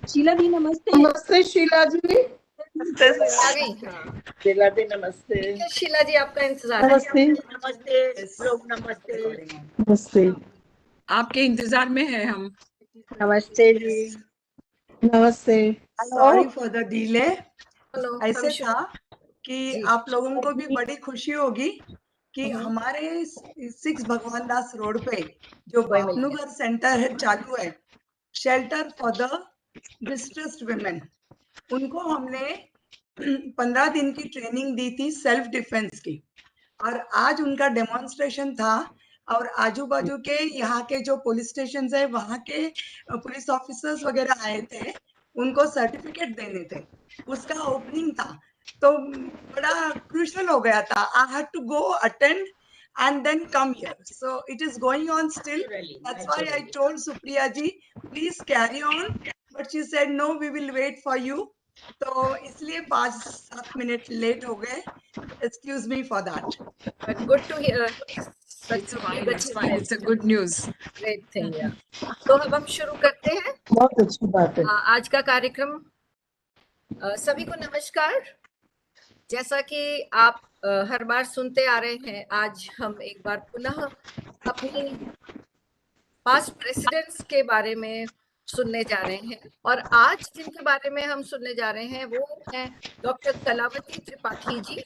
शीला दी नमस्ते। नमस्ते शीला जी। आ गई। हाँ शीला दी नमस्ते। ठीक है शीला जी, आपका इंतजार है। नमस्ते नमस्ते लोग, नमस्ते नमस्ते आपके इंतजार में है हम। नमस्ते जी। नमस्ते। Sorry for the delay. Hello, ऐसे था कि जी। आप लोगों को भी बड़ी खुशी होगी कि हमारे 6 भगवान दास रोड पे जो वही मिल बापनूगर सेंटर है चालू है, shelter for the distressed women, उनको हमने 15 दिन की ट्रेनिंग दी थी सेल्फ डिफेंस की, और आज उनका डेमोन्स्ट्रेशन था। और आजू बाजू के यहाँ के जो पुलिस स्टेशन है वहाँ के पुलिस ऑफिसर्स वगैरह आए थे, उनको सर्टिफिकेट देने थे, उसका ओपनिंग था। तो बड़ा क्रूशल हो गया था। I had to go attend and then come here. So it is going on still. That's why I told Supriya ji, please carry on. But she said, no, we will wait for you. तो इसलिए 5-7 minute late हो गए. Excuse me for that. But good to hear such It's fine, it's fine. great It's a good news. thing, yeah. तो अब हम शुरू करते हैं बहुत अच्छी बात है। आज का कार्यक्रम। सभी को नमस्कार। जैसा कि आप हर बार सुनते आ रहे हैं, आज हम एक बार पुनः अपनी पास्ट प्रेसिडेंट्स के बारे में सुनने जा रहे हैं, और आज जिनके बारे में हम सुनने जा रहे हैं वो हैं डॉक्टर कलावती त्रिपाठी जी,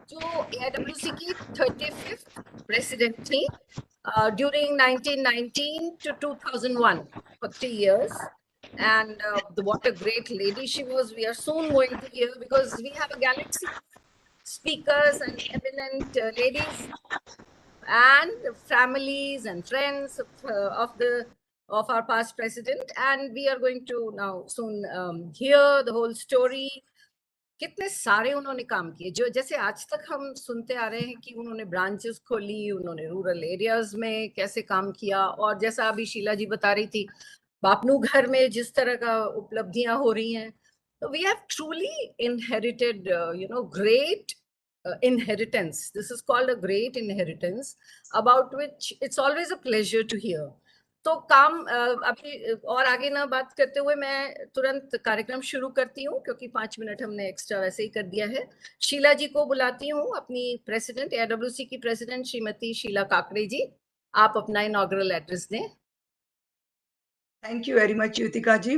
जो AIWC की 35th प्रेसिडेंट थी during 1919 to 2001 for 3 years. And what a great lady she was. We are soon going to hear, because we have a galaxy of speakers and eminent ladies and families and friends of our past president, and we are going to now soon hear the whole story. कितने सारे उन्होंने काम किए, जो जैसे आज तक हम सुनते आ रहे हैं कि उन्होंने ब्रांचेस खोली, उन्होंने रूरल एरियाज में कैसे काम किया, और जैसा अभी शीला जी बता रही थी बापनू घर में जिस तरह का उपलब्धियां हो रही हैं, तो we have truly inherited great inheritance. This is called a great inheritance, about which it's always a pleasure to hear. तो काम अभी और आगे ना बात करते हुए मैं तुरंत कार्यक्रम शुरू करती हूँ, क्योंकि 5 मिनट हमने एक्स्ट्रा वैसे ही कर दिया है। शीला जी को बुलाती हूँ, अपनी प्रेसिडेंट, AIWC की प्रेसिडेंट श्रीमती शीला काकड़े जी, आप अपना इनॉग्रल एड्रेस दें। Thank you very much, Yutika ji.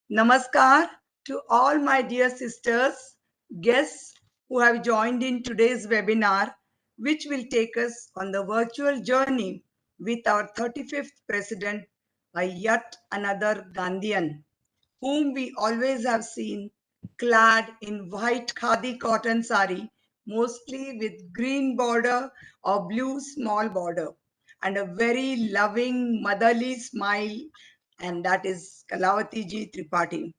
Namaskar to all my dear sisters, guests who have joined in today's webinar, which will take us on the virtual journey with our 35th president, a yet another Gandhian, whom we always have seen clad in white khadi cotton sari, mostly with green border or blue small border, and a very loving motherly smile, and that is Kalawati ji Tripathi.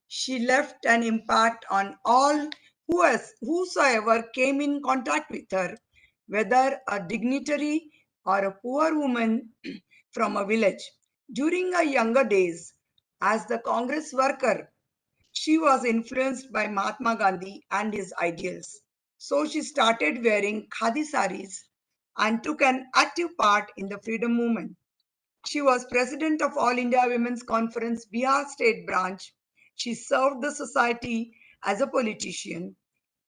She left an impact on all whosoever came in contact with her, whether a dignitary or a poor woman from a village. During her younger days, as the Congress worker, she was influenced by Mahatma Gandhi and his ideals. So she started wearing khadi saris and took an active part in the freedom movement. She was president of All India Women's Conference Bihar State Branch. She served the society as a politician,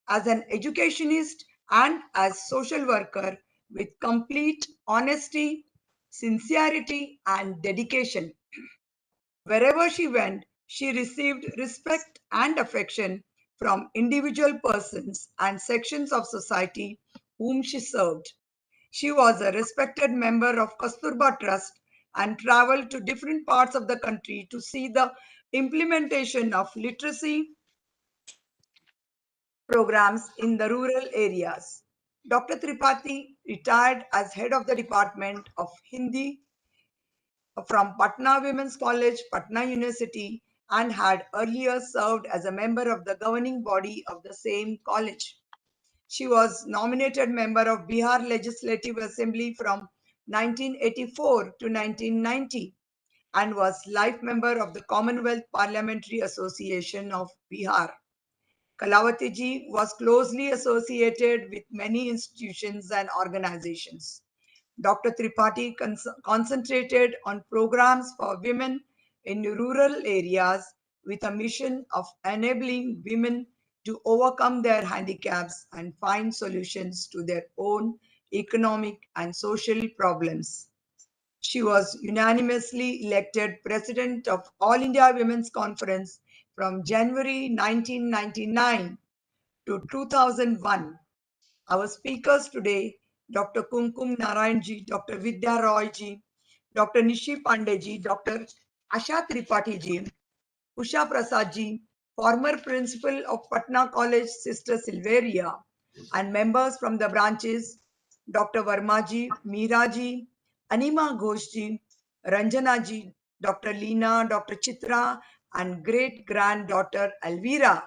as an educationist, and as social worker with complete honesty, sincerity, and dedication. Wherever she went, she received respect and affection from individual persons and sections of society whom she served. She was a respected member of Kasturba Trust and traveled to different parts of the country to see the implementation of literacy programs in the rural areas. Dr. Tripathi retired as head of the Department of Hindi from Patna Women's College, Patna University, and had earlier served as a member of the governing body of the same college. She was nominated member of Bihar Legislative Assembly from 1984 to 1990 and was life member of the Commonwealth Parliamentary Association of Bihar. Kalawati ji was closely associated with many institutions and organizations. Dr. Tripathi concentrated on programs for women in rural areas with a mission of enabling women to overcome their handicaps and find solutions to their own economic and social problems. She was unanimously elected President of All India Women's Conference from January 1999 to 2001. Our speakers today, Dr. Kumkum Narayanji, Dr. Vidya Royji, Dr. Nishi Pandeyji, Dr. Asha Tripathi Usha Prasadji, former principal of Patna College, Sister Silveria, and members from the branches, Dr. Vermaji, Meeraji, Anima Ghoshji, Ranjanaji, Dr. Leena, Dr. Chitra, and great-granddaughter Alvira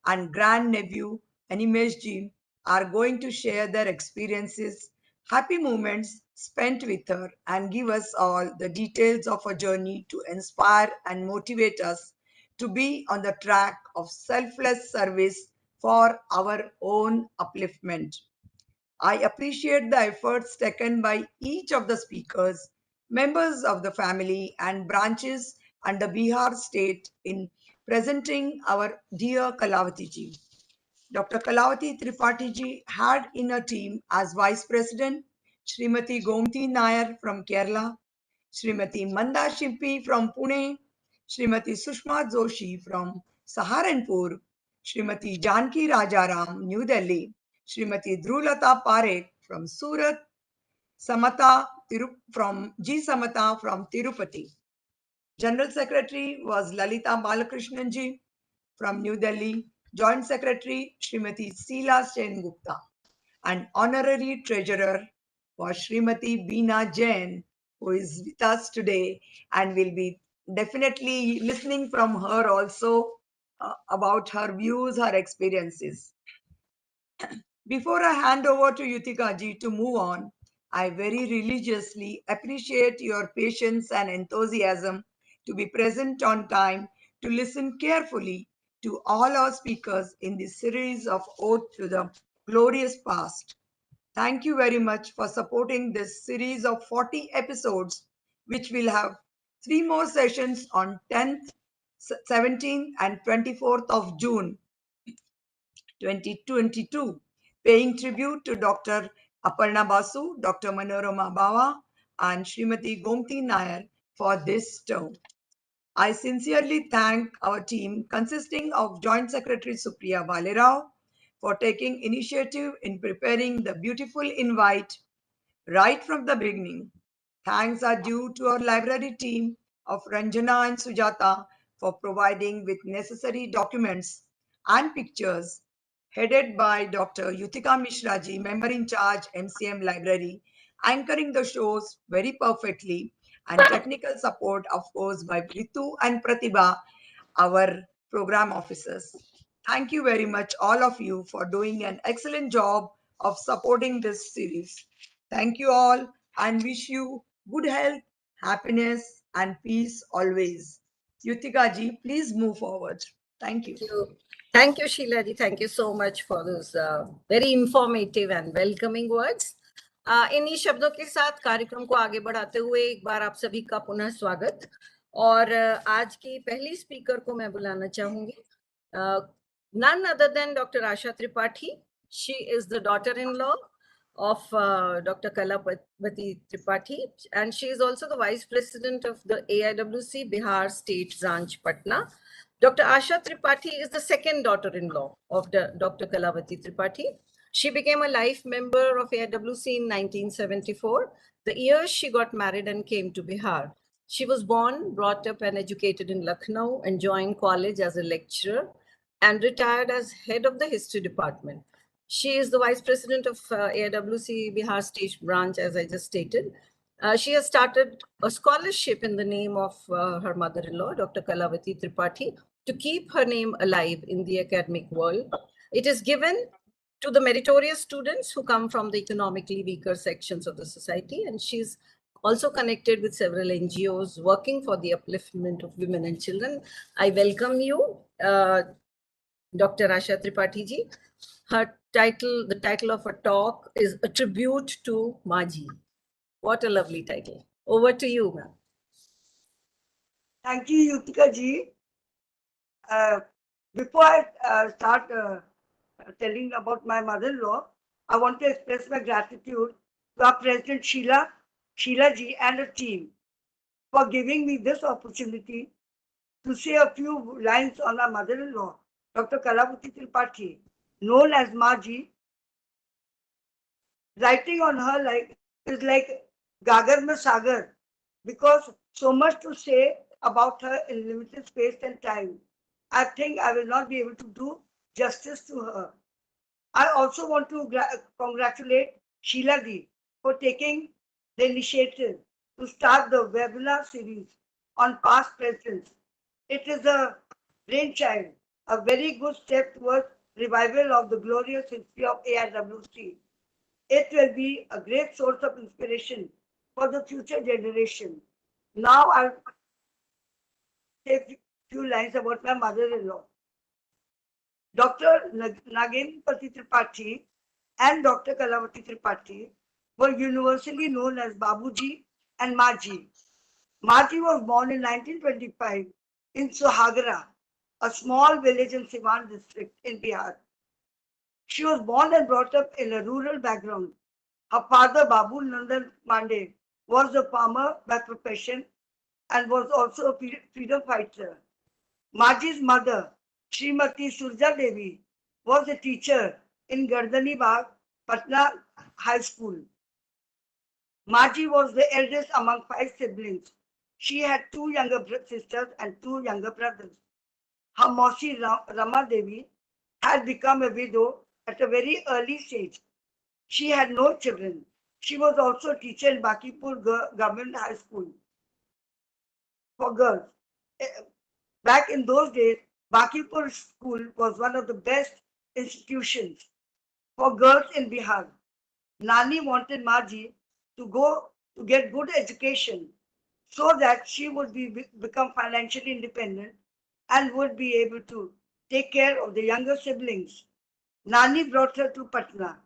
and grandnephew Animeshji are going to share their experiences, happy moments spent with her, and give us all the details of a journey to inspire and motivate us to be on the track of selfless service for our own upliftment. I appreciate the efforts taken by each of the speakers, members of the family, and branches and the Bihar state in presenting our dear Kalawati ji. Dr. Kalawati Tripathi ji had in her team as Vice President Srimati Gomti Nair from Kerala, Srimati Manda Shimpi from Pune, Srimati Sushma Joshi from Saharanpur, Srimati Janki Rajaram, New Delhi, Srimati Dhrulata Parekh from Surat, from G. Samata from Tirupati. General Secretary was Lalita Balakrishnan ji from New Delhi, Joint Secretary Srimati Seela Sen Gupta, and Honorary Treasurer was Srimati Beena Jain, who is with us today and will be definitely listening from her also about her views, her experiences. Before I hand over to Yutika ji to move on, I very religiously appreciate your patience and enthusiasm to be present on time to listen carefully to all our speakers in this series of Ode to the Glorious Past. Thank you very much for supporting this series of 40 episodes, which will have 3 more sessions on 10th, 17th, and 24th of June 2022, paying tribute to Dr. Aparna Basu, Dr. Manorama Bawa, and Srimati Gomti Nair for this term. I sincerely thank our team consisting of Joint Secretary Supriya Valerao for taking initiative in preparing the beautiful invite right from the beginning. Thanks are due to our library team of Ranjana and Sujata for providing with necessary documents and pictures, headed by Dr. Yutika Mishraji, member in charge, MCM Library, anchoring the shows very perfectly, and technical support, of course, by Ritu and Pratibha, our program officers. Thank you very much, all of you, for doing an excellent job of supporting this series. Thank you all and wish you good health, happiness, and peace always. Yutika ji, please move forward. Thank you. Thank you, Sheila ji. Thank you so much for those very informative and welcoming words. इन्हीं शब्दों के साथ कार्यक्रम को आगे बढ़ाते हुए एक बार आप सभी का पुनः स्वागत और आज की पहली स्पीकर को मैं बुलाना चाहूंगी none other than Dr. Asha Tripathi. She is the daughter-in-law of Dr. Kalawati Tripathi, and she is also the Vice President of the AIWC Bihar State Branch, Patna. Dr. Asha Tripathi is the second daughter-in-law of Dr. Kalawati Tripathi. She became a life member of AIWC in 1974, the year she got married and came to Bihar. She was born, brought up and educated in Lucknow and joined college as a lecturer and retired as head of the history department. She is the vice president of AIWC Bihar State Branch, as I just stated. She has started a scholarship in the name of her mother-in-law, Dr. Kalawati Tripathi, to keep her name alive in the academic world. It is given to the meritorious students who come from the economically weaker sections of the society, and she's also connected with several NGOs working for the upliftment of women and children. I welcome you, Dr. Asha Tripathi ji. The title of her talk is A Tribute to Maji. What a lovely title. Over to you, ma'am. Thank you, Yutika ji. before I start telling about my mother-in-law, I want to express my gratitude to our President Sheila ji and her team for giving me this opportunity to say a few lines on my mother-in-law, Dr. Kalawati Tripathi, known as Maji. Writing on her is like Gagar mein Sagar, because so much to say about her in limited space and time. I think I will not be able to do justice to her. I also want to congratulate Sheila Ji for taking the initiative to start the webinar series on past presidents. It is a brainchild, a very good step towards revival of the glorious history of AIWC. It will be a great source of inspiration for the future generation. Now I'll say a few lines about my mother-in-law. Dr. Nagenpati Tripathi and Dr. Kalawati Tripathi were universally known as Babuji and Maji. Maji was born in 1925 in Suhagara, a small village in Siwan district in Bihar. She was born and brought up in a rural background. Her father, Babu Nandan Pandey, was a farmer by profession and was also a freedom fighter. Maji's mother, Srimati Surja Devi, was a teacher in Gardani Bagh, Patna High School. Maji was the eldest among 5 siblings. She had 2 younger sisters and 2 younger brothers. Her Mausi Rama Devi had become a widow at a very early stage. She had no children. She was also a teacher in Bakipur Government High School for girls. Back in those days, Bakipur School was one of the best institutions for girls in Bihar. Nani wanted Maji to go to get good education so that she would become financially independent and would be able to take care of the younger siblings. Nani brought her to Patna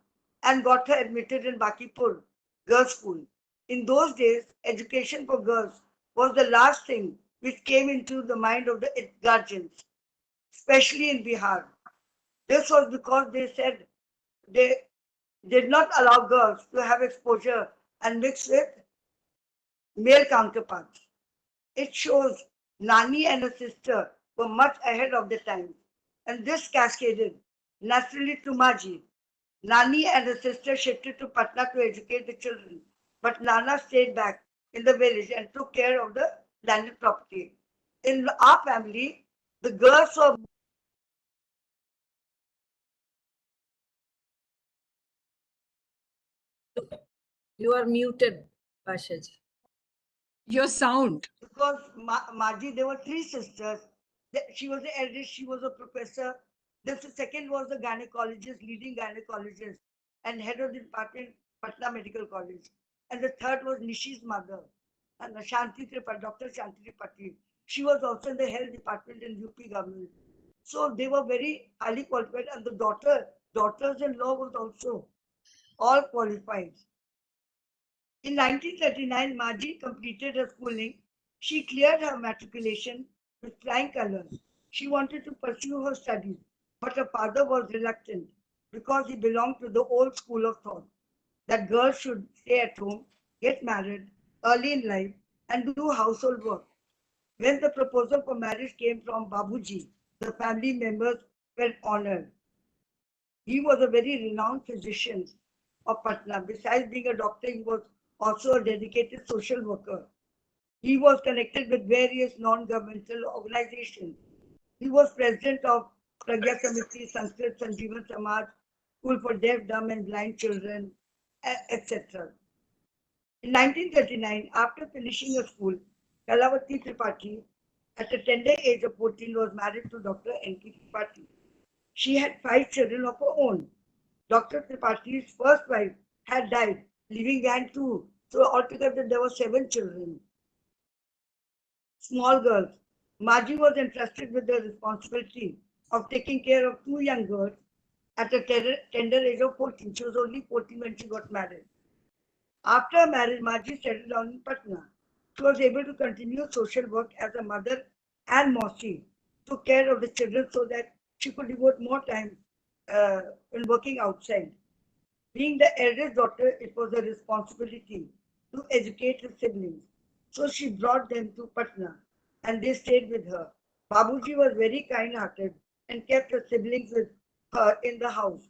and got her admitted in Bakipur Girls' School. In those days, education for girls was the last thing which came into the mind of the guardians, especially in Bihar. This was because they said they did not allow girls to have exposure and mix with male counterparts. It shows Nani and her sister were much ahead of the time, and this cascaded naturally to Maji. Nani and her sister shifted to Patna to educate the children, but Nana stayed back in the village and took care of the landed property. In our family, the girls were You are muted, Bashaj. Your sound. because Maji, there were 3 sisters. She was the eldest, she was a professor. The second was the gynecologist, leading gynecologist, and head of the department, Patna Medical College. And the third was Nishi's mother, and Shanti Tripathi, Dr. Shanti Tripathi. She was also in the health department in UP government. So they were very highly qualified, and the daughters-in-law was also all qualified. In 1939, Maji completed her schooling. She cleared her matriculation with flying colors. She wanted to pursue her studies, but her father was reluctant because he belonged to the old school of thought that girls should stay at home, get married early in life, and do household work. When the proposal for marriage came from Babuji, the family members were honored. He was a very renowned physician of Patna. Besides being a doctor, he was also a dedicated social worker. He was connected with various non-governmental organizations. He was president of Pragya Samiti, Sanskrit Sanjeevan Samaj, School for Deaf, Dumb and Blind Children, etc. In 1939, after finishing her school, Kalawati Tripathi, at the tender age of 14, was married to Dr. N.K. Tripathi. She had 5 children of her own. Dr. Tripathi's first wife had died, leaving behind 2. So altogether there were 7 children. Small girls. Maji was entrusted with the responsibility of taking care of 2 young girls at a tender age of 14. She was only 14 when she got married. After marriage, Maji settled down in Patna. She was able to continue social work as a mother and Mausi to took care of the children so that she could devote more time in working outside. Being the eldest daughter, it was a responsibility to educate her siblings. So she brought them to Patna and they stayed with her. Babuji was very kind-hearted and kept her siblings with her in the house.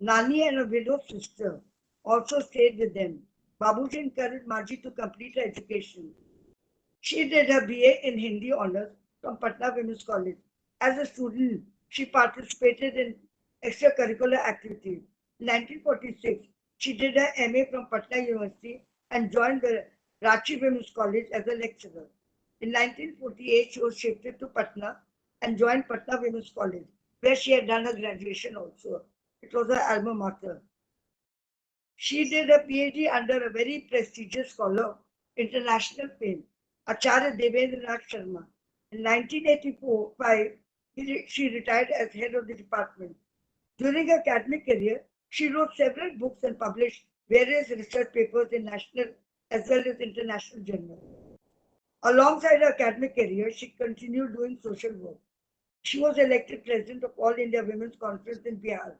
Nani and a widowed sister also stayed with them. Babuji encouraged Maji to complete her education. She did her BA in Hindi honors from Patna Women's College. As a student, she participated in extracurricular activities. In 1946, she did her MA from Patna University and joined the Ranchi Women's College as a lecturer. In 1948, she was shifted to Patna and joined Patna Women's College, where she had done her graduation also. It was her alma mater. She did a PhD under a very prestigious scholar, international fame, Acharya Devendranath Sharma. In 1984-5, she retired as head of the department. During her academic career, she wrote several books and published various research papers in national as well as international journals. Alongside her academic career, she continued doing social work. She was elected president of All India Women's Conference in Bihar.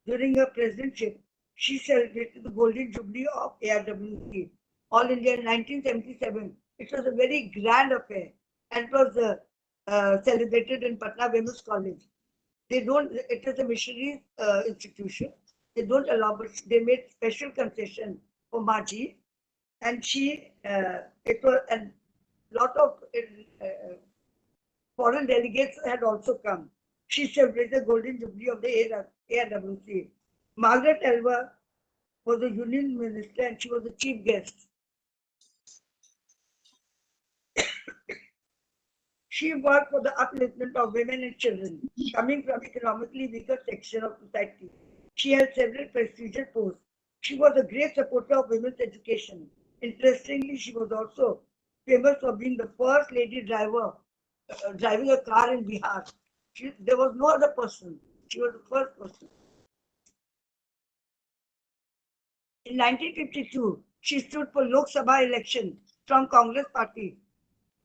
During her presidentship, she celebrated the Golden Jubilee of AIWC, All India in 1977. It was a very grand affair and was celebrated in Patna Women's College. It is a missionary institution. They don't allow, but they made special concession for Maji. And it was, and lot of foreign delegates had also come. She celebrated the Golden Jubilee of the AIWC. Margaret Elva was the Union Minister and she was the chief guest. She worked for the upliftment of women and children coming from economically weaker section of society. She held several prestigious posts. She was a great supporter of women's education. Interestingly, she was also famous for being the first lady driver driving a car in Bihar. There was no other person. She was the first person. In 1952, she stood for Lok Sabha election from Congress party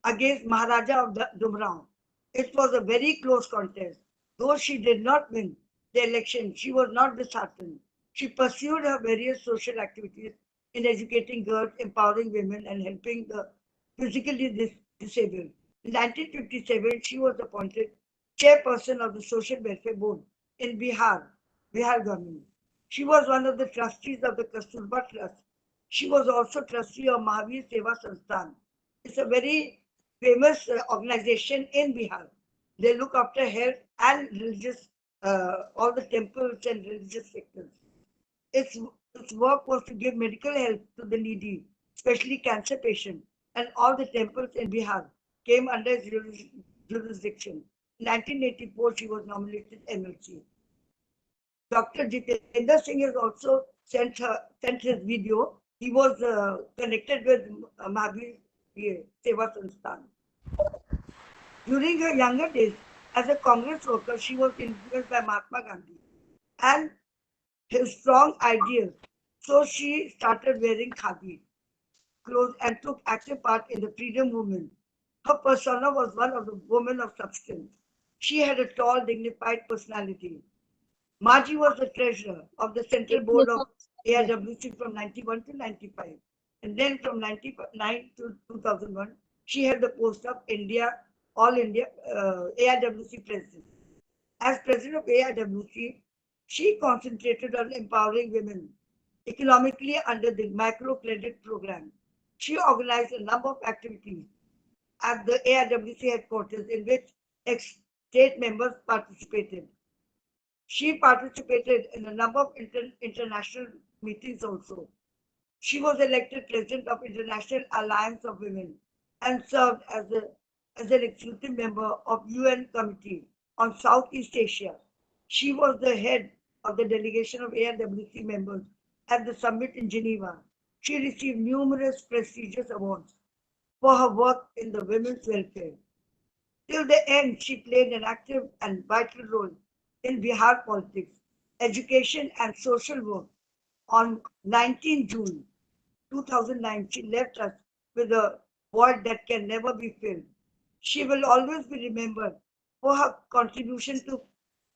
against Maharaja of Dumrao. It was a very close contest. Though she did not win the election, she was not disheartened. She pursued her various social activities in educating girls, empowering women, and helping the physically disabled. In 1957, she was appointed chairperson of the Social Welfare Board in Bihar government. She was one of the trustees of the Kasturba Trust. She was also trustee of Mahavir Seva Sansthan. It's a very famous organization in Bihar. They look after health and religious, all the temples and religious sectors. Its work was to give medical help to the needy, especially cancer patients, and all the temples in Bihar came under its jurisdiction. In 1984, she was nominated MLC. Dr. Jitendra Singh has also sent his video. He was connected with Mahavir Seva Sansthan. During her younger days, as a Congress worker, she was influenced by Mahatma Gandhi and his strong ideas. So she started wearing khadi clothes and took active part in the freedom movement. Her persona was one of the women of substance. She had a tall, dignified personality. Maji was the treasurer of the Central Board of AIWC from 91 to 95. And then from 99 to 2001, she held the post of All India AIWC president. As president of AIWC, she concentrated on empowering women economically under the microcredit program. She organized a number of activities at the AIWC headquarters in which ex-state members participated. She participated in a number of international meetings also. She was elected president of International Alliance of Women and served as an executive member of UN Committee on Southeast Asia. She was the head of the delegation of AIWC members at the summit in Geneva. She received numerous prestigious awards for her work in the women's welfare. Till the end, she played an active and vital role in Bihar politics, education, and social work. On 19 June 2009, she left us with a void that can never be filled. She will always be remembered for her contribution to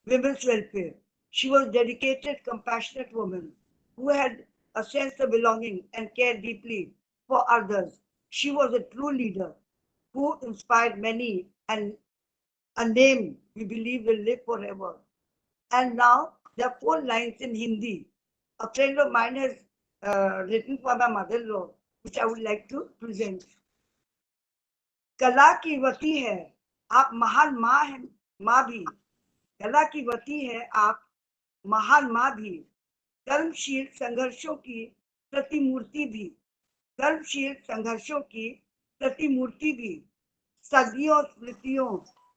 women's welfare. She was a dedicated, compassionate woman who had a sense of belonging and cared deeply for others. She was a true leader who inspired many, and a name we believe will live forever. And now there are 4 lines in Hindi. A friend of mine has written for my mother-in-law, which I would like to present. कला की वती है आप महान माँ है, माँ भी कला की वती है आप महान माँ भी कर्मशील संघर्षों की प्रतिमूर्ति भी कर्मशील संघर्षों की प्रतिमूर्ति भी सदियों स्मृतियों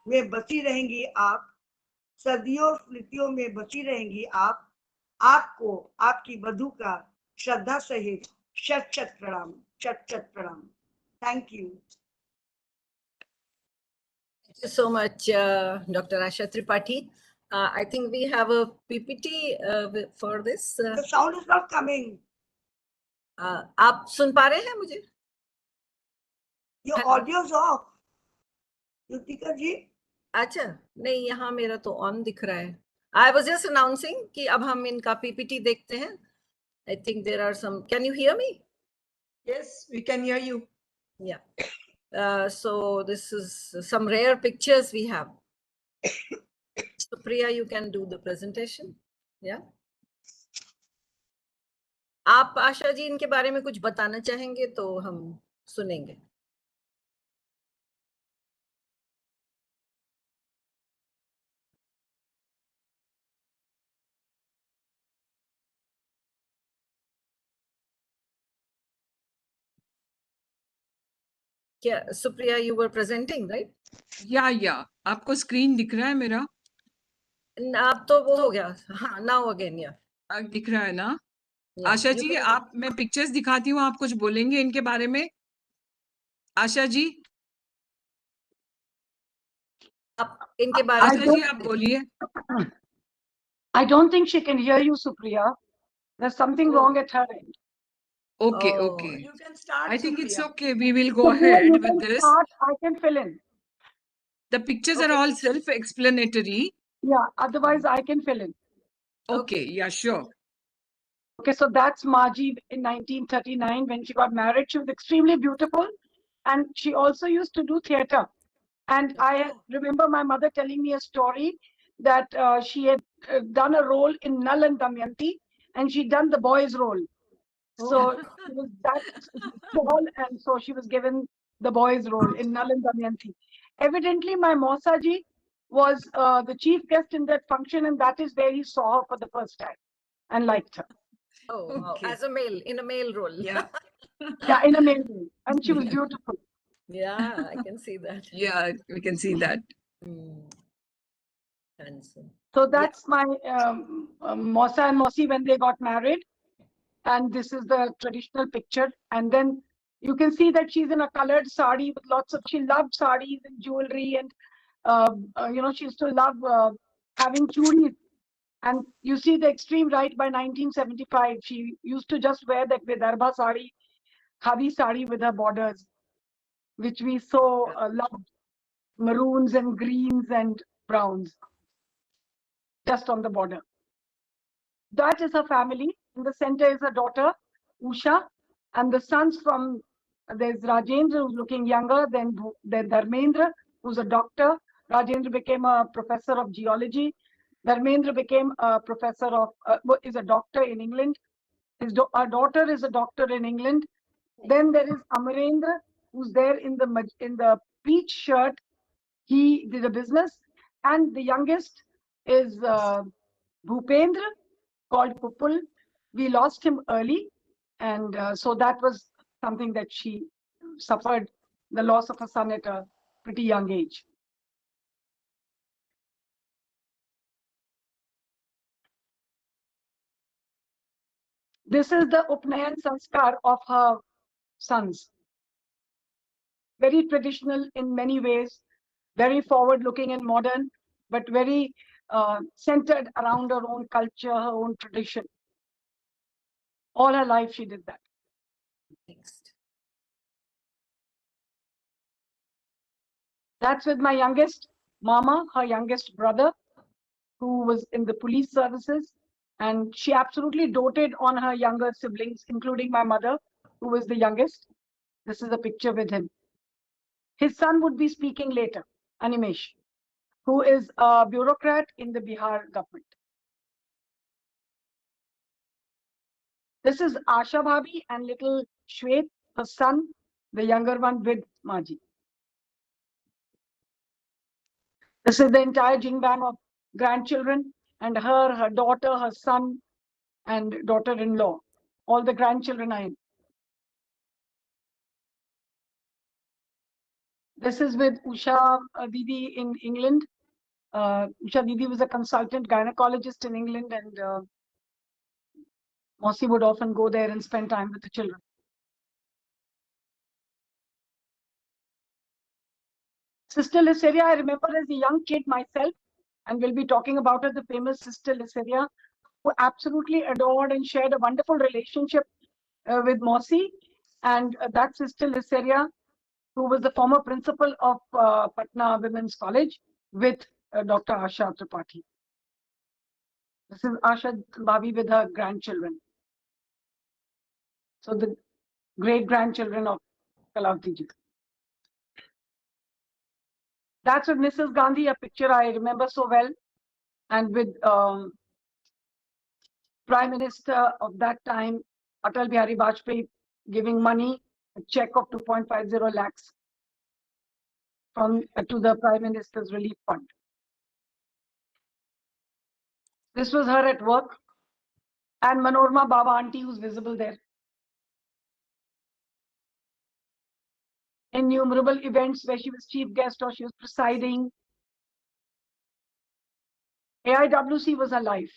में बची रहेंगी आप सदियों स्मृतियों में बची रहेंगी आप आपको आपकी वधु का श्रद्धा सहित शत शत प्रणाम शत शत प्रणाम thank you Thank you so much, Dr. Asha Tripathi. I think we have a PPT for this. The sound is not coming. आप सुन पा रहे हैं मुझे? Your Hello. audio is off. Yutika जी अच्छा, नहीं, यहाँ मेरा तो ऑन दिख रहा है. I was just announcing कि अब हम इनका PPT देखते हैं. I think there are some. Can you hear me? Yes, we can hear you. Yeah. So this is some rare pictures we have. So Priya, you can do the presentation. Yeah. आप आशा जी इनके बारे में कुछ बताना चाहेंगे तो हम सुनेंगे. क्या Supriya, you were presenting, right? या आपको स्क्रीन दिख रहा है मेरा? अब तो वो हो गया. हाँ, now again, yeah. दिख रहा है ना? Yeah, Asha you ji, can- आप मैं पिक्चर्स दिखाती हूँ, आप कुछ बोलेंगे इनके बारे में? आशा जी, आप इनके बारे में आशा जी आप बोलिए. I don't think she can hear you, Supriya. There's something Oh. wrong at her end. Okay, Oh. okay. You can start. I think it's Supriya. okay. We will go Supriya, ahead you with can this. start, I can fill in. The pictures are Okay. all self-explanatory. Yeah, otherwise I can fill in. Okay, yeah, sure. Okay, so that's Margie in 1939 when she got married. She was extremely beautiful and she also used to do theatre. And I remember my mother telling me a story that she had done a role in Nal and Damayanti and she'd done the boy's role. So she was that small and so she was given the boy's role in Nal and Damayanti. Evidently, my Mausaji was the chief guest in that function and that is where he saw her for the first time and liked her. Oh, wow. Okay. As a male, in a male role. Yeah. Yeah, in a male role. And she was beautiful. Yeah, I can see that. Yeah, we can see that. Handsome. So that's my Mausa and Mausi when they got married. And this is the traditional picture. And then you can see that she's in a colored sari with lots of, she loved saris and jewelry. And, you know, she used to love having churis. And you see the extreme right by 1975, she used to just wear that Vidarbha sari, khadi sari with her borders, which we so loved, maroons and greens and browns, just on the border. That is her family. In the center is her daughter, Usha, and the sons from, there's Rajendra, who's looking younger, then Dharmendra, who's a doctor. Rajendra became a professor of geology. Dharmendra became a professor of, is a doctor in England. Our daughter is a doctor in England. Then there is Amarendra, who's there in the peach shirt. He did a business. And the youngest is Bhupendra, called Pupul. We lost him early. And so that was something that she suffered, the loss of a son at a pretty young age. This is the Upnayan Sanskar of her sons. Very traditional in many ways, very forward looking and modern, but very centered around her own culture, her own tradition. All her life she did that. Next. That's with my youngest, Mama, her youngest brother, who was in the police services, and she absolutely doted on her younger siblings, including my mother, who was the youngest. This is a picture with him. His son would be speaking later, Animesh, who is a bureaucrat in the Bihar government. This is Asha Bhabi and little Shwet, her son, the younger one with Maji. This is the entire jingbang of grandchildren, and her daughter, her son, and daughter-in-law. All the grandchildren are in. This is with Usha Didi in England. Usha Didi was a consultant gynecologist in England, and Mosi would often go there and spend time with the children. Sister Lyceria, I remember as a young kid myself, and we'll be talking about her, the famous Sister Lyceria, who absolutely adored and shared a wonderful relationship with Mosi. And that Sister Lyceria, who was the former principal of Patna Women's College, with Dr. Asha Tripathi. This is Asha Bhabi with her grandchildren. So the great-grandchildren of Kalawati ji. That's with Mrs. Gandhi, a picture I remember so well, and with Prime Minister of that time, Atal Bihari Vajpayee, giving money, a check of 2.50 lakhs from to the Prime Minister's Relief Fund. This was her at work, and Manorma Baba Auntie, who's visible there. Innumerable events where she was chief guest or she was presiding. AIWC was her life.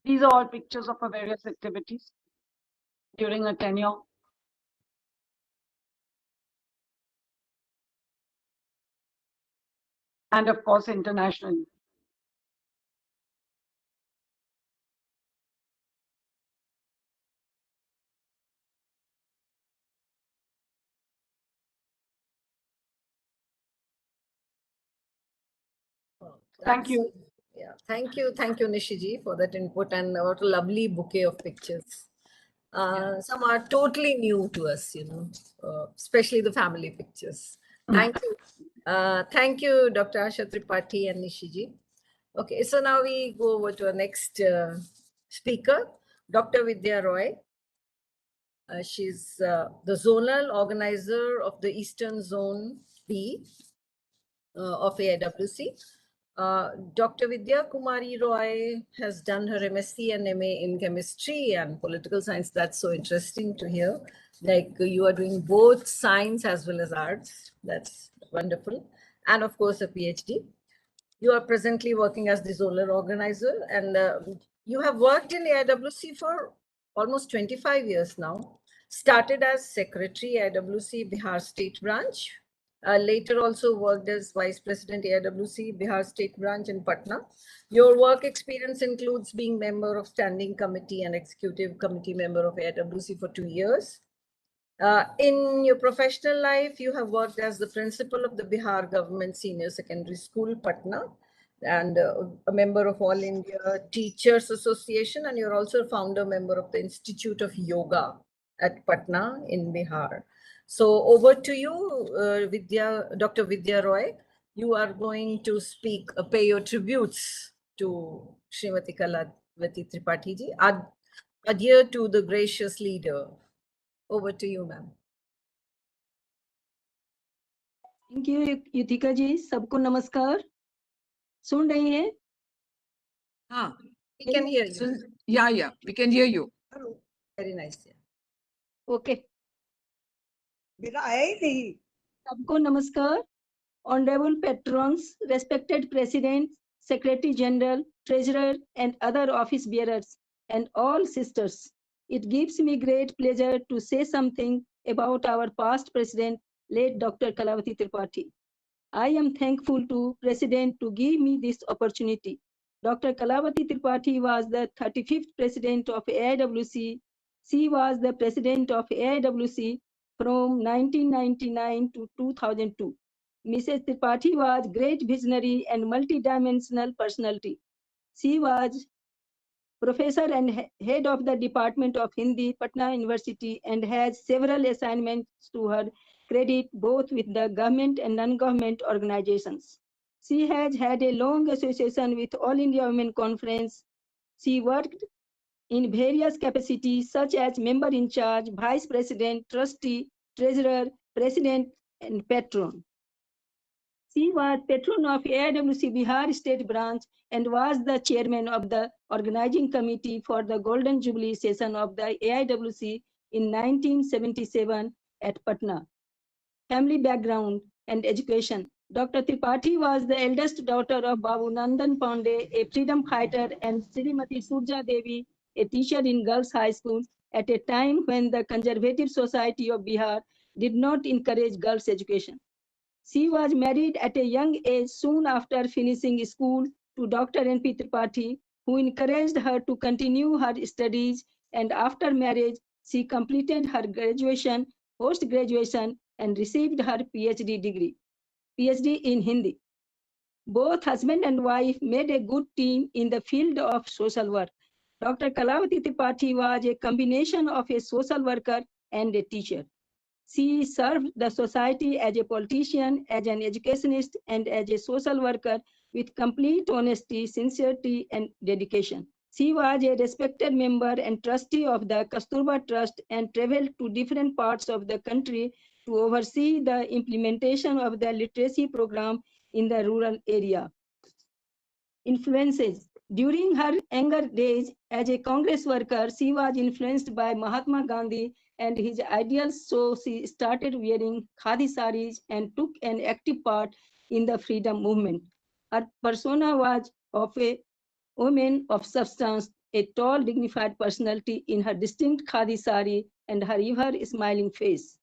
These are all pictures of her various activities during her tenure. And of course, internationally. Thank you. Yeah, thank you, Nishiji, for that input, and what a lovely bouquet of pictures. Some are totally new to us, especially the family pictures. Thank you. Thank you, Dr. Asha Tripathi and Nishiji. Okay, so now we go over to our next speaker, Dr. Vidya Roy. She's the zonal organizer of the Eastern Zone B of AIWC. Dr. Vidya Kumari Roy has done her MSc and MA in chemistry and political science. That's so interesting to hear. Like you are doing both science as well as arts. That's wonderful. And of course, a PhD. You are presently working as the zonal organizer, and you have worked in AIWC for almost 25 years now. Started as secretary AIWC Bihar State Branch. Later also worked as Vice President AIWC Bihar State Branch in Patna. Your work experience includes being member of Standing Committee and Executive Committee member of AIWC for 2 years. In your professional life, you have worked as the principal of the Bihar Government Senior Secondary School, Patna, and a member of All India Teachers Association, and you're also a founder member of the Institute of Yoga at Patna in Bihar. So over to you, Dr. Vidya Roy. You are going to speak, pay your tributes to Srimati Kalawati Tripathi ji, adhere to the gracious leader. Over to you, ma'am. Thank you Yutika ji, सबको नमस्कार. सुन रही हैं? हाँ, We can hear you. yeah, we can hear you. Very nice. Okay. बिना है ही नहीं. सबको नमस्कार. Honorable patrons, respected president, secretary general, treasurer, and other office bearers, and all sisters. It gives me great pleasure to say something about our past president, late Dr. Kalawati Tripathi. I am thankful to President to give me this opportunity. Dr. Kalawati Tripathi was the 35th president of AIWC. She was the president of AIWC from 1999 to 2002. Mrs. Tripathi was great visionary and multidimensional personality. She was professor and head of the Department of Hindi, Patna University, and has several assignments to her credit both with the government and non-government organizations. She has had a long association with All India Women Conference. She worked in various capacities such as member in charge, vice president, trustee, treasurer, president, and patron. She was patron of AIWC Bihar State Branch and was the chairman of the organizing committee for the Golden Jubilee session of the AIWC in 1977 at Patna. Family background and education. Dr. Tripathi was the eldest daughter of Babu Nandan Pandey, a freedom fighter, and Srimati Surja Devi, a teacher in girls' high school, at a time when the Conservative Society of Bihar did not encourage girls' education. She was married at a young age soon after finishing school to Dr. N.P. Tripathi, who encouraged her to continue her studies, and after marriage, she completed her graduation, post-graduation, and received her PhD in Hindi. Both husband and wife made a good team in the field of social work. Dr. Kalawati Tripathi was a combination of a social worker and a teacher. She served the society as a politician, as an educationist, and as a social worker with complete honesty, sincerity, and dedication. She was a respected member and trustee of the Kasturba Trust and traveled to different parts of the country to oversee the implementation of the literacy program in the rural area. Influences. During her younger days as a Congress worker, she was influenced by Mahatma Gandhi and his ideals, so she started wearing khadi saris and took an active part in the freedom movement. Her persona was of a woman of substance, a tall, dignified personality in her distinct khadi sari and her ever smiling face.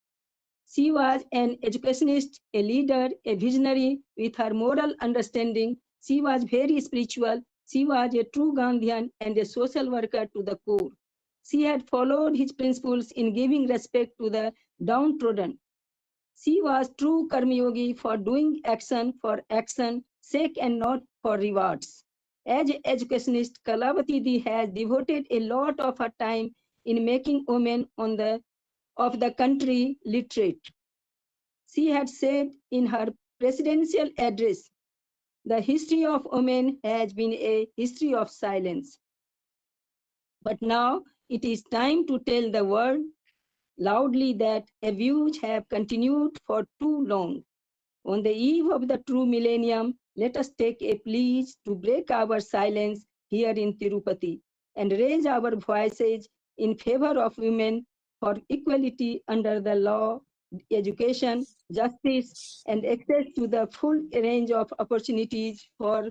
She was an educationist, a leader, a visionary with her moral understanding. She was very spiritual. She was a true Gandhian and a social worker to the core. She had followed his principles in giving respect to the downtrodden. She was true Karmayogi for doing action for action's sake and not for rewards. As an educationist, Kalawati has devoted a lot of her time in making women of the country literate. She had said in her presidential address, "The history of women has been a history of silence. But now it is time to tell the world loudly that abuse have continued for too long. On the eve of the true millennium, let us take a pledge to break our silence here in Tirupati and raise our voices in favor of women for equality under the law, education, justice, and access to the full range of opportunities for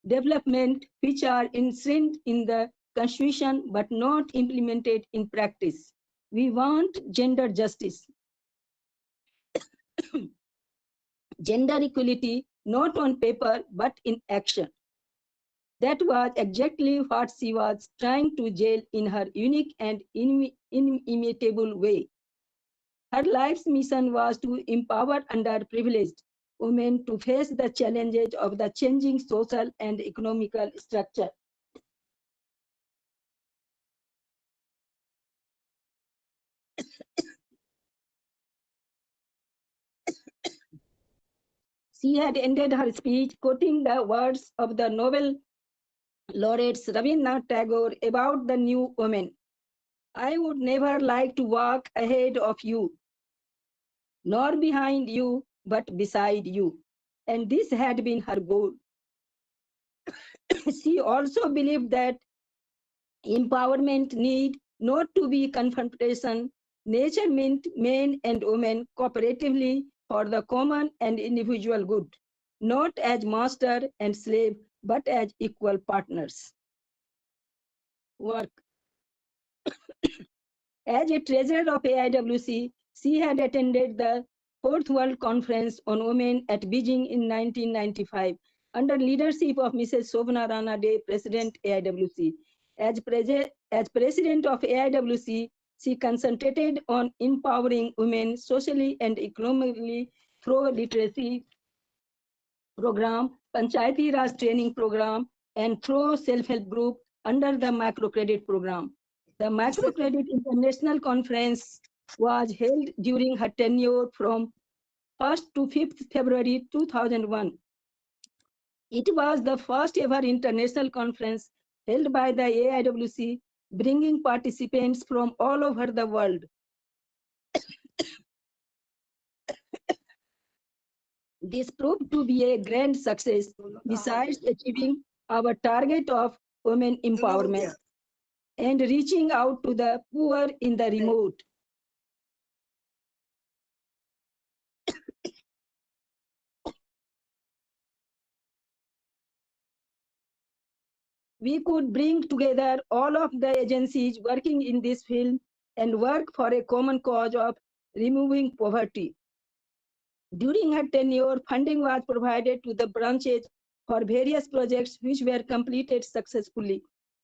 development which are enshrined in the Constitution but not implemented in practice. We want gender justice, gender equality, not on paper but in action. That was exactly what she was trying to jail in her unique and inimitable way. Her life's mission was to empower underprivileged women to face the challenges of the changing social and economical structure. She had ended her speech quoting the words of the Nobel laureate Rabindranath Tagore about the new woman. "I would never like to walk ahead of you, nor behind you, but beside you." And this had been her goal. She also believed that empowerment need not to be confrontation. Nature meant men and women cooperatively for the common and individual good, not as master and slave, but as equal partners. Work. As a treasurer of AIWC, she had attended the Fourth World Conference on Women at Beijing in 1995. under leadership of Mrs. Shobhana Rana De, President AIWC. As president of AIWC, she concentrated on empowering women socially and economically through literacy program, Panchayati Raj training program, and through self-help group under the microcredit program. The Microcredit International Conference was held during her tenure from 1st to 5th February 2001. It was the first ever international conference held by the AIWC, bringing participants from all over the world. This proved to be a grand success, besides achieving our target of women empowerment and reaching out to the poor in the remote. We could bring together all of the agencies working in this field and work for a common cause of removing poverty. During her tenure, funding was provided to the branches for various projects which were completed successfully.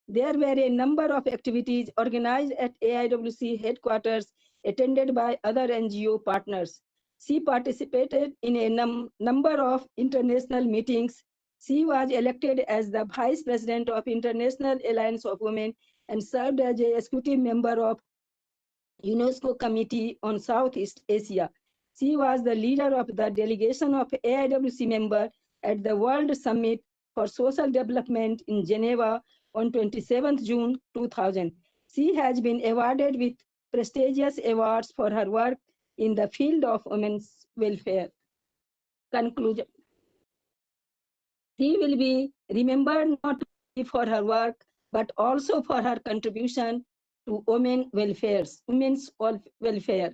There were a number of activities organized at AIWC headquarters, attended by other NGO partners. She participated in a number of international meetings. She was elected as the Vice President of International Alliance of Women and served as an executive member of UNESCO Committee on Southeast Asia. She was the leader of the delegation of AIWC member at the World Summit for Social Development in Geneva on 27th June 2000. She has been awarded with prestigious awards for her work in the field of women's welfare. Conclusion. She will be remembered not only for her work, but also for her contribution to women's welfare.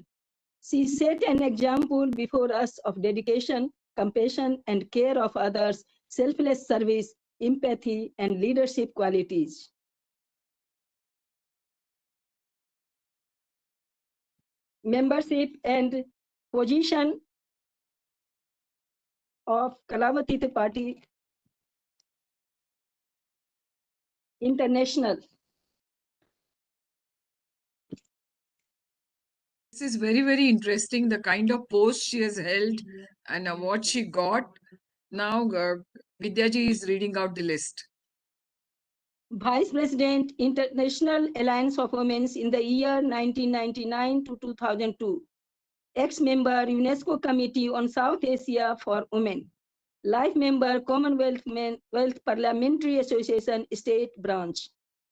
She set an example before us of dedication, compassion, and care of others, selfless service, empathy, and leadership qualities. Membership and position of Kalawati Tripathi International. This is very, very interesting, the kind of post she has held and what she got. Now, Vidyaji is reading out the list. Vice President, International Alliance of Women in the year 1999 to 2002. Ex-member, UNESCO Committee on South Asia for Women. Life member, Commonwealth Parliamentary Association State Branch.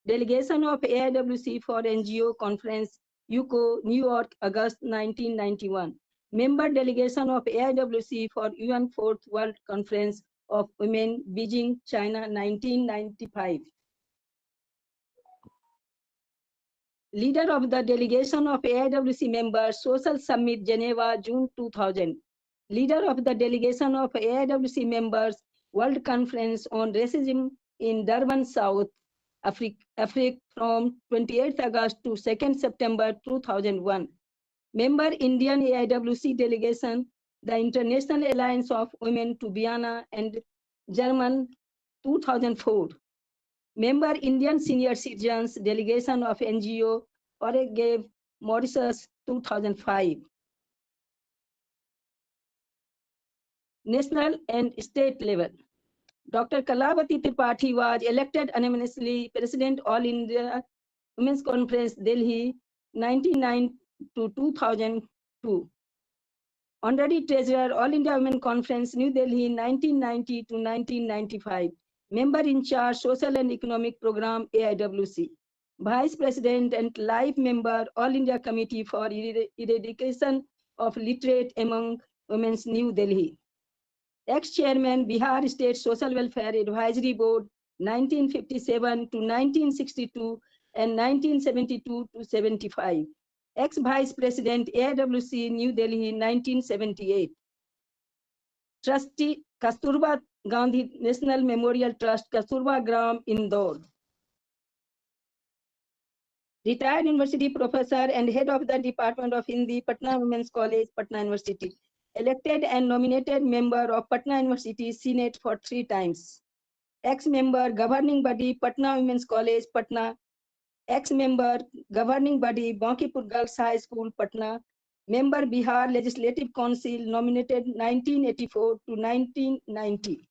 Delegation of AIWC for NGO Conference, UCO, New York, August 1991. Member delegation of AIWC for UN 4th World Conference of Women, Beijing, China, 1995. Leader of the delegation of AIWC members, Social Summit, Geneva, June 2000. Leader of the delegation of AIWC members, World Conference on Racism in Durban, South Africa from 28th August to 2nd September 2001. Member Indian AIWC delegation, the International Alliance of Women to Vienna and German, 2004. Member Indian Senior Citizens Delegation of NGO Oregon, Mauritius, 2005. National and state level. Dr. Kalawati Tripathi was elected unanimously President All India Women's Conference, Delhi, 1999 to 2002. Honorary Treasurer, All India Women Conference, New Delhi, 1990 to 1995. Member in charge, Social and Economic Program, AIWC. Vice President and Life Member, All India Committee for Eradication of Literate Among Women, New Delhi. Ex-Chairman, Bihar State Social Welfare Advisory Board, 1957 to 1962 and 1972 to 75. Ex-Vice President, AIWC, New Delhi, 1978. Trustee, Kasturba Gandhi National Memorial Trust, Kasturba Gram, Indore. Retired University Professor and Head of the Department of Hindi, Patna Women's College, Patna University. elected and nominated member of Patna University Senate for 3 times. Ex-member governing body Patna Women's College, Patna. Ex-member governing body Bankipur Girls High School, Patna. Member Bihar Legislative Council nominated 1984 to 1990.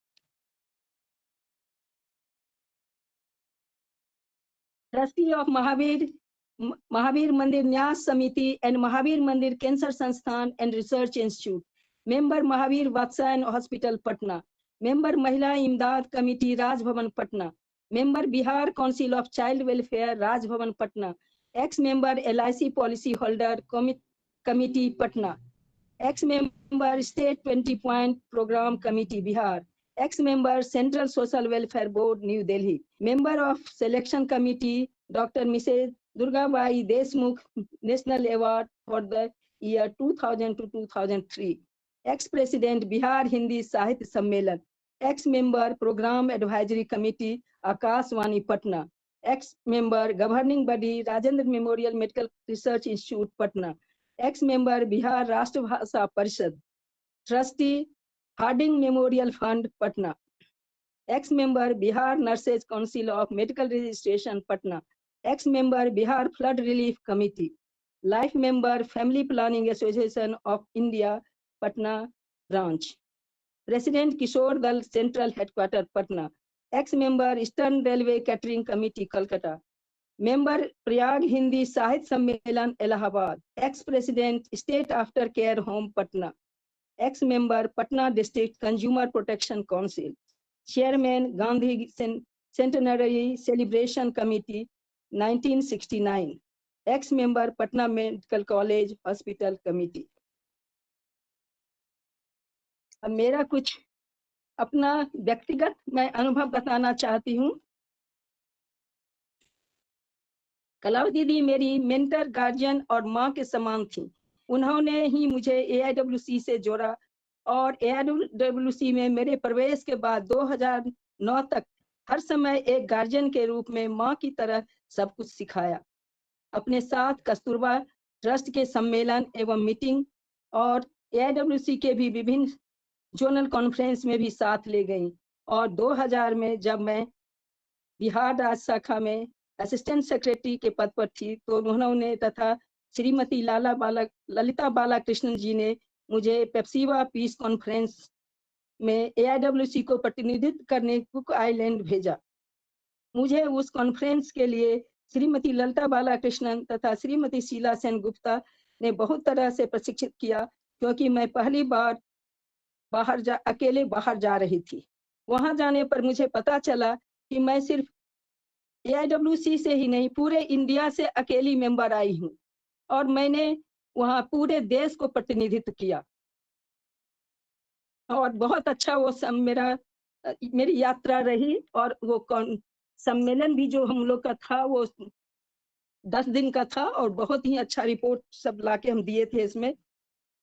Trustee of Mahavir Mandir Nyas Samiti and Mahavir Mandir Cancer Sansthan and Research Institute. Member Mahavir Vatsayan Hospital, Patna. Member Mahila Imdad Committee, Raj Bhavan, Patna. Member Bihar Council of Child Welfare, Raj Bhavan, Patna. Ex-member LIC Policy Holder Committee, Patna. Ex-member State 20 Point Program Committee, Bihar. Ex-member Central Social Welfare Board, New Delhi. Member of Selection Committee, Dr. Mrs. Durgabai Deshmukh National Award for the year 2000 to 2003. Ex-President Bihar Hindi Sahitya Sammelan. Ex-member Program Advisory Committee, Akashvani, Patna. Ex-member Governing Body, Rajendra Memorial Medical Research Institute, Patna. Ex-member Bihar Rashtra Bhasha Parishad. Trustee Harding Memorial Fund, Patna. Ex-member Bihar Nurses Council of Medical Registration, Patna. Ex-member Bihar Flood Relief Committee. Life member Family Planning Association of India, Patna branch. President Kishore Dal Central Headquarters, Patna. Ex-member Eastern Railway Catering Committee, Kolkata. Member Prayag Hindi Sahit Sammelan, Allahabad. Ex-President State After Care Home, Patna. Ex-member Patna District Consumer Protection Council. Chairman Gandhi Centenary Celebration Committee, 1969. Ex-member Patna Medical College Hospital Committee. अब मेरा कुछ अपना व्यक्तिगत मैं अनुभव बताना चाहती हूँ। कलावती दी मेरी मेंटर, गार्जियन और माँ के समान थी। उन्होंने ही मुझे AIWC से जोड़ा और AIWC में मेरे प्रवेश के बाद 2009 तक हर समय एक गार्जियन के रूप में माँ की तरह सब कुछ सिखाया। अपने साथ कस्तूरबा ट्रस्ट के सम्मेलन एवं मीटिंग और AIWC के भी विभिन्न जोनल कॉन्फ्रेंस में भी साथ ले गई। और 2000 में जब मैं बिहार राज्य शाखा में असिस्टेंट सेक्रेटरी के पद पर थी तो उन्होंने तथा श्रीमती ललिता बालाकृष्णन जी ने मुझे पेप्सिवा पीस कॉन्फ्रेंस में AIWC को प्रतिनिधित्व करने कुक आइलैंड भेजा। मुझे उस कॉन्फ्रेंस के लिए श्रीमती ललिता बालाकृष्णन तथा श्रीमती शीला सेन गुप्ता ने बहुत तरह से प्रशिक्षित किया, क्योंकि मैं पहली बार अकेले बाहर जा रही थी। वहां जाने पर मुझे पता चला कि मैं सिर्फ AIWC से ही नहीं, पूरे इंडिया से अकेली मेंबर आई हूँ और मैंने वहां पूरे देश को प्रतिनिधित्व किया और बहुत अच्छा वो मेरी यात्रा रही। और वो सम्मेलन भी जो हम लोग का था वो 10 दिन का था और बहुत ही अच्छा रिपोर्ट सब लाके हम दिए थे इसमें,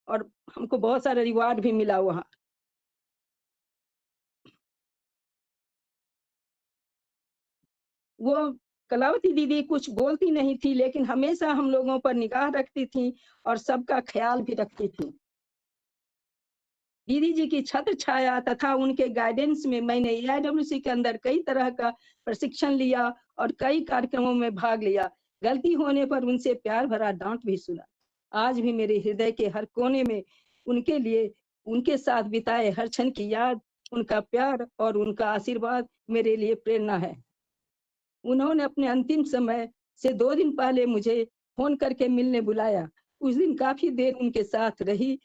और हमको बहुत सारा रिवार्ड भी मिला वहां। वो कलावती दीदी कुछ बोलती नहीं थी, लेकिन हमेशा हम लोगों पर निगाह रखती थी और सबका ख्याल भी रखती थी। दीदी जी की छत्र छाया तथा उनके गाइडेंस में मैंने AIWC के अंदर कई तरह का प्रशिक्षण लिया और कई कार्यक्रमों में भाग लिया। गलती होने पर उनसे प्यार भरा डांट भी सुना। आज भी मेरे हृदय के हर कोने में उनके लिए, उनके साथ बिताए हर क्षण की याद, उनका प्यार और उनका आशीर्वाद मेरे लिए प्रेरणा है। उन्होंने अपने अंतिम समय से 2 दिन पहले मुझे फोन करके मिलने बुलाया। उस दिन काफी देर उनके साथ रही।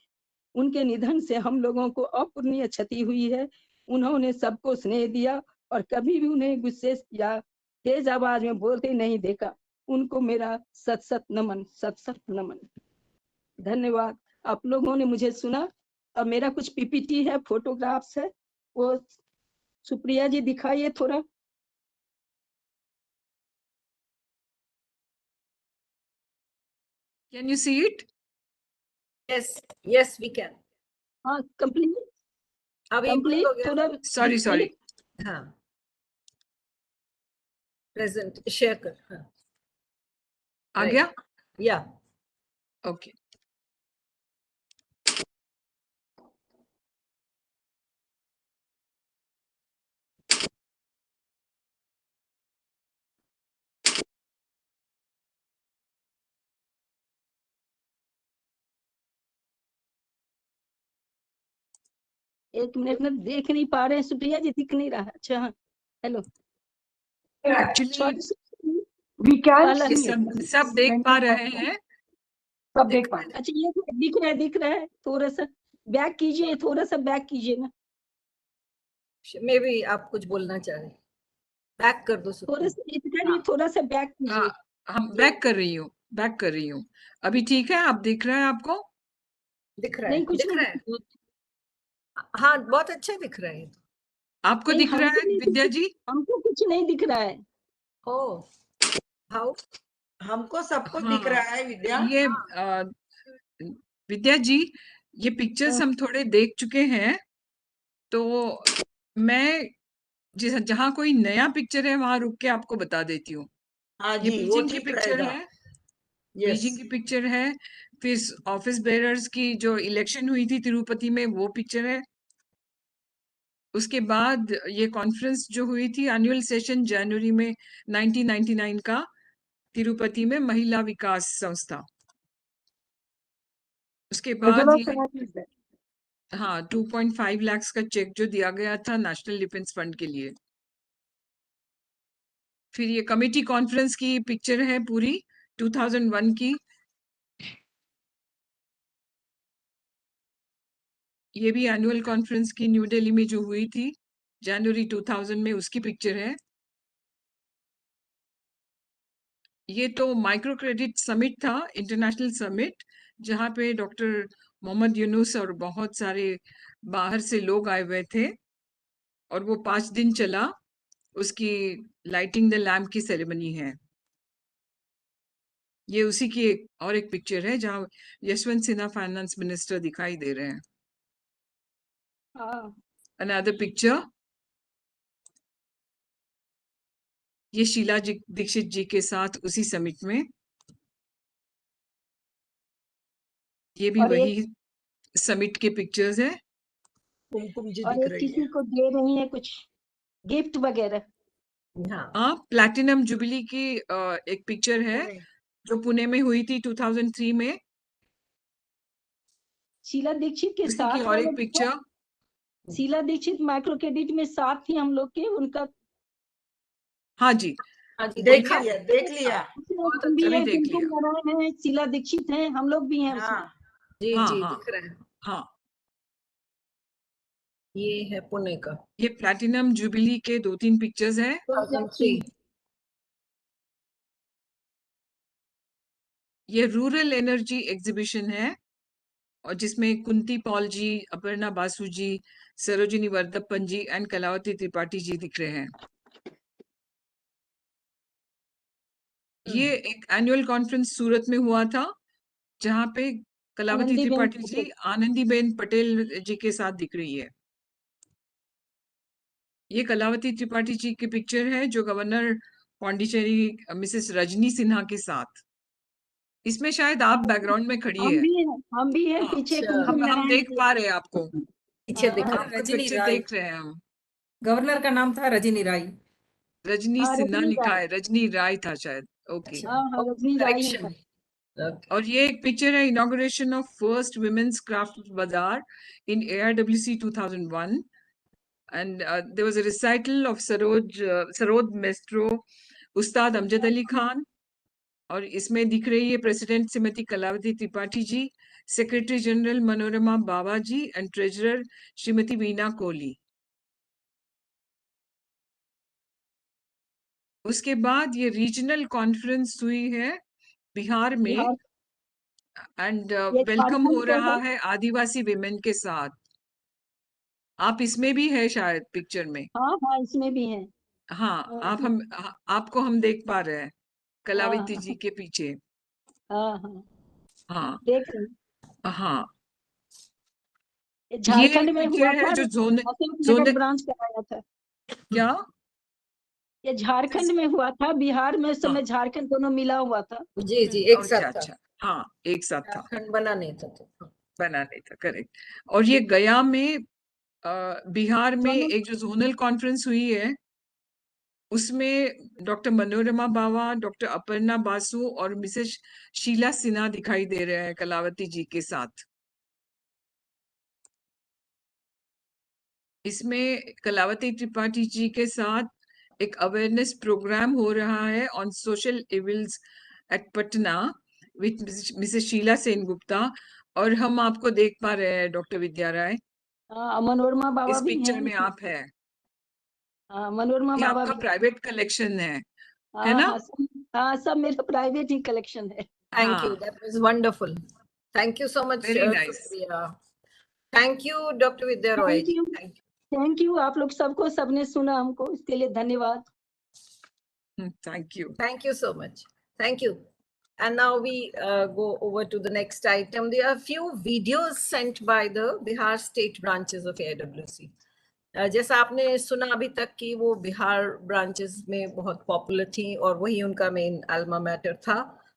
उनके निधन से हम लोगों को अपूरणीय क्षति हुई है। उन्होंने सबको स्नेह दिया और कभी भी उन्हें गुस्से या तेज आवाज में बोलते नहीं देखा। उनको मेरा सत सत नमन। धन्यवाद। आप लोगों ने मुझे सुना। और मेरा कुछ PPT है, फोटोग्राफ्स है, वो सुप्रिया जी दिखाइए थोड़ा। Can you see it? Yes, we can. हाँ, कंप्लीट अभी बंद हो गया। थोड़ा। Sorry. हाँ, प्रेजेंट शेयर कर। हाँ, आ गया? या Okay. एक मिनट में देख नहीं पा रहे हैं, सुप्रिया जी दिख नहीं रहा। अच्छा हाँ, हेलो। एक्चुअली We can काला ये see it. सब देख पा रहे हैं। सब देख पा रहे हैं। अच्छा ये दिख रहा है, थोड़ा सा बैक कीजिए, थोड़ा सा बैक कीजिए ना, मे भी आप कुछ बोलना चाह रहे हैं, बैक कर दो थोड़ा सुप्रिया। सा इतना थोड़ा सा बैक कीजिए। हम बैक कर रही हूँ। अभी ठीक है, आप दिख रहा है आपको? दिख रहा नहीं है, कुछ दिख नहीं रहा है। दिख रहा। हाँ बहुत अच्छा दिख रहा है। आपको नहीं, दिख रहा हमको है नहीं विद्या जी? हमको कुछ नहीं दिख रहा है। ओ हाउ? हमको सब कुछ हाँ, दिख रहा है विद्या। ये विद्या जी, ये पिक्चर्स हम थोड़े देख चुके हैं, तो मैं जहाँ कोई नया पिक्चर है वहां रुक के आपको बता देती हूँ। हाँ ये जी, वो बीजिंग की ठीक पिक्चर रहेगा। है, यस। बीजिंग की पिक्चर है, फिर ऑफिस बेरर्स की जो इलेक्शन हुई थी तिरुपति में वो पिक्चर है। उसके बाद ये कॉन्फ्रेंस जो हुई थी एनुअल सेशन जनवरी में 1999 का तिरुपति में महिला विकास संस्था। उसके बाद Regular ये therapy is there. हाँ 2.5 लाख का चेक जो दिया गया था नेशनल डिफेंस फंड के लिए। फिर ये कमेटी कॉन्फ्रेंस की पिक्चर है पूरी 2001 की। ये भी एनुअल कॉन्फ्रेंस की न्यू दिल्ली में जो हुई थी जनवरी 2000 में, उसकी पिक्चर है। ये तो माइक्रो क्रेडिट समिट था, इंटरनेशनल समिट, जहाँ पे डॉक्टर मोहम्मद यूनुस और बहुत सारे बाहर से लोग आए हुए थे, और वो 5 दिन चला। उसकी लाइटिंग द लैम्प की सेरेमनी है। ये उसी की और एक पिक्चर है जहाँ यशवंत सिन्हा फाइनेंस मिनिस्टर दिखाई दे रहे हैं। हाँ अनदर पिक्चर, ये शीला दीक्षित जी के साथ उसी समिट में। ये भी और वही समिट के पिक्चर्स है। कुमकुम जी और दिख एक रही किसी है। को दे रही है कुछ गिफ्ट वगैरह। हाँ प्लैटिनम जुबली की एक पिक्चर है पुणे। जो पुणे में हुई थी 2003 में। शीला दीक्षित के उसी की साथ और वाला एक picture. Sheila Dikshit micro credit में साथ थी हम लोग के, उनका हाँ जी, हाँ जी, देख देखा लिया, देख लिया। बहुत हम भी अभी है, देख कुमकुम लिया। नारायण है, शीला दीक्षित है, हम लोग भी हैं उसमें। हाँ जी हाँ जी हाँ दिख रहा है। हाँ, ये है पुणे का ये प्लैटिनम जुबली के 2-3 पिक्चर्स हैं। 2003। ये रूरल एनर्जी एग्जीबिशन है, और जिसमें कुंती पॉल जी, अपर्णा बासु जी, सरोजिनी वर्दप्पन जी एंड कलावती त्रिपाठी जी दिख रहे हैं। ये एक एनुअल कॉन्फ्रेंस सूरत में हुआ था, जहाँ पे कलावती आनंदीबेन त्रिपाठी जी पटेल। आनंदीबेन पटेल जी के साथ दिख रही है। ये कलावती त्रिपाठी जी की पिक्चर है जो गवर्नर पौंडीचेरी मिसेस रजनी सिन्हा के साथ। इसमें शायद आप बैकग्राउंड में खड़ी है। हम भी हैं हाँ, पीछे अच्छा। कुमकुम हम नारायण देख जी। पा रहे हैं आपको। पीछे दिख रहा है। आपका रजनी पिक्चर राय, देख रहे हैं हम। गवर्नर का नाम था रजनी राय। रजनी हाँ सिन्हा रजनी लिखा राय। है, रजनी राय था शायद। ओके। अच्छा, हाँ रजनी राय ही था। करेक्शन। और ये एक पिक्चर है inauguration of first women's craft bazaar in AIWC 2001, and there was a recital of Sarod Maestro, उस्ताद अमजद अली खान, और इसमें दिख रही है president Shrimati Kalawati Tripathi ji, secretary general Manorama Baba ji and treasurer Shrimati Veena Kohli. उसके बाद ये रीजनल कॉन्फ्रेंस हुई है बिहार में, बिहार, एंड ये वेलकम हो झारखंड का रहा है। है आदिवासी विमेन के साथ। आप इसमें भी है शायद पिक्चर में। हाँ हाँ इसमें भी है। हाँ, हाँ आपको हम देख पा रहे हैं कलावती हाँ जी के पीछे। हाँ हाँ हाँ देख रहे हैं। हाँ, ये ये झारखंड एक में हुआ पिक्चर है था, जो जोन अशोकनगर जोन ब्रांच कराया था। क्या? ये झारखंड में हुआ था, बिहार में उस समय हाँ, झारखंड दोनों मिला हुआ था। जी जी एक अच्छा साथ था, अच्छा, हाँ एक साथ था, झारखंड बना नहीं था तो। बना नहीं था, करेक्ट। और ये गया में बिहार में दोनों एक जो जोनल कॉन्फ्रेंस हुई है, उसमें डॉक्टर मनोरमा बावा, डॉक्टर अपर्णा बासु और मिसेस शीला सिन्हा दिखाई दे रहे हैं कलावती जी के साथ। इसमें कलावती त्रिपाठी जी के साथ एक अवेयरनेस प्रोग्राम हो रहा है on social evils at Patna with Mrs Sheila Sengupta, और हम आपको देख पा रहे हैं डॉक्टर विद्या राय। मनोरमा बाबा इस भी पिक्चर हैं। में आप है। मनोरमा ये बाबा आपका भी। प्राइवेट कलेक्शन है हाँ ना? हाँ, सब मेरा प्राइवेट ही कलेक्शन है। Thank you. हाँ, That was wonderful. Thank you so much. Very nice. Supriya. Thank you, Dr. Vidya Roy. Thank you, Thank you. Thank you आप लोग सबको, सबने सुना हमको, इसके लिए धन्यवाद। Thank you. Thank you so much. Thank you. And now we go over to the next item. There are a few videos sent by the Bihar state branches of AIWC. जैसा आपने सुना अभी तक कि वो बिहार ब्रांचेस में बहुत popular थी और वही उनका मेन अल्मा मैटर था,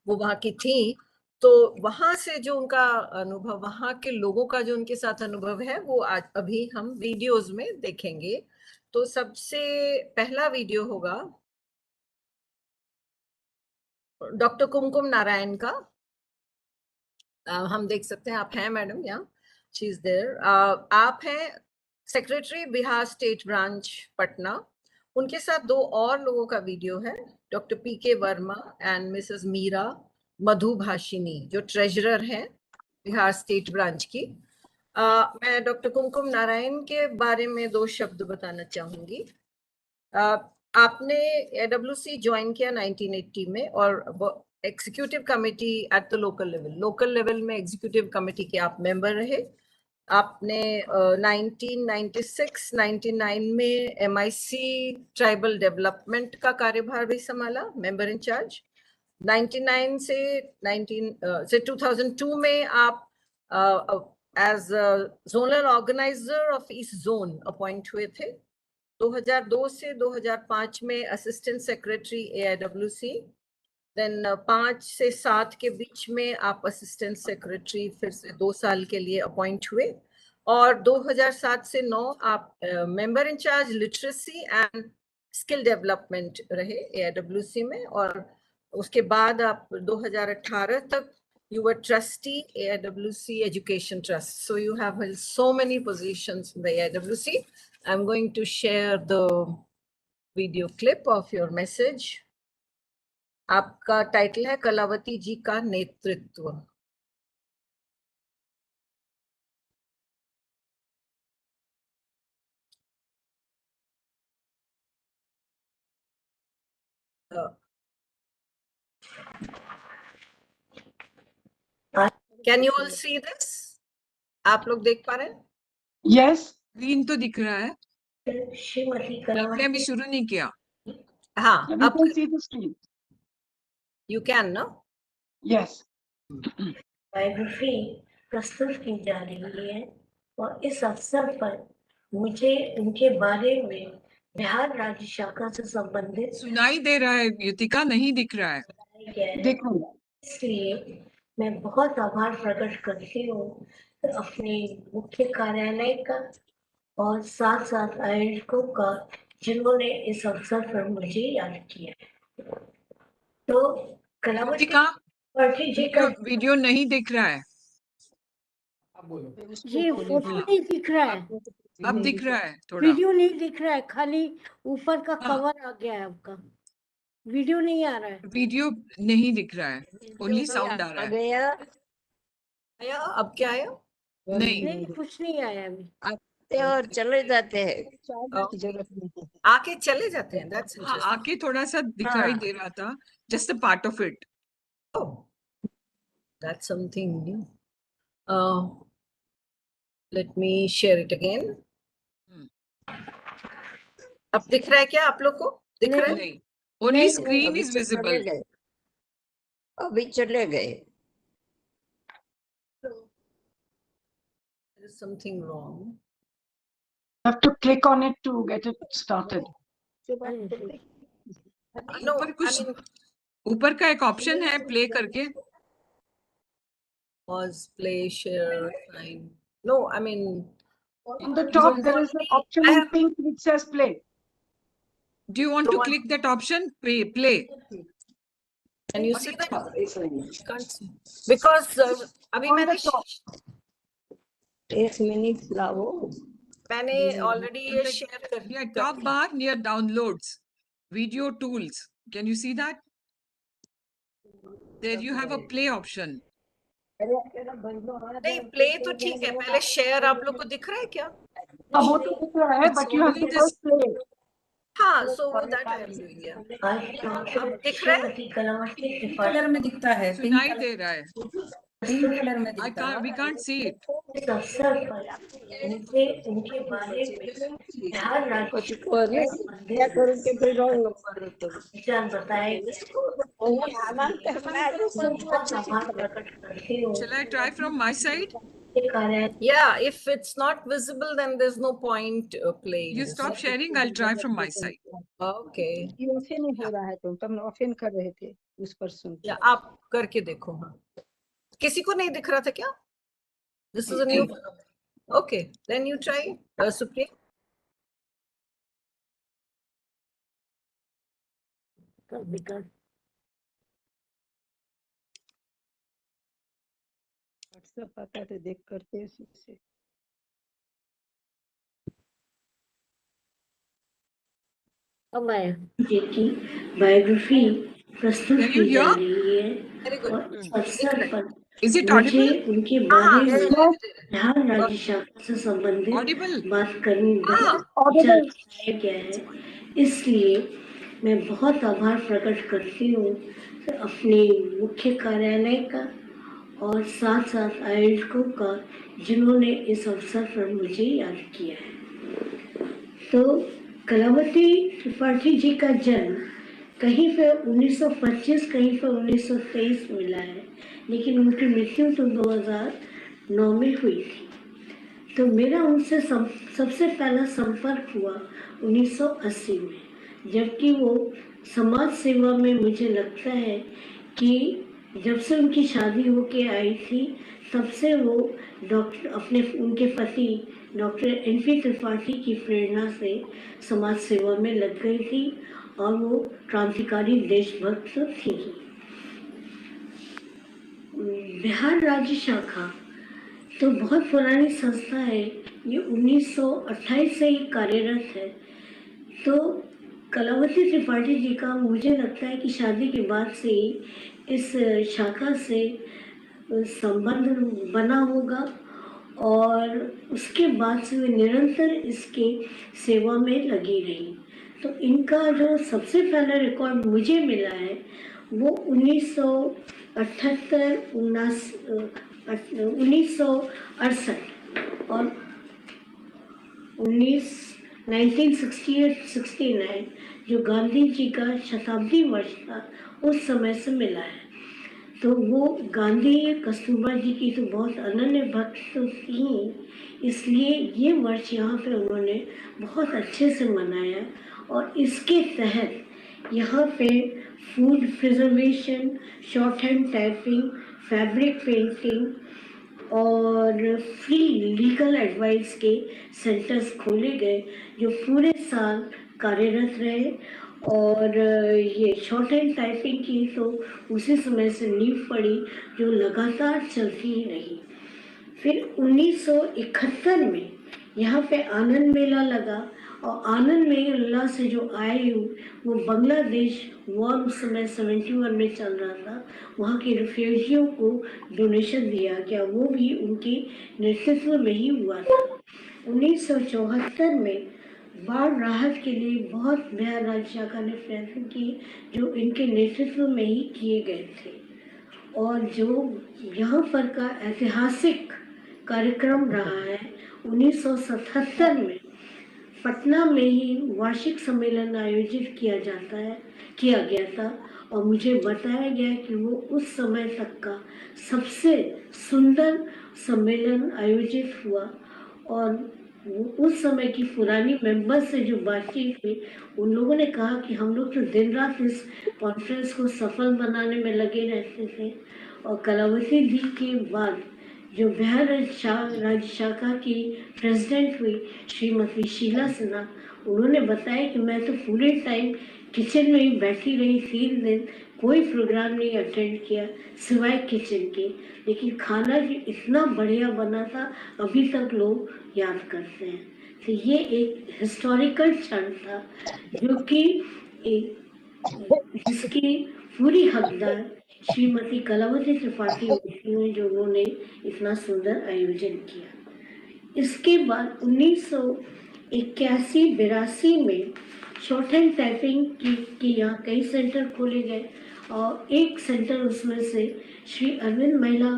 वो वहाँ की थी। तो वहाँ से जो उनका अनुभव, वहाँ के लोगों का जो उनके साथ अनुभव है, वो आज अभी हम वीडियोस में देखेंगे। तो सबसे पहला वीडियो होगा डॉक्टर कुमकुम नारायण का। हम देख सकते हैं, आप हैं मैडम यहाँ, शी इज देयर। आप हैं secretary Bihar state branch Patna. उनके साथ दो और लोगों का वीडियो है, doctor PK Verma and Mrs Meera Madhubhashini, जो ट्रेजरर हैं बिहार स्टेट ब्रांच की। मैं डॉक्टर कुमकुम नारायण के बारे में दो शब्द बताना चाहूंगी। आपने AWC ज्वाइन किया 1980 में और executive committee at the local level में एग्जीक्यूटिव कमेटी के आप मेंबर रहे। आपने 1996-99 में MIC ट्राइबल डेवलपमेंट का कार्यभार भी संभाला, मेंबर इंचार्ज। 99 से 2002 में आप as zonal organiser of east zone appoint हुए थे। 2002 से 2005 में असिस्टेंट सेक्रेटरी AIWC। देन 5 से 7 के बीच में आप असिस्टेंट सेक्रेटरी फिर से 2 साल के लिए अपॉइंट हुए, और 2007 से 9 आप member in charge literacy and skill development रहे AIWC में, और उसके बाद आप 2018 तक you were trustee AIWC Education Trust. So you have held so many positions in the AIWC. I'm going to share the video clip of your message. आपका title है कलावती जी का नेतृत्व। Can you all see this? आप लोग देख पा रहे हैं? Yes. स्क्रीन तो दिख रहा है, श्रीमती आपने कलावती, अभी शुरू नहीं किया। हाँ, We अब can see the screen. you can, no? Yes. Biography प्रस्तुत की जा रही है और इस अवसर पर मुझे उनके बारे में बिहार राज्य शाखा से संबंधित सुनाई दे रहा है युतिका, नहीं दिख रहा है। बताया गया है। देखो, इसलिए मैं बहुत आभार प्रकट करती हूँ अपने मुख्य कार्यालय का और साथ साथ आयोजकों का, जिन्होंने इस अवसर पर मुझे याद किया। तो कलावती युतिका, त्रिपाठी जी का वीडियो नहीं दिख रहा है। जी फोटो नहीं दिख रहा है, अब दिख रहा है थोड़ा। वीडियो नहीं दिख रहा है, खाली ऊपर का हाँ। कवर आ गया है आपका, वीडियो नहीं आ रहा है। वीडियो नहीं दिख रहा है, ओनली साउंड आ रहा है। आया, अब क्या आया? नहीं, नहीं, कुछ नहीं आया अभी। और चले जाते हैं। आके चले जाते हैं। That's हाँ, interesting. आके थोड़ा सा दिखाई दे रहा था, just a part of it. Oh, that's something new. Let me share it again. अब दिख रहा है क्या आप लोग को? दिख रहा है? नहीं, ओनली स्क्रीन इज विजिबल। अभी चले गए। There is something wrong. you have to click on it to get it started. No, ऊपर I कुछ, mean, ऊपर का एक ऑप्शन है प्ले करके। pause, play, share, sign. No, I mean, On the top, there is an option I in have- pink which says play. Do you want to click that option? Play. Can you see that? Can't see. Because अभी On the मैंने top. 1 minute लाओ। मैंने already ये share कर Yeah, top bar near downloads, video tools. Can you see that? There you have a play option. नहीं, play तो ठीक है, पहले शेयर आप लोग को दिख रहा है क्या? अब वो तो दिख रहा है, It's but you have only to this. first play. हाँ, so that I am doing, yeah. अब दिख रहा है? पिंक कलर में दिखता है, पिंक सुनाई कलर दे रहा है. कलर में I दिखता है. can't. We can't see it. इस अवसर पर उनके बारे में बिहार राज्य विचार बताए बहुत आभार प्रकट करती हूँ। Shall I try from my side? Yeah, if it's not visible, then there's no point playing. You stop sharing. I'll try from my side. Okay. ये ऑफे नहीं हो रहा है, तुम ऑफेन कर रहे थे उस पर सुन या आप करके देखो. हाँ, किसी को नहीं दिख रहा था क्या? This is a new. Okay, then you try, Supriya. WhatsApp आता है तो देख करते हैं उससे. जी की बायोग्राफी प्रस्तुत Can you की जा hear? रही है Very good. और इस अवसर पर Is it मुझे audible? उनके बारे में Yes. बिहार राज्य शाखा से संबंधित Audible? बात करने Audible. बताया गया है, इसलिए मैं बहुत आभार प्रकट करती हूँ अपने मुख्य कार्यालय का और साथ साथ आयोजकों का, जिन्होंने इस अवसर पर मुझे याद किया है. तो कलावती त्रिपाठी जी का जन्म कहीं पे 1925, कहीं पे 1923 मिला है, लेकिन उनकी मृत्यु तो 2009 में हुई थी. तो मेरा उनसे सबसे पहला संपर्क हुआ 1980 में, जबकि वो समाज सेवा में मुझे लगता है कि जब से उनकी शादी होके आई थी, तब से वो उनके पति डॉक्टर NP त्रिपाठी की प्रेरणा से समाज सेवा में लग गई थी और वो क्रांतिकारी देशभक्त थी. बिहार राज्य शाखा तो बहुत पुरानी संस्था है, ये 1928 से ही कार्यरत है. तो कलावती त्रिपाठी जी का मुझे लगता है कि शादी के बाद से ही इस शाखा से संबंध बना होगा और उसके बाद से वे निरंतर इसके सेवा में लगी रही. तो इनका जो सबसे पहला रिकॉर्ड मुझे मिला है वो 1968 और 1968-69 जो गांधी जी का शताब्दी वर्ष था, उस समय से मिला है. तो वो गांधी कस्तूरबा जी की तो बहुत अनन्य भक्त थी, इसलिए ये वर्ष यहाँ पे उन्होंने बहुत अच्छे से मनाया और इसके तहत यहाँ पे food preservation, short hand typing, fabric painting और फ्री लीगल एडवाइस के सेंटर्स खोले गए, जो पूरे साल कार्यरत रहे. और ये शॉर्ट हैंड टाइपिंग की तो उसी समय से नींव पड़ी, जो लगातार चलती ही रही. फिर 1971 में यहाँ पे आनंद मेला लगा और आनंद मेला से जो आए वो बांग्लादेश वॉर उस समय 71 में चल रहा था, वहाँ के रिफ्यूजियों को डोनेशन दिया गया, वो भी उनके नेतृत्व में ही हुआ था. 1974 में बाढ़ राहत के लिए बहुत बिहार राज्य शाखा ने प्रयत्न किए, जो इनके नेतृत्व में ही किए गए थे. और जो यहाँ पर का ऐतिहासिक कार्यक्रम रहा है, 1977 में पटना में ही वार्षिक सम्मेलन आयोजित किया गया था और मुझे बताया गया कि वो उस समय तक का सबसे सुंदर सम्मेलन आयोजित हुआ. और उस समय की पुरानी मेंबर से जो बातचीत हुई, उन लोगों ने कहा कि हम लोग तो दिन रात इस कॉन्फ्रेंस को सफल बनाने में लगे रहते थे. और कलावती जी के बाद जो बिहार राज्य शाखा की प्रेसिडेंट हुई श्रीमती शीला सिन्हा, उन्होंने बताया कि मैं तो पूरे टाइम किचन में ही बैठी रही, 3 दिन कोई प्रोग्राम नहीं अटेंड किया सिवाय किचन के, लेकिन खाना जो इतना बढ़िया बना था, अभी तक लोग याद करते हैं. तो ये एक हिस्टोरिकल क्षण था जो कि जिसकी पूरी हकदार श्रीमती कलावती त्रिपाठी होती हैं, जो उन्होंने इतना सुंदर आयोजन किया। इसके बाद 1981-82 में शॉर्ट हैंड टाइपिंग की यहाँ कई सेंटर खोले गए और एक सेंटर उसमें से श्री अरविंद महिला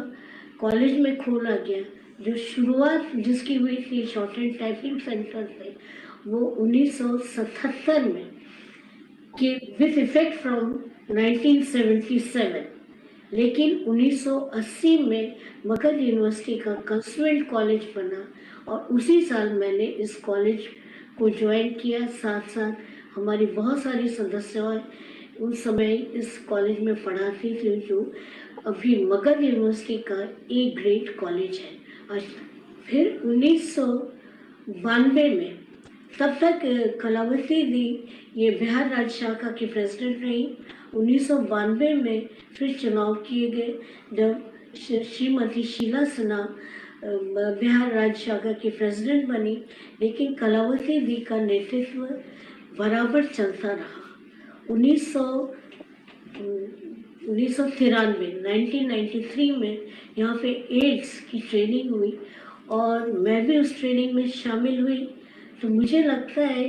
कॉलेज में खोला गया, जो शुरुआत जिसकी हुई थी शॉर्ट हैंड टाइपिंग सेंटर से, वो 1977 में कि विथ इफेक्ट फ्रॉम 1977। लेकिन 1980 में मगध यूनिवर्सिटी का कंसल्टेंट कॉलेज बना और उसी साल मैंने इस कॉलेज को ज्वाइन किया। साथ साथ हमारी बहुत सारी सदस्याएं उस समय इस कॉलेज में पढ़ाती थी, जो अभी मगध यूनिवर्सिटी का एक ग्रेड कॉलेज है आज। फिर 1992 में, तब तक कलावती दी ये बिहार राज्य शाखा की प्रेसिडेंट रही। 1992 में फिर चुनाव किए गए, जब श्रीमती शीला सिन्हा बिहार राज्य शाखा की प्रेसिडेंट बनी, लेकिन कलावती दी का नेतृत्व बराबर चलता रहा। 1993 में यहाँ पे एड्स की ट्रेनिंग हुई और मैं भी उस ट्रेनिंग में शामिल हुई। तो मुझे लगता है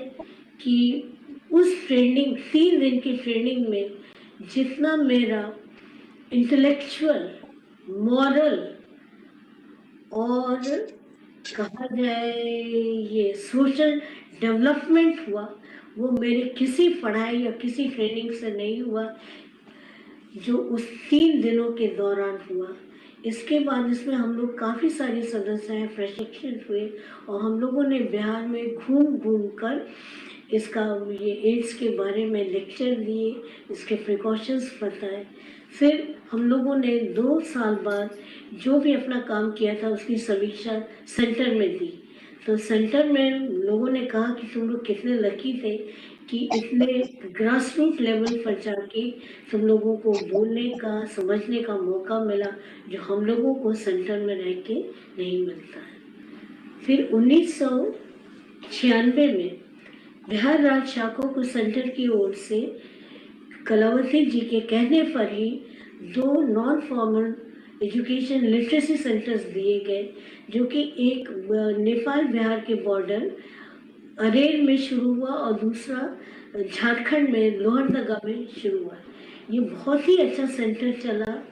कि उस ट्रेनिंग 3 दिन की ट्रेनिंग में जितना मेरा इंटेलेक्चुअल, मॉरल और कहा जाए ये सोशल डेवलपमेंट हुआ, वो मेरे किसी पढ़ाई या किसी ट्रेनिंग से नहीं हुआ, जो उस 3 दिनों के दौरान हुआ। इसके बाद इसमें हम लोग काफ़ी सारे सदस्य प्रशिक्षित हुए और हम लोगों ने बिहार में घूम घूम कर इसका ये एड्स के बारे में लेक्चर दिए, इसके प्रिकॉशंस बताए। फिर हम लोगों ने 2 साल बाद जो भी अपना काम किया था उसकी समीक्षा सेंटर में दी। तो सेंटर में लोगों ने कहा कि तुम लोग कितने लकी थे कि इतने ग्रास रूट लेवल पर जाके तुम लोगों को बोलने का, समझने का मौका मिला, जो हम लोगों को सेंटर में रह के नहीं मिलता है। फिर 1996 में बिहार राज्य शाखा को सेंटर की ओर से कलावती जी के कहने पर ही 2 non formal education literacy centres दिए गए, जो कि एक नेपाल बिहार के बॉर्डर अरेर में शुरू हुआ और दूसरा झारखंड में लोहरदगा में शुरू हुआ। ये बहुत ही अच्छा सेंटर चला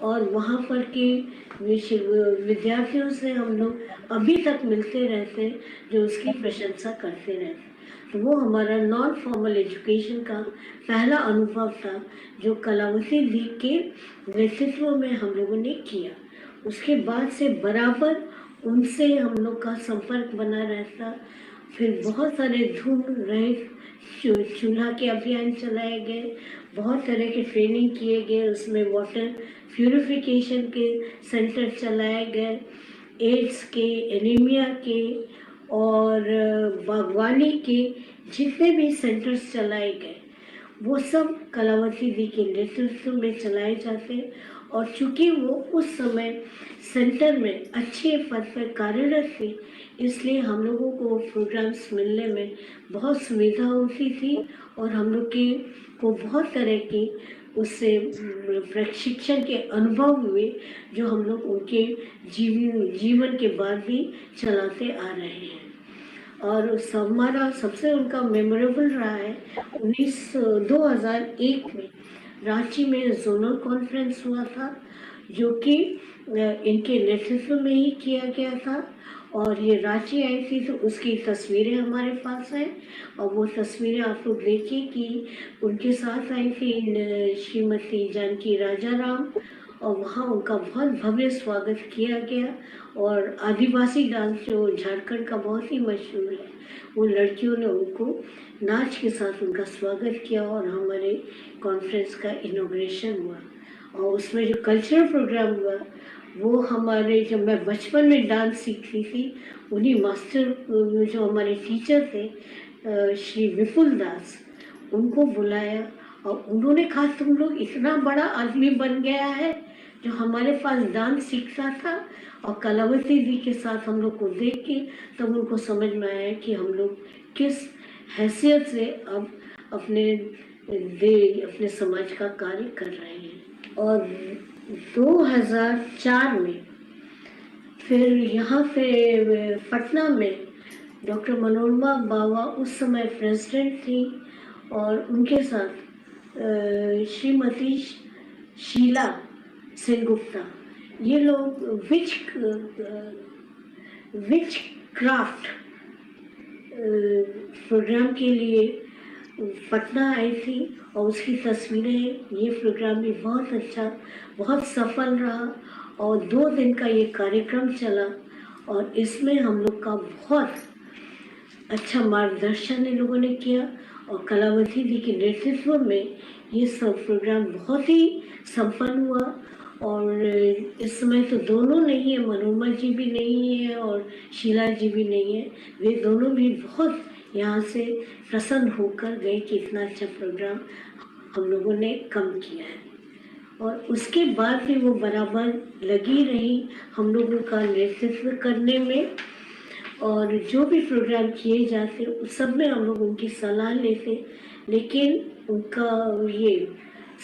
और वहाँ पर के विद्यार्थियों से हम लोग अभी तक मिलते रहते, जो उसकी प्रशंसा करते रहते। तो वो हमारा नॉन फॉर्मल एजुकेशन का पहला अनुभव था, जो कलावती दी के नेतृत्व में हम लोगों ने किया। उसके बाद से बराबर उनसे हम लोग का संपर्क बना रहता। फिर बहुत सारे धूम रहित चूल्हा के अभियान चलाए गए, बहुत तरह के ट्रेनिंग किए गए, उसमें वाटर प्यूरिफिकेशन के सेंटर चलाए गए, एड्स के, एनीमिया के और बागवानी के जितने भी सेंटर्स चलाए गए, वो सब कलावती दी के नेतृत्व में चलाए जाते। और चूंकि वो उस समय सेंटर में अच्छे पद पर कार्यरत थी, इसलिए हम लोगों को प्रोग्राम्स मिलने में बहुत सुविधा होती थी और हम लोग को बहुत तरह के उससे प्रशिक्षण के अनुभव हुए, जो हम लोग उनके जीवन के बाद भी चलाते आ रहे हैं। और हमारा सबसे उनका मेमोरेबल रहा है 2001 में रांची में जोनल कॉन्फ्रेंस हुआ था, जो कि इनके नेतृत्व में ही किया गया था। और ये रांची आई थी, तो उसकी तस्वीरें हमारे पास हैं और वो तस्वीरें आप लोग देखिए कि उनके साथ आई थी श्रीमती जानकी राजाराम, और वहाँ उनका बहुत भव्य स्वागत किया गया। और आदिवासी डांस जो झारखंड का बहुत ही मशहूर है, वो लड़कियों ने उनको नाच के साथ उनका स्वागत किया और हमारे कॉन्फ्रेंस का इनॉग्रेशन हुआ। और उसमें जो कल्चरल प्रोग्राम हुआ, वो हमारे, जब मैं बचपन में डांस सीखती थी, उन्हीं मास्टर जो हमारे टीचर थे श्री विपुल दास, उनको बुलाया और उन्होंने कहा तुम लोग इतना बड़ा आदमी बन गया है, जो हमारे पास डांस सीखता था, और कलावती जी के साथ हम लोग को देख के तब उनको समझ में आया कि हम लोग किस हैसियत से अब अपने समाज का कार्य कर रहे हैं। और 2004 में फिर यहाँ पे पटना में डॉक्टर मनोरमा बाबा उस समय प्रेसिडेंट थी, और उनके साथ श्रीमती शीला सेनगुप्ता, ये लोग विच क्राफ्ट प्रोग्राम के लिए पटना आई थी, और उसकी तस्वीरें, ये प्रोग्राम भी बहुत अच्छा, बहुत सफल रहा, और 2 दिन का ये कार्यक्रम चला, और इसमें हम लोग का बहुत अच्छा मार्गदर्शन इन लोगों ने किया, और कलावती जी के नेतृत्व में ये सब प्रोग्राम बहुत ही संपन्न हुआ। और इस समय तो दोनों नहीं है, मनोरमा जी भी नहीं है और शीला जी भी नहीं है, वे दोनों भी बहुत यहाँ से प्रसन्न होकर गए कि इतना अच्छा प्रोग्राम हम लोगों ने कम किया है। और उसके बाद भी वो बराबर लगी रही हम लोगों का नेतृत्व करने में, और जो भी प्रोग्राम किए जाते उस सब में हम लोग उनकी सलाह लेते, लेकिन उनका ये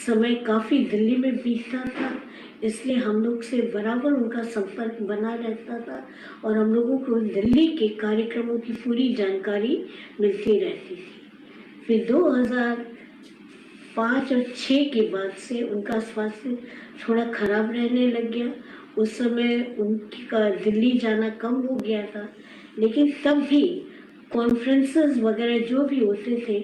समय काफ़ी दिल्ली में बीतता था, इसलिए हम लोग से बराबर उनका संपर्क बना रहता था, और हम लोगों को दिल्ली के कार्यक्रमों की पूरी जानकारी मिलती रहती थी। फिर 2005 और 6 के बाद से उनका स्वास्थ्य थोड़ा खराब रहने लग गया। उस समय उनका दिल्ली जाना कम हो गया था, लेकिन तब भी कॉन्फ्रेंसेस वगैरह जो भी होते थे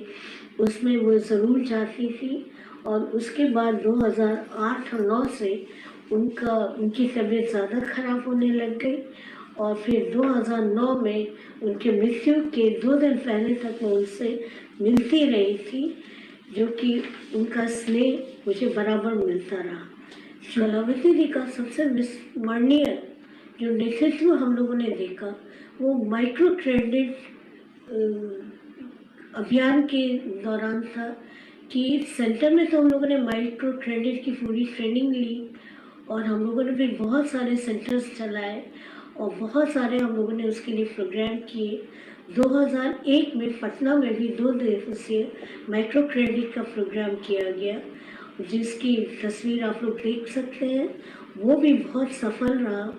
उसमें वो ज़रूर जाती थी। और उसके बाद 2008 और 9 से उनकी तबीयत ज़्यादा खराब होने लग गई, और फिर 2009 में उनके मृत्यु के 2 दिन पहले तक मैं उनसे मिलती रही थी, जो कि उनका स्नेह मुझे बराबर मिलता रहा। कलावती जी का सबसे विस्मरणीय जो नेतृत्व हम लोगों ने देखा वो माइक्रो क्रेडिट अभियान के दौरान था, कि सेंटर में तो हम लोगों ने माइक्रो क्रेडिट की पूरी ट्रेनिंग ली, और हम लोगों ने भी बहुत सारे सेंटर्स चलाए, और बहुत सारे हम लोगों ने उसके लिए प्रोग्राम किए। 2001 में पटना में भी 2 दिवसीय माइक्रो क्रेडिट का प्रोग्राम किया गया, जिसकी तस्वीर आप लोग देख सकते हैं। वो भी बहुत सफल रहा,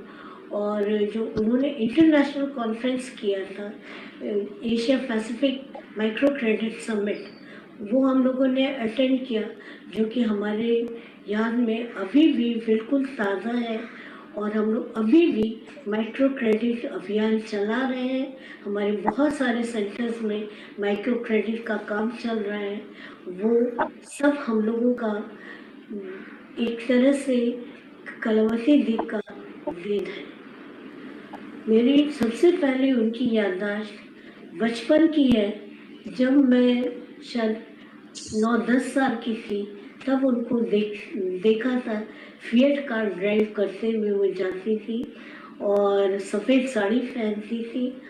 और जो उन्होंने इंटरनेशनल कॉन्फ्रेंस किया था, Asia Pacific micro credit summit, वो हम लोगों ने अटेंड किया, जो कि हमारे याद में अभी भी बिल्कुल ताज़ा है, और हम लोग अभी भी माइक्रो क्रेडिट अभियान चला रहे हैं। हमारे बहुत सारे सेंटर्स में माइक्रो क्रेडिट का काम चल रहा है। वो सब हम लोगों का एक तरह से कलावती जी का देन है। मेरी सबसे पहले उनकी याददाश्त बचपन की है, जब मैं शायद 9-10 साल की थी, तब उनको देखा था। फिएट कार ड्राइव करते हुए वो जाती थी, और सफ़ेद साड़ी पहनती थी,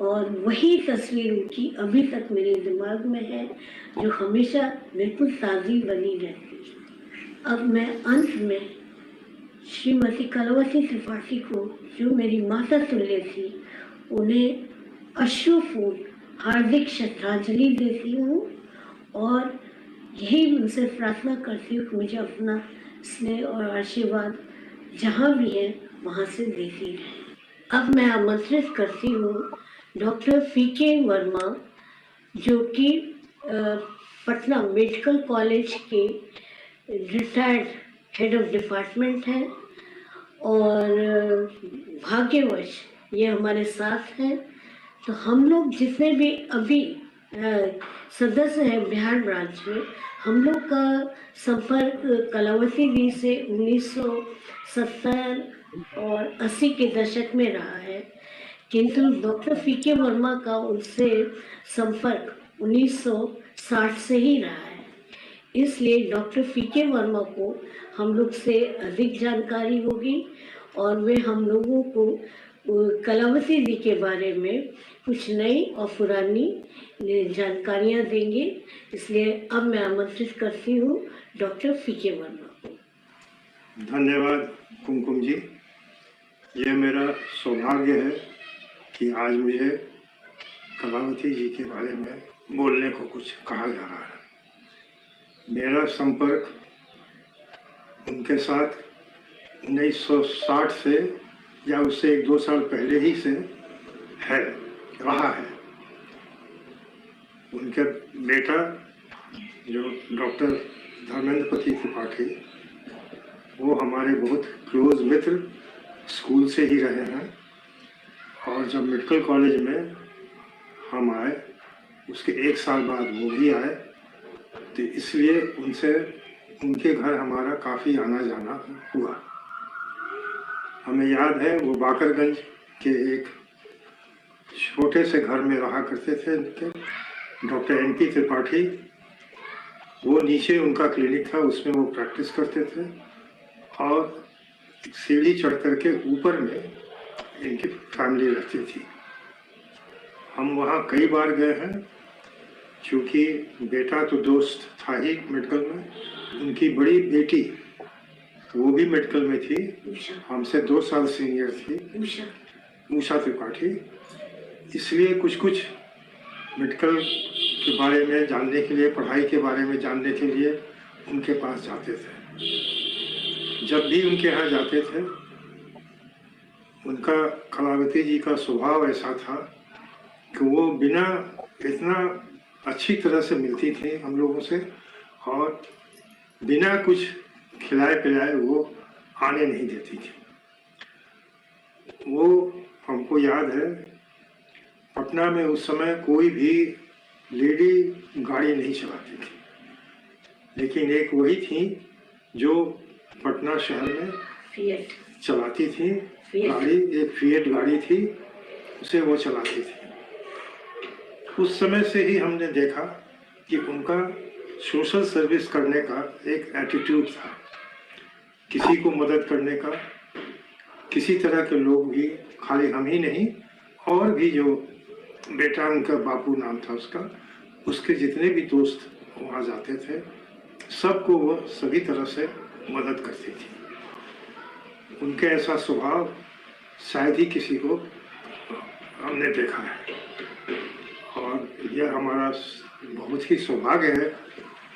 और वही तस्वीर उनकी अभी तक मेरे दिमाग में है, जो हमेशा बिल्कुल ताज़ी बनी रहती है। अब मैं अंत में श्रीमती कलावती त्रिपाठी को, जो मेरी माता तुल्य थी, उन्हें अश्रुपूर्ण हार्दिक श्रद्धांजलि देती हूँ, और यही उनसे प्रार्थना करती हूँ कि मुझे अपना स्नेह और आशीर्वाद जहाँ भी है वहाँ से देती रहे। अब मैं आमंत्रित करती हूँ डॉक्टर पीके वर्मा, जो कि पटना मेडिकल कॉलेज के रिटायर्ड हेड ऑफ डिपार्टमेंट हैं, और भाग्यवश ये हमारे साथ हैं। तो हम लोग जितने भी अभी सदस्य हैं बिहार ब्रांच में, हम लोग का संपर्क कलावती जी से 1970 और 80 के दशक में रहा है, किंतु डॉक्टर पीके वर्मा का उनसे संपर्क 1960 से ही रहा है। इसलिए डॉक्टर पीके वर्मा को हम लोग से अधिक जानकारी होगी, और वे हम लोगों को कलावती जी के बारे में कुछ नई और पुरानी जानकारियाँ देंगे। इसलिए अब मैं आमंत्रित करती हूँ डॉक्टर पीके वर्मा को। धन्यवाद कुमकुम जी, ये मेरा सौभाग्य है कि आज मुझे कलावती जी के बारे में बोलने को कुछ कहा जा रहा है। मेरा संपर्क उनके साथ 1960 से या उससे 1-2 साल पहले ही से है, रहा है। उनके बेटा जो डॉक्टर धर्मेंद्रपति त्रिपाठी, वो हमारे बहुत क्लोज मित्र स्कूल से ही रहे हैं। और जब मेडिकल कॉलेज में हम आए, उसके 1 साल बाद वो भी आए, तो इसलिए उनसे उनके घर हमारा काफ़ी आना जाना हुआ। हमें याद है वो बाकरगंज के एक छोटे से घर में रहा करते थे। उनके डॉक्टर NP त्रिपाठी, वो नीचे उनका क्लिनिक था, उसमें वो प्रैक्टिस करते थे। और सीढ़ी चढ़ करके ऊपर में इनकी फैमिली रहती थी। हम वहाँ कई बार गए हैं, क्योंकि बेटा तो दोस्त था ही मेडिकल में, उनकी बड़ी बेटी वो भी मेडिकल में थी, हमसे 2 साल सीनियर थी, उषा त्रिपाठी। इसलिए कुछ मेडिकल के बारे में जानने के लिए, पढ़ाई के बारे में जानने के लिए उनके पास जाते थे। जब भी उनके यहाँ जाते थे, उनका कलावती जी का स्वभाव ऐसा था कि वो बिना इतना अच्छी तरह से मिलती थी हम लोगों से, और बिना कुछ खिलाए पिलाए वो आने नहीं देती थी। वो हमको याद है, पटना में उस समय कोई भी लेडी गाड़ी नहीं चलाती थी, लेकिन एक वही थी जो पटना शहर में चलाती थी गाड़ी। एक फिएट गाड़ी थी, उसे वो चलाती थी। उस समय से ही हमने देखा कि उनका सोशल सर्विस करने का एक एटीट्यूड था, किसी को मदद करने का। किसी तरह के लोग भी, खाली हम ही नहीं, और भी जो बेटा उनका बापू नाम था उसका, उसके जितने भी दोस्त वहाँ जाते थे, सबको वो सभी तरह से मदद करती थी। उनके ऐसा स्वभाव शायद ही किसी को हमने देखा है। और यह हमारा बहुत ही सौभाग्य है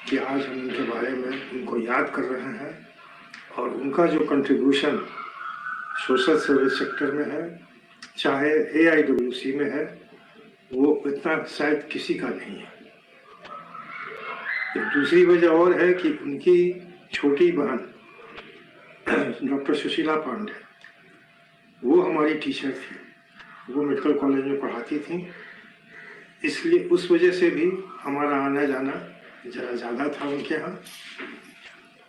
कि आज हम उनके बारे में उनको याद कर रहे हैं। और उनका जो कंट्रीब्यूशन सोशल सर्विस सेक्टर में है, चाहे AIWC में है, वो इतना शायद किसी का नहीं है। एक दूसरी वजह और है कि उनकी छोटी बहन डॉक्टर सुशीला पांडे, वो हमारी टीचर थी, वो मेडिकल कॉलेज में पढ़ाती थी। इसलिए उस वजह से भी हमारा आना जाना जरा ज़्यादा था उनके यहाँ।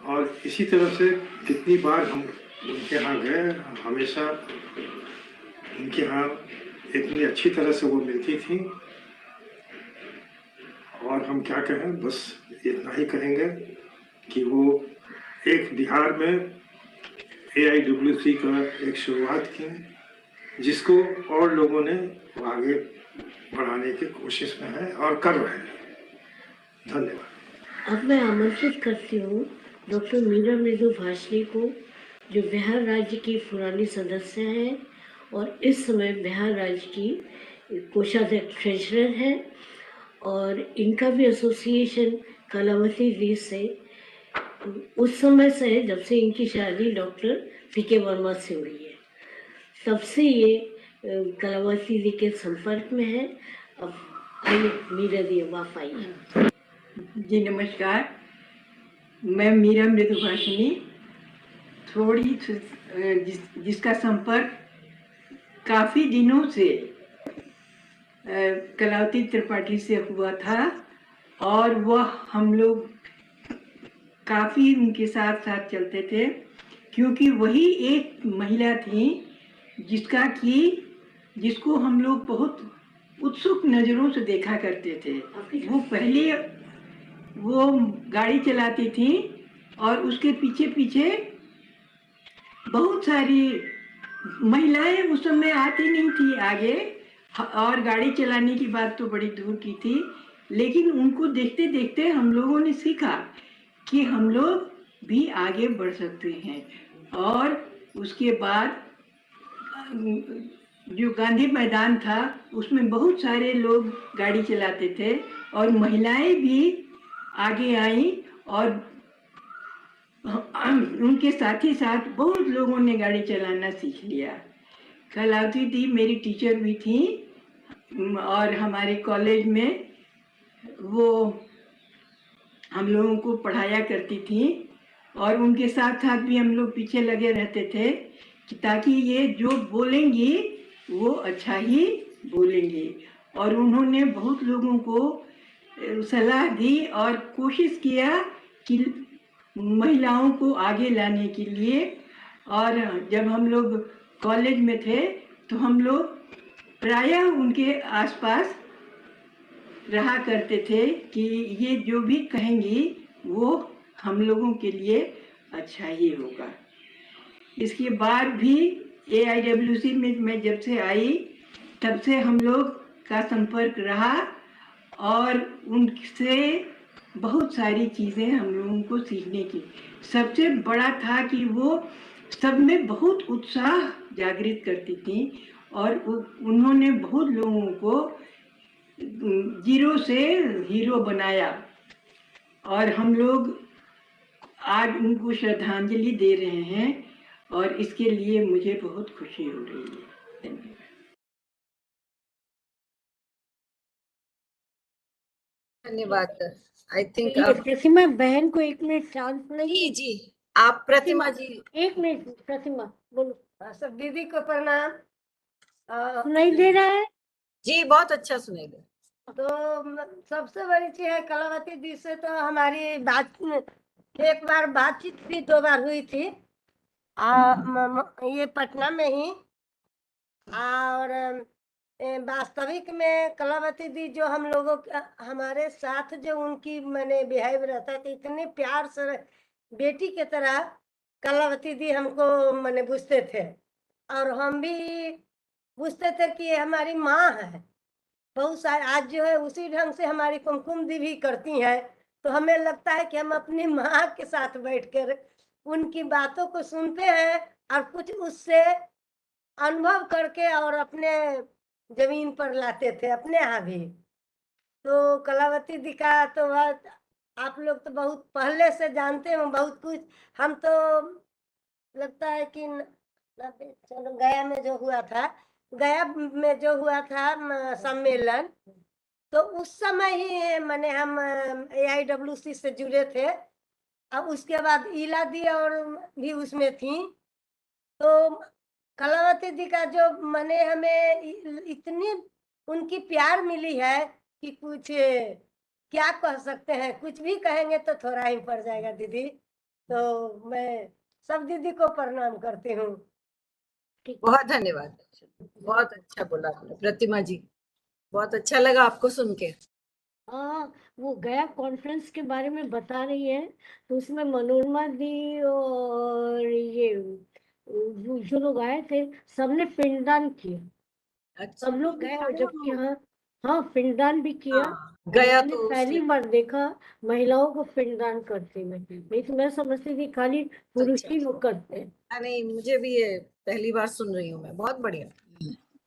और इसी तरह से कितनी बार हम उनके यहाँ गए, हमेशा उनके यहाँ इतनी अच्छी तरह से वो मिलती थी। और हम क्या कहें, बस इतना ही कहेंगे कि वो एक बिहार में AIWC का एक शुरुआत की, जिसको और लोगों ने आगे बढ़ाने की कोशिश में है और कर रहे हैं। धन्यवाद। अब मैं आमंत्रित करती हूँ डॉक्टर मीरा मृदु भाषणी को, जो बिहार राज्य की पुरानी सदस्य हैं और इस समय बिहार राज्य की कोषाध्यक्ष ट्रेजरर हैं। और इनका भी एसोसिएशन कलावती जी से उस समय से है जब से इनकी शादी डॉक्टर PK वर्मा से हुई है, तब से ये कलावती जी के संपर्क में है। अब आइए मीरा दी, वाफ आइए। जी नमस्कार, मैं मीरा मृदु भाषिणी, थोड़ी जिसका संपर्क काफ़ी दिनों से कलावती त्रिपाठी से हुआ था, और वह हम लोग काफ़ी उनके साथ साथ चलते थे, क्योंकि वही एक महिला थी जिसको हम लोग बहुत उत्सुक नज़रों से देखा करते थे। वो पहले वो गाड़ी चलाती थी और उसके पीछे पीछे बहुत सारी महिलाएं उस समय आती नहीं थी आगे, और गाड़ी चलाने की बात तो बड़ी दूर की थी। लेकिन उनको देखते देखते हम लोगों ने सीखा कि हम लोग भी आगे बढ़ सकते हैं। और उसके बाद जो गांधी मैदान था उसमें बहुत सारे लोग गाड़ी चलाते थे और महिलाएं भी आगे आई और उनके साथ ही साथ बहुत लोगों ने गाड़ी चलाना सीख लिया। कलावती दी मेरी टीचर भी थी और हमारे कॉलेज में वो हम लोगों को पढ़ाया करती थी और उनके साथ साथ भी हम लोग पीछे लगे रहते थे कि ताकि ये जो बोलेंगी वो अच्छा ही बोलेंगे। और उन्होंने बहुत लोगों को सलाह दी और कोशिश किया कि महिलाओं को आगे लाने के लिए। और जब हम लोग कॉलेज में थे तो हम लोग प्रायः उनके आसपास रहा करते थे कि ये जो भी कहेंगी वो हम लोगों के लिए अच्छा ही होगा। इसके बाद भी AIWC में मैं जब से आई तब से हम लोग का संपर्क रहा और उनसे बहुत सारी चीज़ें हम लोगों को सीखने की। सबसे बड़ा था कि वो सब में बहुत उत्साह जागृत करती थी और उन्होंने बहुत लोगों को जीरो से हीरो बनाया और हम लोग आज उनको श्रद्धांजलि दे रहे हैं और इसके लिए मुझे बहुत खुशी हो रही है। धन्यवाद। धन्यवाद। आई थिंक प्रतिमा बहन को 1 मिनट चांस जी जी आप प्रतिमा जी 1 मिनट प्रतिमा बोलो। सब दीदी को प्रणाम। नहीं दे रहा है जी बहुत अच्छा सुनेगा। तो सबसे बड़ी चीज है कलावती दी से तो हमारी बात एक बार बातचीत भी 2 बार हुई थी ये पटना में ही। और वास्तविक में कलावती दी जो हम लोगों हमारे साथ जो उनकी मैंने बिहेव रहता था इतने प्यार से बेटी के तरह कलावती दी हमको मैंने बुझते थे और हम भी बुझते थे कि ये हमारी माँ है। बहुत सारे आज जो है उसी ढंग से हमारी कुमकुम दी भी करती हैं तो हमें लगता है कि हम अपनी माँ के साथ बैठकर उनकी बातों को सुनते हैं और कुछ उससे अनुभव करके और अपने जमीन पर लाते थे अपने यहाँ भी। तो कलावती दी का तो आप लोग तो बहुत पहले से जानते हो बहुत कुछ। हम तो लगता है कि चलो गया में जो हुआ था सम्मेलन तो उस समय ही मैंने हम AIWC से जुड़े थे। अब उसके बाद ईला दी और भी उसमें थी। तो कलावती दी का जो मैंने हमें इतनी उनकी प्यार मिली है कि कुछ क्या कह सकते हैं। कुछ भी कहेंगे तो थोड़ा ही पड़ जाएगा दीदी। तो मैं सब दीदी को प्रणाम करती हूँ। बहुत धन्यवाद। बहुत अच्छा बोला प्रतिमा जी। बहुत अच्छा लगा आपको सुन के। हाँ वो गया कॉन्फ्रेंस के बारे में बता रही है तो उसमें मनोरमा दी और ये जो लोग आए थे सबने पिंडदान किया। अच्छा। सब लोग गए और जबकि हाँ पिंडदान भी किया। गया मैंने तो पहली बार देखा महिलाओं को पिंडदान करते हुए। नहीं तो मैं समझती थी खाली पुरुष ही लोग करते हैं। नहीं मुझे भी ये पहली बार सुन रही हूँ मैं। बहुत बढ़िया।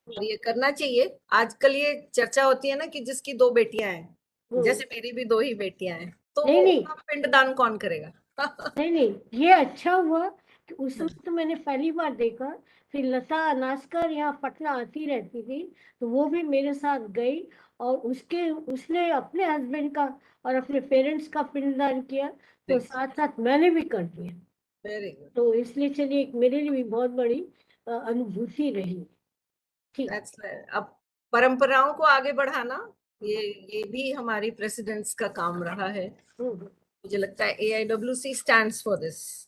और ये करना चाहिए। आजकल ये चर्चा होती है ना कि जिसकी 2 बेटियां हैं जैसे मेरी भी 2 ही बेटियां हैं तो नहीं पिंडदान कौन करेगा। नहीं ये अच्छा हुआ कि उस समय तो मैंने पहली बार देखा। फिर लता अनासकर यहाँ पटना आती रहती थी तो वो भी मेरे साथ गई और उसने अपने हस्बैंड का और अपने पेरेंट्स का पिंडदान किया तो साथ साथ मैंने भी कर दिया। Very good. तो इसलिए चलिए मेरे लिए भी बहुत बड़ी अनुभूति रही। ठीक। अब परंपराओं को आगे बढ़ाना ये भी हमारी प्रेसिडेंट्स का काम रहा है। मुझे लगता है AIWC stands for this,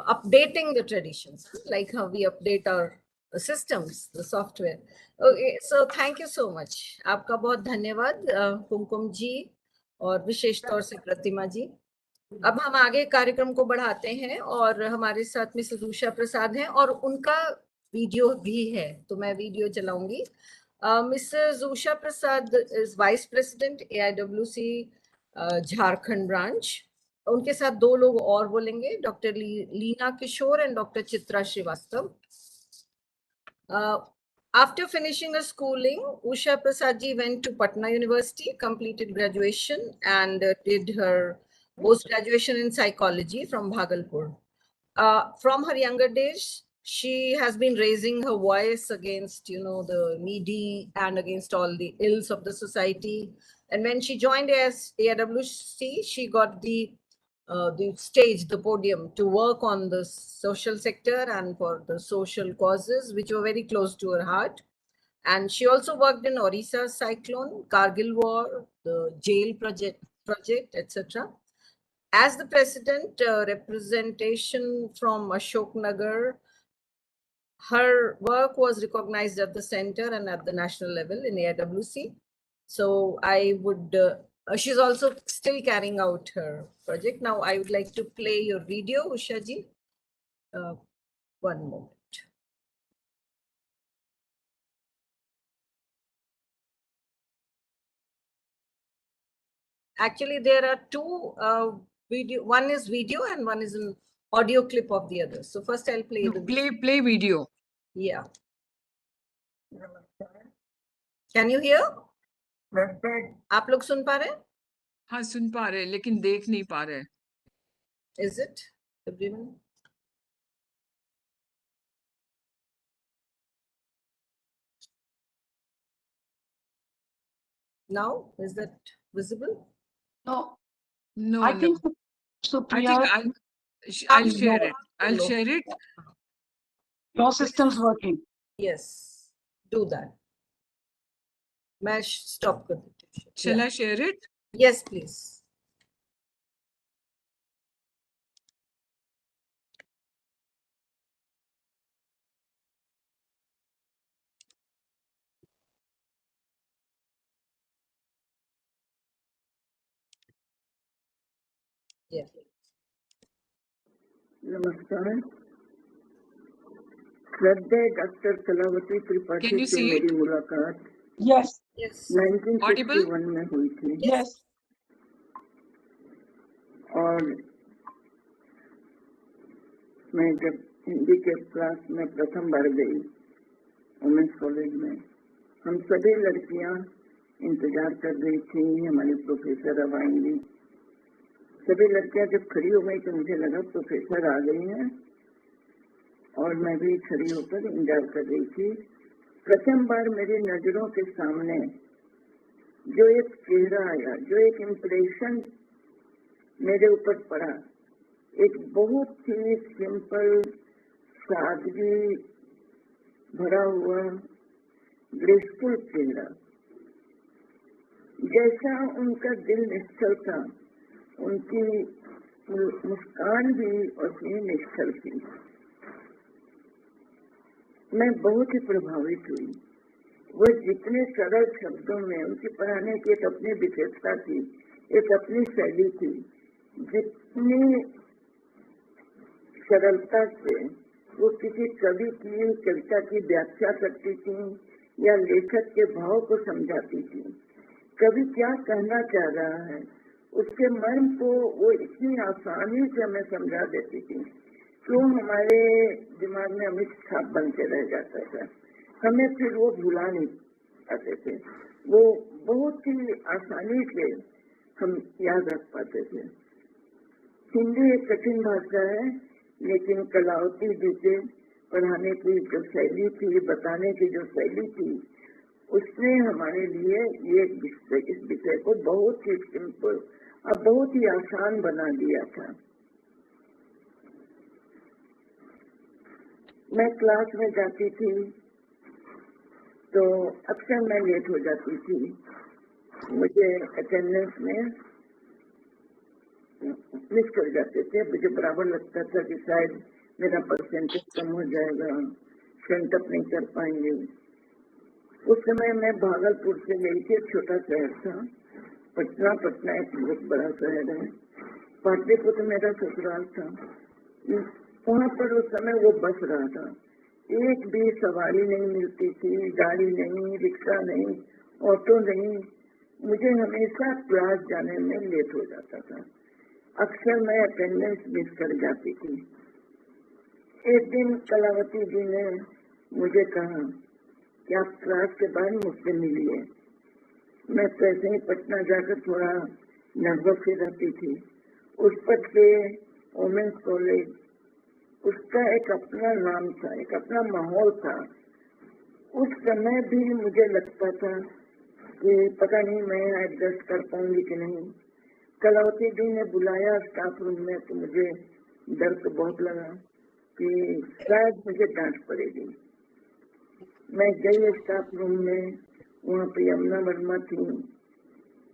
updating the traditions like how we update our systems, the software. Okay, so thank you so much. आपका बहुत धन्यवाद कुमकुम जी और विशेष तौर से प्रतिमा जी। अब हम आगे कार्यक्रम को बढ़ाते हैं और हमारे साथ मिसेस उषा प्रसाद हैं और उनका वीडियो भी है तो मैं वीडियो चलाऊंगी। Mrs Usha Prasad is vice president AIWC Jharkhand branch उनके साथ दो लोग और बोलेंगे, doctor Leena Kishore and doctor Chitra Srivastava. After finishing her schooling, Usha Prasad ji went to Patna University, completed graduation, and did her post-graduation in psychology from Bhagalpur. From her younger days, she has been raising her voice against, the needy and against all the ills of the society. And when she joined AIWC, she got the stage, the podium to work on the social sector and for the social causes, which were very close to her heart. And she also worked in Orissa cyclone, Kargil war, the jail project, etc. As the president, representation from Ashok Nagar, her work was recognized at the center and at the national level in AIWC. So I would, she's also still carrying out her project. Now I would like to play your video, Usha ji. One moment. Actually, there are two video. One is video and one is an audio clip of the other. So first I'll play play video. Yeah. Can you hear? आप लोग सुन पा रहे हैं? हाँ सुन पा रहे लेकिन देख नहीं पा रहे. Is it everyone? Now is that visible? No. No, I think Supriya, I'll share it. I'll share it. Your system's working. Yes, do that. मैं stop कर देती हूँ. Shall I share it? Yes, please. Yeah. नमस्कार. श्रद्धेय doctor Kalavati Tripathi से मेरी मुलाकात Yes. 1961 में हुई थी. Yes. और मैं जब हिंदी के क्लास में प्रथम बार गई वुमेन्स कॉलेज में, हम सभी लड़कियां इंतजार कर रही थी हमारी प्रोफेसर अब आएंगी. सभी लड़कियां जब खड़ी हो गई तो मुझे लगा प्रोफेसर आ गई हैं और मैं भी खड़ी होकर इंतजार कर रही थी. प्रथम बार मेरी नजरों के सामने जो एक चेहरा आया, जो एक इम्प्रेशन मेरे ऊपर पड़ा, एक बहुत ही सिंपल, सादगी भरा हुआ, ग्रेसफुल चेहरा. जैसा उनका दिल निश्चल था, उनकी मुस्कान भी उतनी निश्चल थी. मैं बहुत ही प्रभावित हुई. वो जितने सरल शब्दों में उनकी पढ़ाने की एक अपनी विशेषता थी, एक अपनी शैली थी, जितनी सरलता से वो किसी कवि की कविता की व्याख्या करती थी या लेखक के भाव को समझाती थी. कवि क्या कहना चाह रहा है उसके मर्म को वो इतनी आसानी से हमें समझा देती थी तो हमारे दिमाग में अमिट छाप बन के रह जाता था. हमें फिर वो भुला नहीं पाते थे. वो बहुत ही आसानी से हम याद रख पाते थे. हिंदी एक कठिन भाषा है, लेकिन कलावती जी के पढ़ाने की जो शैली थी, बताने की जो शैली थी, उसने हमारे लिए ये इस विषय को बहुत ही सिंपल और बहुत ही आसान बना दिया था. मैं क्लास में जाती थी तो अक्सर मैं लेट हो जाती थी. मुझे अटेंडेंस में मिस कर जाते थे. मुझे बराबर लगता था कि शायद मेरा परसेंटेज कम हो जाएगा, सेंट अप नहीं कर पाएंगे. उस समय मैं भागलपुर से गई थी. एक छोटा शहर था पटना एक बहुत बड़ा शहर है. पाटलिपुत्र मेरा ससुराल था. वहाँ पर उस समय वो बस रहा था. एक भी सवारी नहीं मिलती थी, गाड़ी नहीं, रिक्शा नहीं, ऑटो नहीं. मुझे हमेशा क्लास जाने में लेट हो जाता था. अक्सर मैं अटेंडेंस मिस कर जाती थी। एक दिन कलावती जी ने मुझे कहा कि आप क्लास के बाद मुझसे मिलिए। मैं तो ऐसे ही पटना जाकर थोड़ा नर्वस ही रहती थी। उस पर के वुमेन्स कॉलेज, उसका एक अपना नाम था, एक अपना माहौल था। उस समय भी मुझे लगता था कि पता नहीं मैं एडजस्ट कर पाऊंगी कि नहीं। कलावती जी ने बुलाया स्टाफ रूम में तो मुझे डर तो बहुत लगा कि शायद मुझे डांट पड़ेगी। मैं गई स्टाफ रूम में, वहाँ पे यमुना वर्मा थी,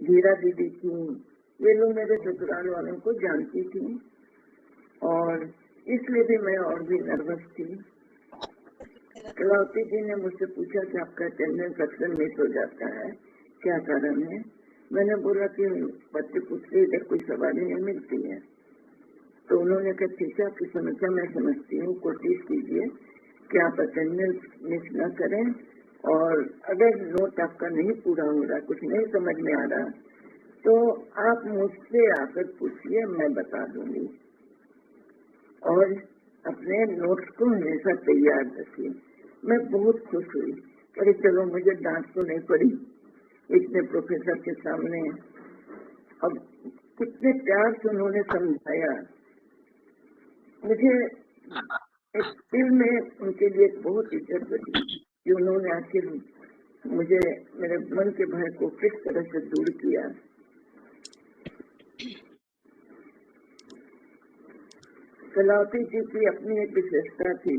धीरा दीदी थी, ये लोग मेरे ससुराल वालों को जानती थी और इसलिए भी मैं और भी नर्वस थी। कलावती जी ने मुझसे पूछा कि आपका अटेंडेंस अक्सर मिस हो जाता है, क्या कारण है? मैंने बोला कि बच्चे पूछते इधर कोई सवारी नहीं मिलती है। तो उन्होंने कहा ठीक है, आपकी समस्या मैं समझती हूँ, कोशिश कीजिए कि आप अटेंडेंस मिस न करें और अगर नोट आपका नहीं पूरा हो रहा, कुछ नहीं समझ में आ रहा, तो आप मुझसे आकर पूछिए, मैं बता दूंगी। और अपने नोट्स को हमेशा तैयार रखिए। मैं बहुत खुश हुई, अरे चलो मुझे डांट तो नहीं पड़ी इतने प्रोफेसर के सामने। अब कितने प्यार से उन्होंने समझाया। मुझे एक दिल में उनके लिए बहुत इज्जत बनी कि उन्होंने आखिर मुझे मेरे मन के भय को किस तरह से दूर किया। कलावती जी की अपनी एक विशेषता थी,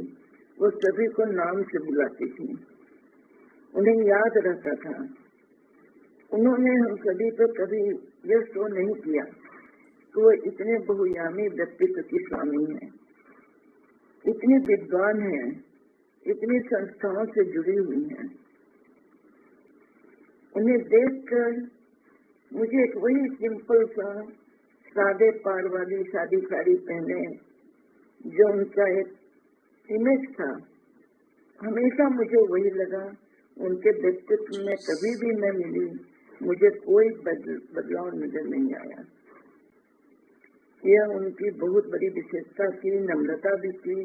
वो सभी को नाम से बुलाती थी, उन्हें याद रहता था। उन्होंने हम सभी को कभी यह शो नहीं किया कि वो इतने बहुयामी व्यक्तित्व की स्वामी है, इतनी विद्वान है, इतनी संस्थाओं से जुड़ी हुई है। उन्हें देखकर मुझे एक वही सिंपल सा सादे पार वाली सादी साड़ी पहने जो उनका एक इमेज था, हमेशा मुझे वही लगा। उनके व्यक्तित्व में कभी भी मैं मिली, मुझे कोई बदलाव नजर नहीं आया। यह उनकी बहुत बड़ी विशेषता थी, नम्रता भी थी।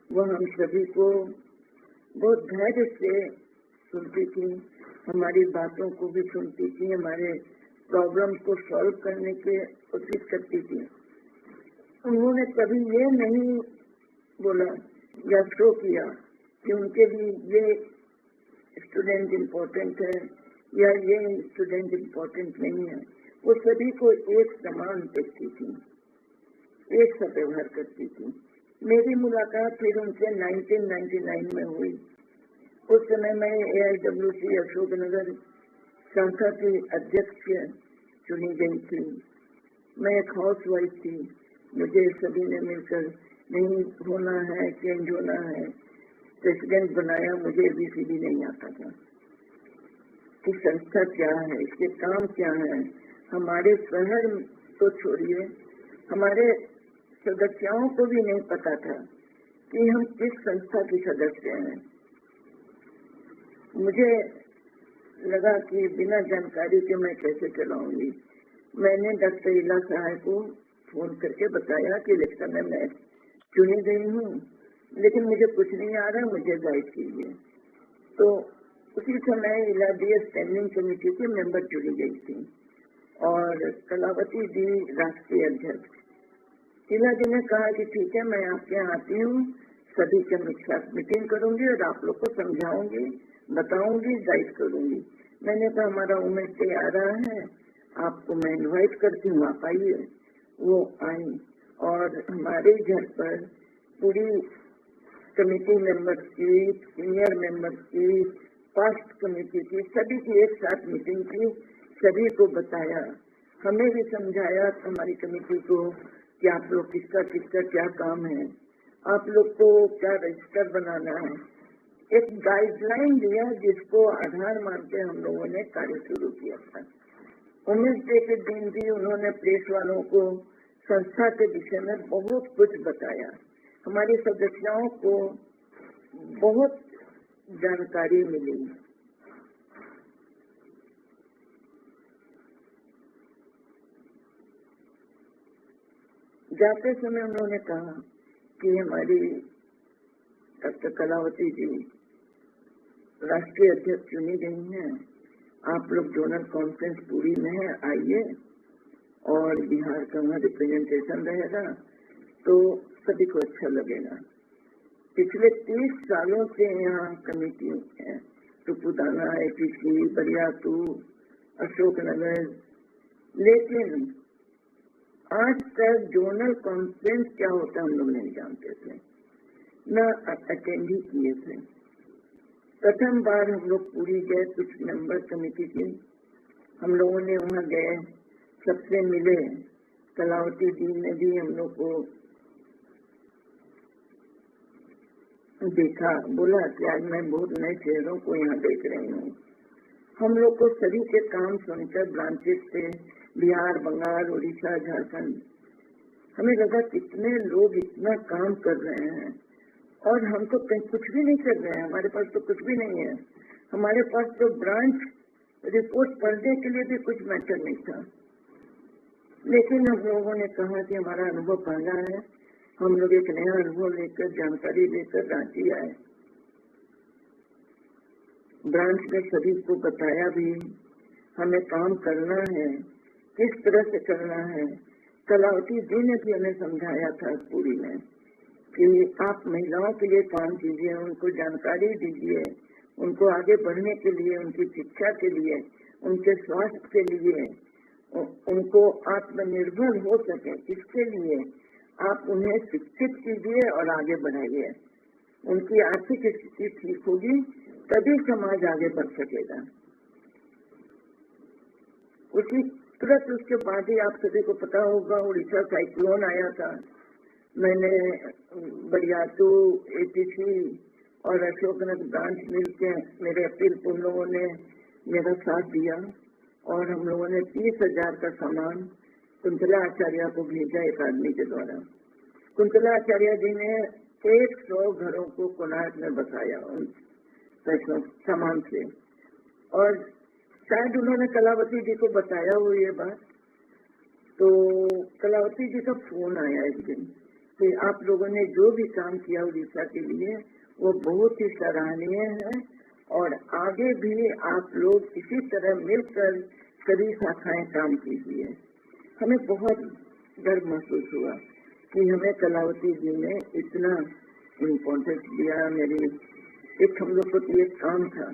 वह हम सभी को बहुत धैर्य से सुनती थी, हमारी बातों को भी सुनती थी, हमारे प्रॉब्लम को सॉल्व करने की कोशिश करती थी। उन्होंने कभी ये नहीं बोला या शो किया कि उनके लिए ये स्टूडेंट इम्पोर्टेंट है या ये स्टूडेंट इम्पोर्टेंट नहीं है। वो सभी को एक समान देखती थी, एक सा व्यवहार करती थी। मेरी मुलाकात फिर उनसे 1999 में हुई। उस समय मैं AIWC अशोकनगर शाखा की अध्यक्ष चुनी गई थी। मैं एक हाउस वाइफ थी। मुझे सभी ने मिलकर नहीं होना है, चेंज होना है, प्रेसिडेंट बनाया। मुझे ABCD नहीं आता था कि संस्था क्या है, इसके काम क्या है। हमारे शहर तो छोड़िए, हमारे सदस्यों को भी नहीं पता था कि हम किस संस्था के सदस्य हैं। मुझे लगा कि बिना जानकारी के मैं कैसे चलाऊंगी। मैंने डॉक्टर इला सहाय को फोन करके बताया कि इलेक्शन में मैं चुनी गई हूँ, लेकिन मुझे कुछ नहीं आ रहा, मुझे गाइड कीजिए। तो उसी समय इलाहाबादी स्टैंडिंग कमेटी के मेंबर चुनी गई थी और कलावती जी राष्ट्रीय अध्यक्ष। इला जी ने कहा कि ठीक है, मैं आपके यहाँ आती हूँ, सभी के साथ मीटिंग करूंगी और आप लोग को समझाऊंगी, बताऊंगी, गाइड करूंगी। मैंने कहा हमारा वुमेन्स डे आ रहा है, आपको मैं इनवाइट करती हूँ, आप आइए। वो आई और हमारे घर पर पूरी कमेटी मेंबर्स की, सीनियर मेंबर्स की, पास्ट कमेटी की, सभी की एक साथ मीटिंग की, सभी को बताया, हमें भी समझाया हमारी कमेटी को कि आप लोग किसका किसका क्या काम है, आप लोग को क्या रजिस्टर बनाना है। एक गाइडलाइन दिया जिसको आधार मान के हम लोगों ने कार्य शुरू किया था। वुमेन्स डे के दिन भी उन्होंने प्रेस वालों को संस्था के विषय में बहुत कुछ बताया। हमारे सदस्यों को बहुत जानकारी मिली। जाते समय उन्होंने कहा कि हमारी डॉक्टर कलावती जी राष्ट्रीय अध्यक्ष चुनी गई हैं, आप लोग जोनल कॉन्फ्रेंस पूरी में है, आइए और बिहार का वहाँ रिप्रेजेंटेशन रहेगा तो सभी को अच्छा लगेगा। पिछले 30 सालों से यहाँ कमेटी है, तुपुदाना, APC, बरियातू, अशोकनगर, लेकिन आज तक जोनल कॉन्फ्रेंस क्या होता हम लोग नहीं जानते थे, न अटेंड ही किए थे। प्रथम बार हम लोग पूरी गए, कुछ मेंबर कमेटी की, हम लोगों ने वहाँ गए, सबसे मिले। कलावती जी ने भी हम लोग को देखा, बोला कि आज मैं बहुत नए चेहरों को यहाँ देख रही हूँ। हम लोग को सभी के काम सुनकर ब्रांचेस से बिहार, बंगाल, उड़ीसा, झारखंड, हमें लगा कितने लोग इतना काम कर रहे हैं और हम तो कहीं कुछ भी नहीं कर रहे हैं, हमारे पास तो कुछ भी नहीं है। हमारे पास तो ब्रांच रिपोर्ट पढ़ने के लिए भी कुछ मैटर नहीं था। लेकिन हम लोगों ने कहा कि हमारा अनुभव पहला है, हम लोग एक नया अनुभव लेकर, जानकारी लेकर रांची आए। ब्रांच में सभी को बताया भी, हमें काम करना है, किस तरह से करना है। कलावती जी ने भी हमें समझाया था पूरी में कि आप महिलाओं के लिए काम कीजिए, उनको जानकारी दीजिए, उनको आगे बढ़ने के लिए, उनकी शिक्षा के लिए, उनके स्वास्थ्य के लिए, उनको आत्मनिर्भर हो सके, इसके लिए आप उन्हें शिक्षित कीजिए और आगे बढ़ाइए। उनकी आर्थिक स्थिति ठीक होगी तभी समाज आगे बढ़ सकेगा। उसी तुरंत उसके बाद ही आप सभी को पता होगा उड़ीसा साइक्लोन आया था। मैंने बरियातू, APC और अशोकनगर ब्रांच मिलकर मेरे अपील को लोगों ने मेरा साथ दिया और हम लोगों ने 30,000 का सामान कुंतला आचार्य को भेजा एक आदमी के द्वारा। कुंतला आचार्य जी ने 100 घरों को कोणार्क में बसाया उन पैसों सामान से, और शायद उन्होंने कलावती जी को बताया हो ये बात। तो कलावती जी का फोन आया एक दिन कि आप लोगों ने जो भी काम किया उड़ीसा के लिए वो बहुत ही सराहनीय है और आगे भी आप लोग इसी तरह मिलकर सभी शाखाएं काम कीजिए। हमें बहुत गर्व महसूस हुआ कि हमें कलावती जी ने इतना इम्पोर्टेंस दिया। मेरी एक हम लोग को तो ये काम था,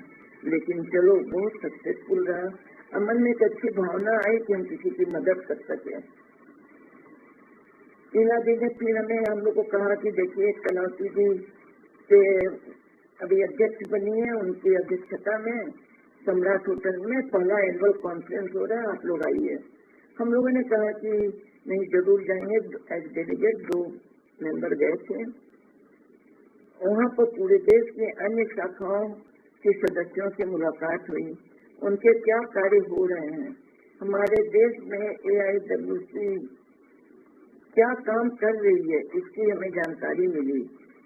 लेकिन चलो बहुत सक्सेसफुल रहा। मन में एक अच्छी भावना आई कि हम किसी की मदद कर सके। टीना दी ने फिर हमें हम लोग को कहा कि देखिए कलावती जी से अभी अध्यक्ष बनी है, उनकी अध्यक्षता में सम्राट होटल में पहला एनुअल कॉन्फ्रेंस हो रहा है, आप लोग आइए। हम लोगों ने कहा कि नहीं, जरूर जाएंगे। एज डेलीगेट 2 मेंबर गए थे। वहाँ पर पूरे देश के अन्य शाखाओं के सदस्यों से मुलाकात हुई, उनके क्या कार्य हो रहे हैं, हमारे देश में AIWC क्या काम कर रही है, इसकी हमें जानकारी मिली।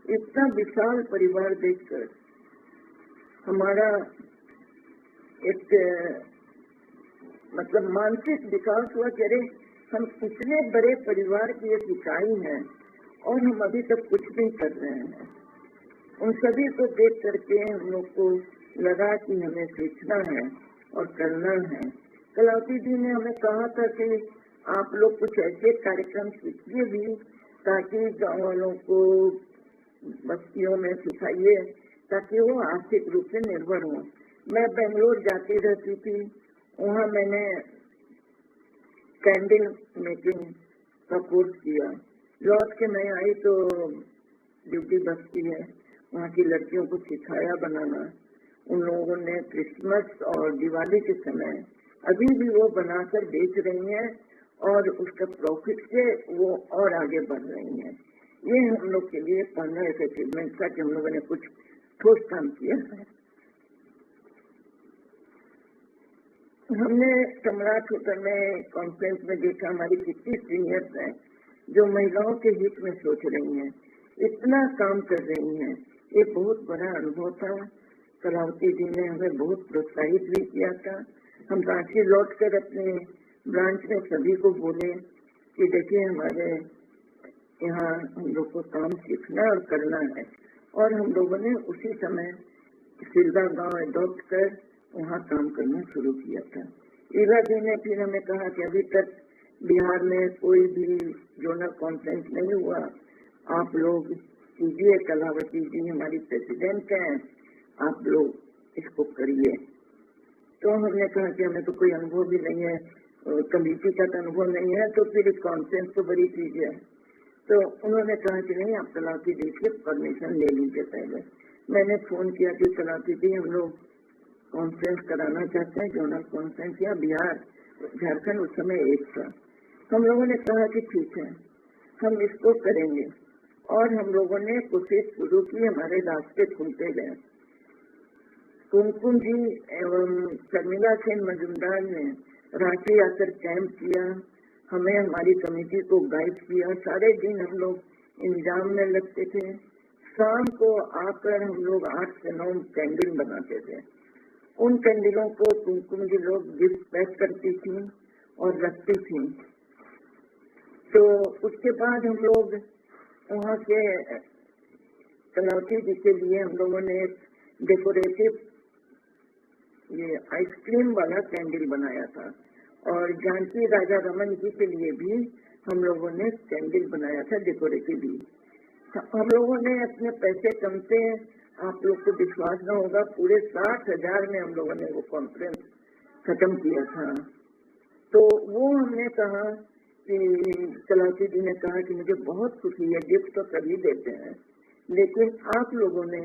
इतना विशाल परिवार देखकर हमारा एक मतलब मानसिक विकास हुआ कि अरे हम इतने बड़े परिवार की एक इकाई हैं और हम अभी तक कुछ नहीं कर रहे हैं। उन सभी को देख करके हम लोग को लगा कि हमें सीखना है और करना है। कलावती जी ने हमें कहा था कि आप लोग कुछ ऐसे कार्यक्रम सीखिए भी ताकि गाँव वालों को बस्तियों में सिखाइए ताकि वो आर्थिक रूप से निर्भर हों। मैं बेंगलोर जाती रहती थी, वहाँ मैंने कैंडल मेकिंग का कोर्स किया। लौट के मैं आई तो ड्यूटी बस्ती है, वहाँ की लड़कियों को सिखाया बनाना। उन लोगों ने क्रिसमस और दिवाली के समय अभी भी वो बनाकर बेच रही हैं और उसका प्रॉफिट से वो और आगे बढ़ रही हैं। ये हम लोग के लिए पहला एक अचीवमेंट था कि हम लोगों ने कुछ ठोस काम किया है। हमने सम्राट होटल में कॉन्फ्रेंस में देखा हमारी कितनी सीनियर्स हैं जो महिलाओं के हित में सोच रही हैं, इतना काम कर रही हैं। ये बहुत बड़ा अनुभव था। कलावती जी ने हमें बहुत प्रोत्साहित भी किया था। हम रांची लौट कर अपने ब्रांच में सभी को बोले कि देखिए हमारे यहाँ हम लोग को काम सीखना और करना है। और हम लोगों ने उसी समय सिलदा गांव अडॉप्ट कर वहाँ काम करना शुरू किया था। ईला जी ने फिर हमें कहा कि अभी तक बिहार में कोई भी जोनल कॉन्फ्रेंस नहीं हुआ, आप लोग कीजिए, कलावती जी हमारी प्रेसिडेंट हैं, आप लोग इसको करिए। तो हमने कहा कि हमें तो कोई अनुभव भी नहीं है, कमेटी का तो अनुभव नहीं है, तो फिर कॉन्फ्रेंस तो बड़ी चीज है। तो उन्होंने कहा कि नहीं, आप कलावती जी से परमिशन ले लीजिए। पहले मैंने फोन किया कि कलावती जी हम लोग कॉन्फ्रेंस कराना चाहते हैं, जोनल कॉन्फ्रेंस, या बिहार झारखंड उस समय एक था। हम लोगों ने कहा कि ठीक है, हम इसको करेंगे। और हम लोगों ने कोशिश शुरू की, हमारे रास्ते खुलते गए। कुमकुम जी एवं शर्मिला सेन मजुमदार ने रांची आकर कैंप किया, हमें हमारी कमेटी को गाइड किया। सारे दिन हम लोग इंतजाम में लगते थे। शाम को आकर हम लोग 8 से 9 कैंडल बनाते थे। उन कैंडलों को कुमकुम जी लोग गिफ्ट पैक करती थी और रखती थी। तो उसके बाद हम लोग वहाँ के कलावती जी के लिए हम लोगों ने डेकोरेटिव ये आइसक्रीम वाला कैंडल बनाया था। और जानकी राजा रमन जी के लिए भी हम लोगों ने कैंडल बनाया था डेकोरेटिव भी। हम लोगों ने अपने पैसे कम से, आप लोग को विश्वास न होगा, पूरे 60,000 में हम लोगों ने वो कॉन्फ्रेंस खत्म किया था। तो वो हमने कहा कि कलावती जी ने कहा कि मुझे बहुत खुशी है, गिफ्ट तो सभी देते हैं, लेकिन आप लोगों ने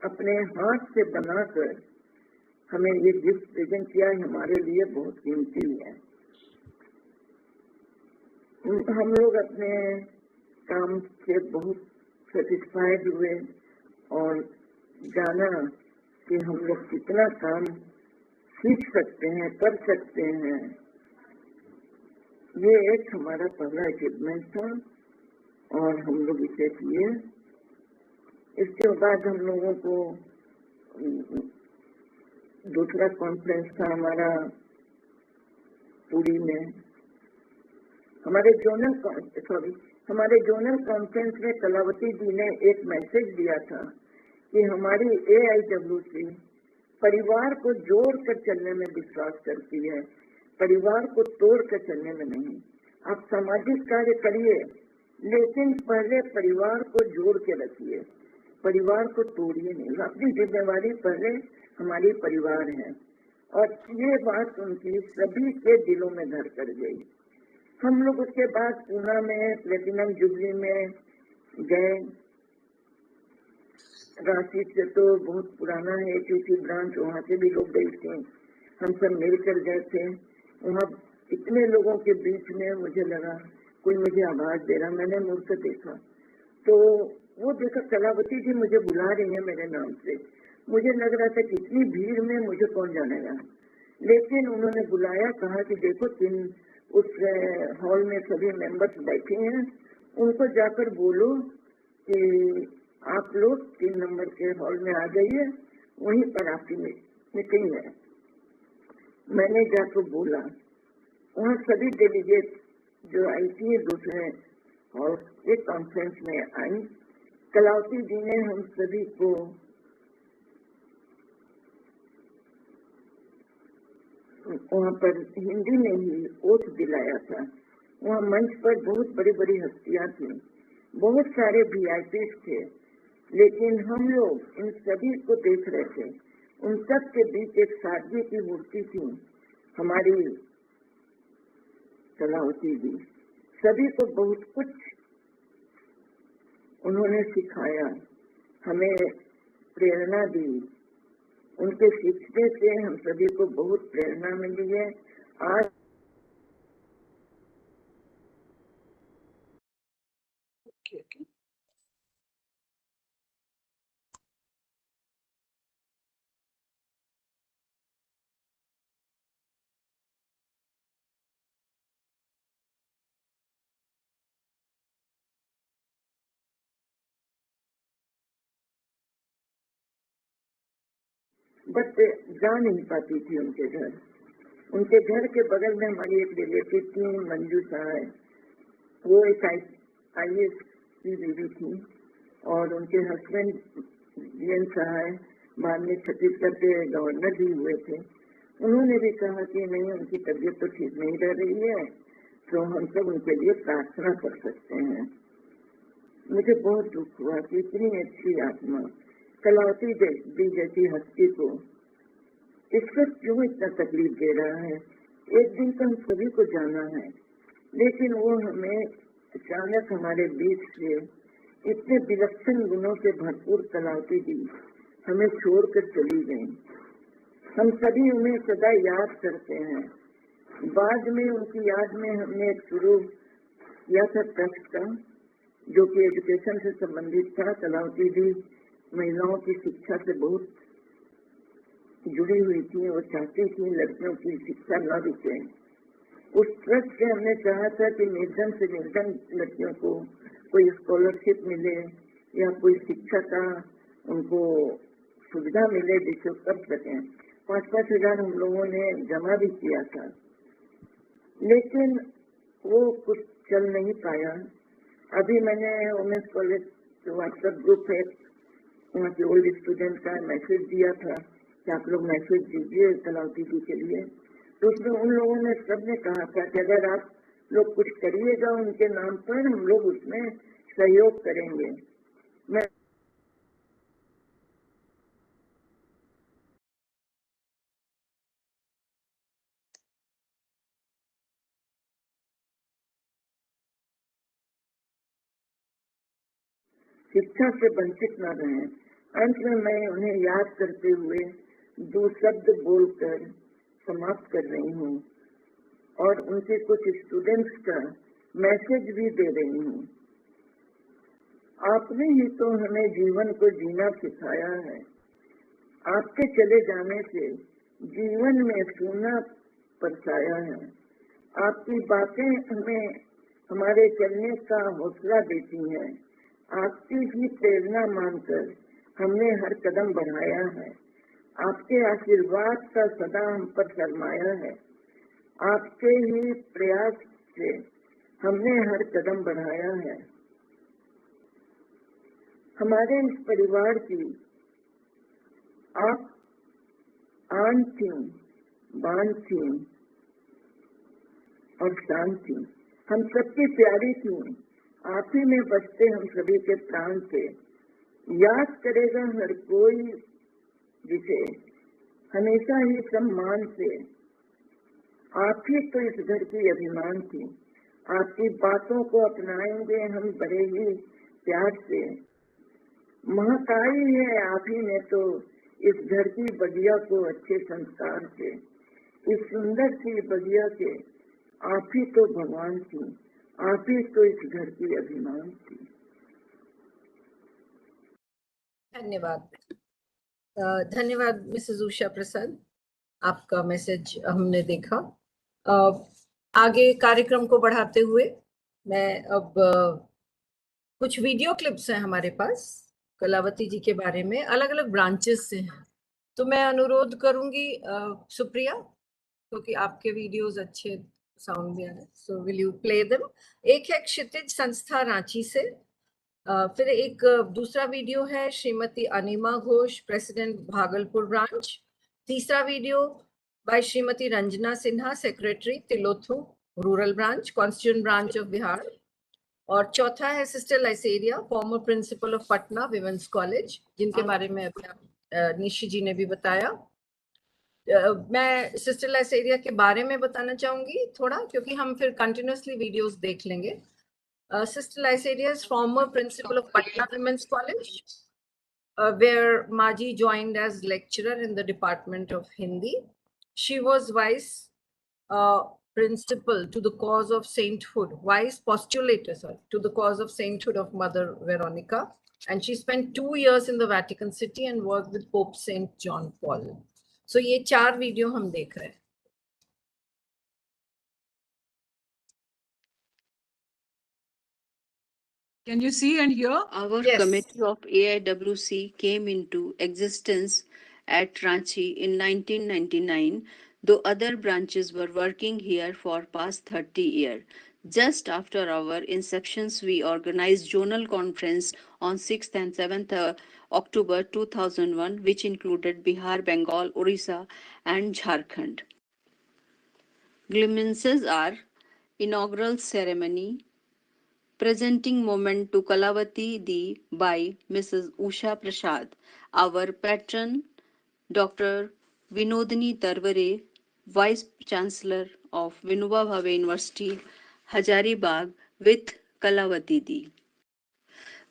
अपने हाथ से बनाकर हमें ये गिफ्ट प्रेजेंट किया, हमारे लिए बहुत कीमती है। हम लोग अपने काम से बहुत सेटिस्फाइड हुए और जाना कि हम लोग कितना काम सीख सकते हैं, कर सकते हैं। ये एक हमारा पहला अचीवमेंट था और हम लोग इसे किए। इसके बाद हम लोगों को दूसरा कॉन्फ्रेंस था हमारा पुरी में। हमारे जोनल कॉन्फ्रेंस में कलावती जी ने एक मैसेज दिया था कि हमारी AIWC परिवार को जोड़कर चलने में विश्वास करती है, परिवार को तोड़कर चलने में नहीं। आप सामाजिक कार्य करिए, लेकिन पहले परिवार को जोड़ के रखिए, परिवार को तोड़िए नहीं। अपनी जिम्मेवारी पहले हमारी परिवार है। और ये बात उनकी सभी के दिलों में घर कर गई। हम लोग उसके बाद पूना में प्लेटिनम जुबली में गए। रांची से तो बहुत पुराना है क्योंकि ब्रांच, वहाँ से भी लोग गए थे, हम सब मिलकर गए थे। वहाँ इतने लोगों के बीच में मुझे लगा कोई मुझे आवाज दे रहा, मैंने मुड़ से देखा तो वो देखा कलावती जी मुझे बुला रही है मेरे नाम से। मुझे लग रहा था कितनी भीड़ में मुझे कौन जानेगा, लेकिन उन्होंने बुलाया, कहा कि देखो उस हॉल में सभी मेंबर्स बैठे हैं, उनको जाकर बोलो कि आप लोग 3 नंबर के हॉल में आ जाइए, वहीं पर आपकी मीटिंग है। मैंने जाकर बोला, वहाँ सभी डेलीगेट जो आई थी दूसरे हॉल के कॉन्फ्रेंस में आई। कलावती जी ने हम सभी को वहाँ पर हिंदी में ही ओथ दिलाया था। वहाँ मंच पर बहुत बड़ी बड़ी हस्तियां थी, बहुत सारे VIPs थे, लेकिन हम लोग इन सभी को देख रहे थे। उन सब के बीच एक सादगी की मूर्ति थी, हमारी कलावती जी। सभी को बहुत कुछ उन्होंने सिखाया, हमें प्रेरणा दी। उनके सीखने से हम सभी को बहुत प्रेरणा मिली है। आज बट जा नहीं पाती थी उनके घर। उनके घर के बगल में हमारी एक रिलेटिव थी, मंजू साहब, वो एक IAS की बीवी थी और उनके हस्बैंड वीएन सहाय बाद में छत्तीसगढ़ के गवर्नर भी हुए थे। उन्होंने भी कहा कि नहीं, उनकी तबीयत तो ठीक नहीं रह रही है, तो हम सब उनके लिए प्रार्थना कर सकते हैं। मुझे बहुत दुख हुआ कि इतनी अच्छी आत्मा कलावती दी जैसी हस्ती को इसको क्यों इतना तकलीफ दे रहा है। एक दिन तो हम सभी को जाना है, लेकिन वो हमें अचानक हमारे बीच से इतने विलक्षण गुणों से भरपूर कलावती दी हमें छोड़कर चली गई। हम सभी उन्हें सदा याद करते हैं। बाद में उनकी याद में हमने शुरू किया था ट्रस्ट का, जो कि एजुकेशन से संबंधित था। कलावती दी महिलाओं की शिक्षा से बहुत जुड़ी हुई थी। वो चाहती थी लड़कियों की शिक्षा न रुके। उस ट्रस्ट से हमने चाहा था कि निर्धन से निर्धन लड़कियों को कोई स्कॉलरशिप मिले या कोई शिक्षा का उनको सुविधा मिले जिससे कर सकें। 5-5 हजार हम लोगों ने जमा भी किया था, लेकिन वो कुछ चल नहीं पाया। अभी मैंने वुमेन्स कॉलेज व्हाट्सएप ग्रुप है, वहाँ के ओल्ड स्टूडेंट का मैसेज दिया था कि आप लोग मैसेज दीजिए कलावती जी के लिए। तो उसमें उन लोगों ने सबने कहा था कि अगर आप लोग कुछ करिएगा उनके नाम पर, हम लोग उसमें सहयोग करेंगे। मैं शिक्षा से वंचित न रहें। अंत में मैं उन्हें याद करते हुए 2 शब्द बोलकर समाप्त कर रही हूँ और उनके कुछ स्टूडेंट्स का मैसेज भी दे रही हूँ। आपने ही तो हमें जीवन को जीना सिखाया है। आपके चले जाने से जीवन में सूना परछाया है। आपकी बातें हमें हमारे चलने का हौसला देती हैं। आपकी ही प्रेरणा मानकर हमने हर कदम बढ़ाया है। आपके आशीर्वाद का सदा हम पर सरमाया है। आपके ही प्रयास से हमने हर कदम बढ़ाया है। हमारे इस परिवार की आप आन थी, बान थी और शान थी। हम सबकी प्यारी थी। आप ही में बसते हम सभी के प्राण थे। याद करेगा हर कोई जिसे हमेशा ही सम्मान से। आप ही तो इस घर की अभिमान थी। आपकी बातों को अपनाएंगे हम बड़े ही प्यार से। महकाई है आप ही ने तो इस घर की बगिया को अच्छे संस्कार से। इस सुंदर सी बगिया के आप ही तो भगवान थी। आप ही तो इस घर की अभिमान थी। धन्यवाद। धन्यवाद मिसेस उषा प्रसाद, आपका मैसेज हमने देखा। आगे कार्यक्रम को बढ़ाते हुए मैं अब कुछ वीडियो क्लिप्स हैं हमारे पास कलावती जी के बारे में, अलग अलग ब्रांचेस से हैं। तो मैं अनुरोध करूंगी सुप्रिया, क्योंकि आपके वीडियोस अच्छे साउंड में आ रहे, so will you play them. एक है क्षितिज संस्था रांची से, फिर एक दूसरा वीडियो है श्रीमती अनिमा घोष, प्रेसिडेंट भागलपुर ब्रांच। तीसरा video by Shrimati Ranjana Sinha, secretary Tilothu rural branch, constituent branch of Bihar. और चौथा है sister Lyceria, former principal of Patna women's college, जिनके बारे में अभी निशी जी ने भी बताया। मैं सिस्टर लाइसेरिया के बारे में बताना चाहूंगी थोड़ा, क्योंकि हम फिर कंटिन्यूसली वीडियोस देख लेंगे। Sister Lysaria is former principal of Patna Women's College, where Maji joined as lecturer in the Department of Hindi. She was vice principal to the cause of sainthood, vice postulator, to the cause of sainthood of Mother Veronica. And she spent 2 years in the Vatican City and worked with Pope Saint John Paul. So ये 4 video हम देख रहे हैं। Can you see and hear? Our Yes. committee of AIWC came into existence at Ranchi in 1999, though other branches were working here for past 30 years. Just after our inceptions, we organized zonal conference on 6th and 7th October 2001, which included Bihar, Bengal, Orissa, and Jharkhand. Glimpses are inaugural ceremony, presenting moment to Kalawati Di by Mrs. Usha Prasad, our patron, Dr. Vinodini Tarware, Vice Chancellor of Vinoba Bhave University, Hazaribagh, with Kalawati Di.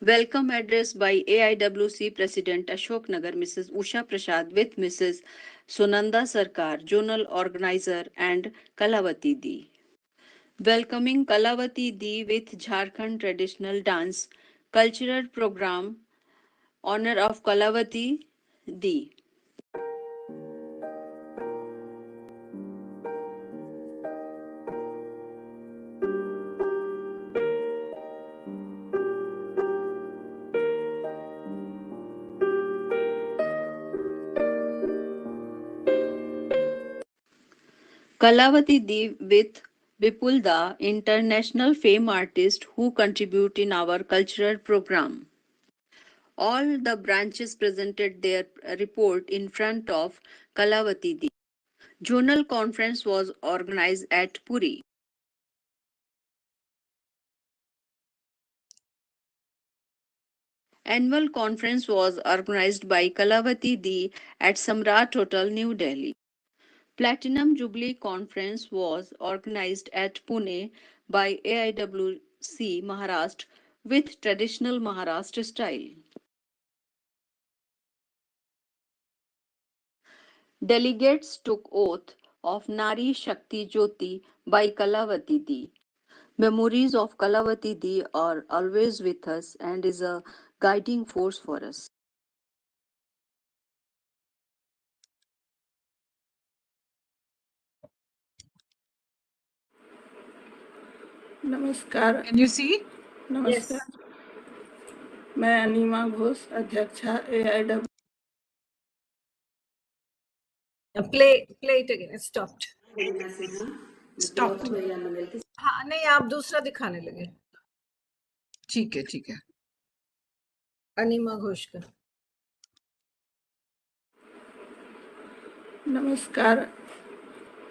Welcome address by AIWC President Ashok Nagar, Mrs. Usha Prasad, with Mrs. Sunanda Sarkar, Zonal Organizer, and Kalawati Di. Welcoming Kalawati Di with Jharkhand Traditional Dance Cultural Program, Honor of Kalawati Di. Kalawati Di with Vipul Da, international fame artist who contribute in our cultural program. All the branches presented their report in front of Kalawati Di. Zonal conference was organized at Puri. Annual conference was organized by Kalawati Di at Samrat Hotel, New Delhi. Platinum Jubilee Conference was organized at Pune by AIWC Maharashtra with traditional Maharashtra style. Delegates took oath of Nari Shakti Jyoti by Kalawati Di. Memories of Kalawati Di are always with us and is a guiding force for us. नमस्कार. Can you see? नमस्कार. मैं enema Ghosh, अध्यक्षा AIWC. Play it again. It stopped. Stopped. हाँ नहीं, आप दूसरा दिखाने लगे. ठीक है. अनीमा घोष का.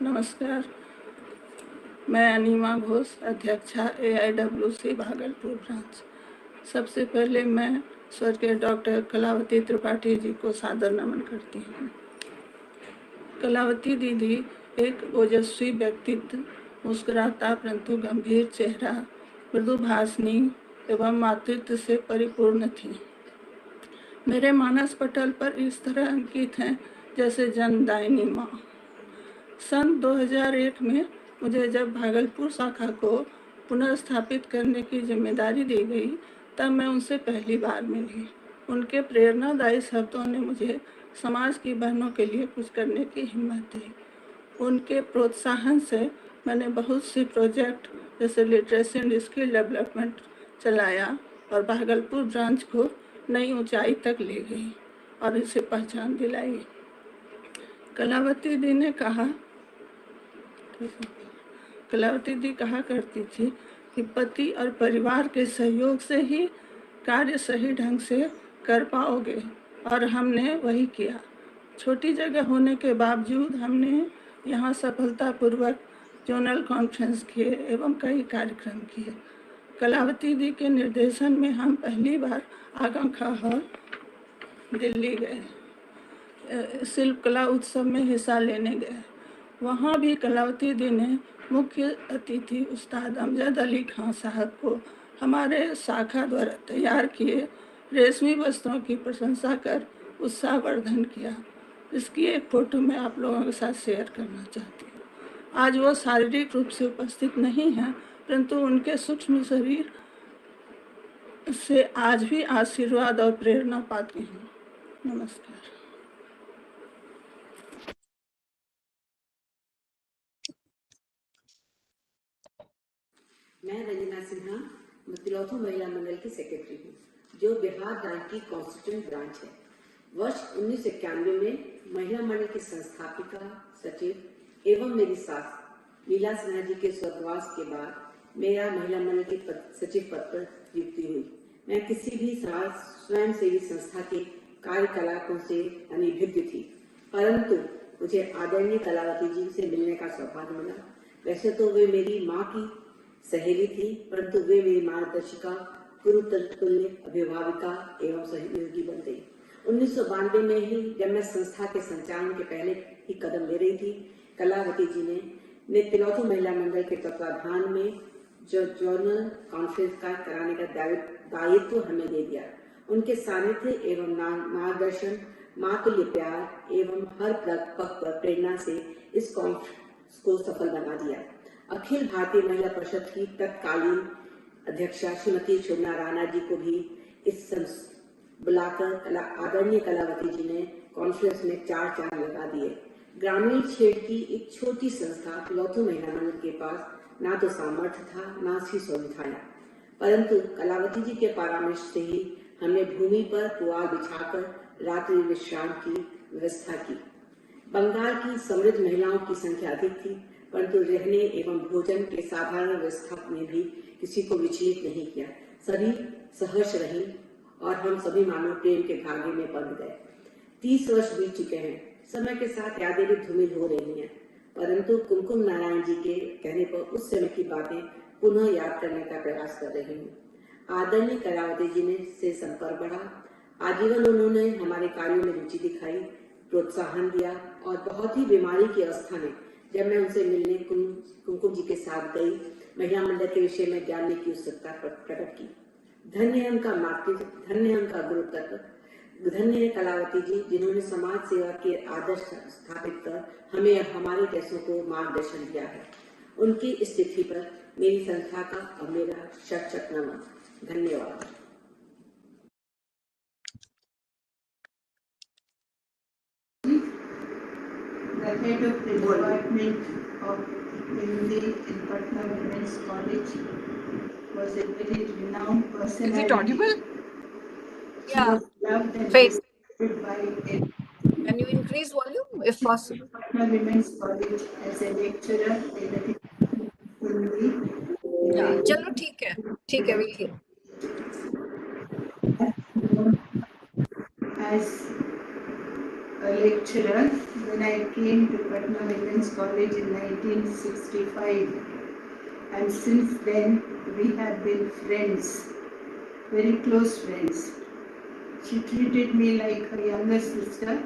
नमस्कार. मैं अनीमा घोष, अध्यक्षा AIWC भागलपुर ब्रांच. सबसे पहले मैं स्वर्गीय डॉक्टर कलावती त्रिपाठी जी को सादर नमन करती हूँ. कलावती दीदी एक ओजस्वी व्यक्तित्व, मुस्कुराता परंतु गंभीर चेहरा, मृदुभाषिनी एवं मातृत्व से परिपूर्ण थी. मेरे मानस पटल पर इस तरह अंकित हैं जैसे जन्मदायिनी माँ. सन 2001 में मुझे जब भागलपुर शाखा को पुनर्स्थापित करने की जिम्मेदारी दी गई, तब मैं उनसे पहली बार मिली. उनके प्रेरणादायी शब्दों ने मुझे समाज की बहनों के लिए कुछ करने की हिम्मत दी. उनके प्रोत्साहन से मैंने बहुत सी प्रोजेक्ट जैसे लिटरेसी एंड स्किल डेवलपमेंट चलाया और भागलपुर ब्रांच को नई ऊंचाई तक ले गई और इसे पहचान दिलाई. कलावती दी कहा करती थी कि पति और परिवार के सहयोग से ही कार्य सही ढंग से कर पाओगे, और हमने वही किया. छोटी जगह होने के बावजूद हमने यहाँ सफलतापूर्वक जोनल कॉन्फ्रेंस किए एवं कई कार्यक्रम किए. कलावती दी के निर्देशन में हम पहली बार आकांक्षा हॉल दिल्ली गए, शिल्प कला उत्सव में हिस्सा लेने गए. वहाँ भी कलावती दी ने मुख्य अतिथि उस्ताद अमजद अली खान साहब को हमारे शाखा द्वारा तैयार किए रेशमी वस्त्रों की प्रशंसा कर उत्साहवर्धन किया. इसकी एक फोटो मैं आप लोगों के साथ शेयर करना चाहती हूँ. आज वो शारीरिक रूप से उपस्थित नहीं हैं, परंतु उनके सूक्ष्म शरीर से आज भी आशीर्वाद और प्रेरणा पाती हूँ. नमस्कार. मैं रंजना सिन्हा तिलौथू महिला मंडल की सेक्रेटरी हूँ, जो बिहार राज्य की कॉन्स्टिट्यूंट ब्रांच है. वर्ष 1991 में महिला मंडल की संस्थापिका, सचिव एवं मेरी सास लीला सिन्हा जी के स्वर्गवास के बाद मेरा महिला मंडल के सचिव पद पर नियुक्ति हुई। मैं किसी भी स्वयं सेवी संस्था के कार्यकलापों से अनिभिज्ञ थी, परंतु मुझे आदरणीय कलावती जी से मिलने का सौभाग्य मिला। वैसे तो वे मेरी माँ की सहेली थी, परंतु वे मेरी मार्गदर्शिका, गुरु तुल्य अभिभाविका एवं सहयोगी बन गई। 1992 में ही जब मैं संस्था के संचालन के पहले ही कदम ले रही थी, कलावती जी ने तिलौथी महिला मंडल के तत्वाधान में जो जर्नल कॉन्फ्रेंस का कराने का दायित्व हमें दे दिया। उनके सानिध्य एवं मार्गदर्शन, मातुल्य प्यार एवं हर पग पर प्रेरणा से इस कॉन्फ्रेंस को सफल बना दिया। अखिल भारतीय महिला परिषद की तत्कालीन अध्यक्षा श्रीमती शोभना राणा जी को भी इस बुलाकर आदरणीय कलावती जी ने कॉन्फ्रेंस में चार लगा दिए। ग्रामीण क्षेत्र की एक छोटी संस्था तिलौथी महिला मंडल के पास ना तो सामर्थ्य था, ना ही सुविधाएं, परंतु कलावती जी के परामर्श से ही हमने भूमि पर पुआल बिछाकर रात्रि विश्राम की व्यवस्था की। बंगाल की समृद्ध महिलाओं की संख्या अधिक थी, परंतु रहने एवं भोजन के साधारण व्यवस्था ने भी किसी को विचलित नहीं किया। सभी सहर्ष रही और हम सभी मानव प्रेम के धागे में बंध गए। 30 वर्ष बीत चुके हैं। समय के साथ यादें भी धूमिल हो रही हैं, परंतु कुमकुम नारायण जी के कहने पर उस समय की बातें पुनः याद करने का प्रयास कर रही हूँ। आदरणीय कलावती जी ने से संपर्क बढ़ा। आजीवन उन्होंने हमारे कार्यों में रुचि दिखाई, प्रोत्साहन दिया और बहुत ही बीमारी की अवस्था में जब मैं उनसे मिलने कुमकुम जी के साथ गई, महिला मंडल के विषय में जानने की उत्सुकता प्रकट की। धन्य है उनका मातृत्व, धन्य है उनका गुरुत्व, धन्य है कलावती जी जिन्होंने समाज सेवा के आदर्श स्थापित कर हमें हमारे जैसों को मार्गदर्शन दिया है। उनकी स्थिति पर मेरी संस्था का और मेरा शत नमन। धन्यवाद। The head of the Department of Hindi in Patna Women's College was a very renowned personality. Is it audible? She was loved and Wait. respected by everyone. Can you increase volume if possible? Patna Women's College as a lecturer in Hindi. Yeah, चलो ठीक है, we'll hear. As a lecturer, when I came to Patna Women's College in 1965, and since then we have been friends, very close friends. She treated me like her younger sister.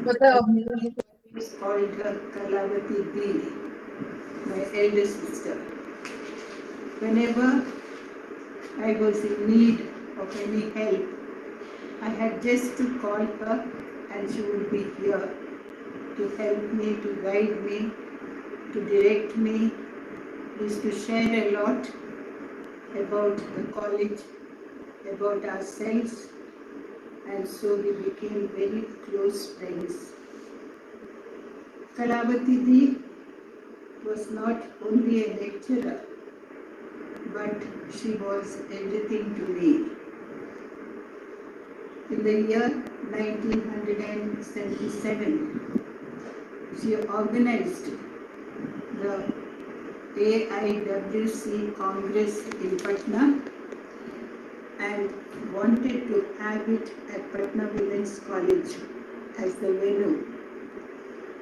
I called her Kalawati Di, my elder sister. Whenever I was in need of any help, I had just to call her and she would be here to help me, to guide me, to direct me. We used to share a lot about the college, about ourselves, and so we became very close friends. Kalawati Di was not only a lecturer, but she was everything to me. In the year 1977, she organized the AIWC Congress in Patna and wanted to have it at Patna Women's College as the venue.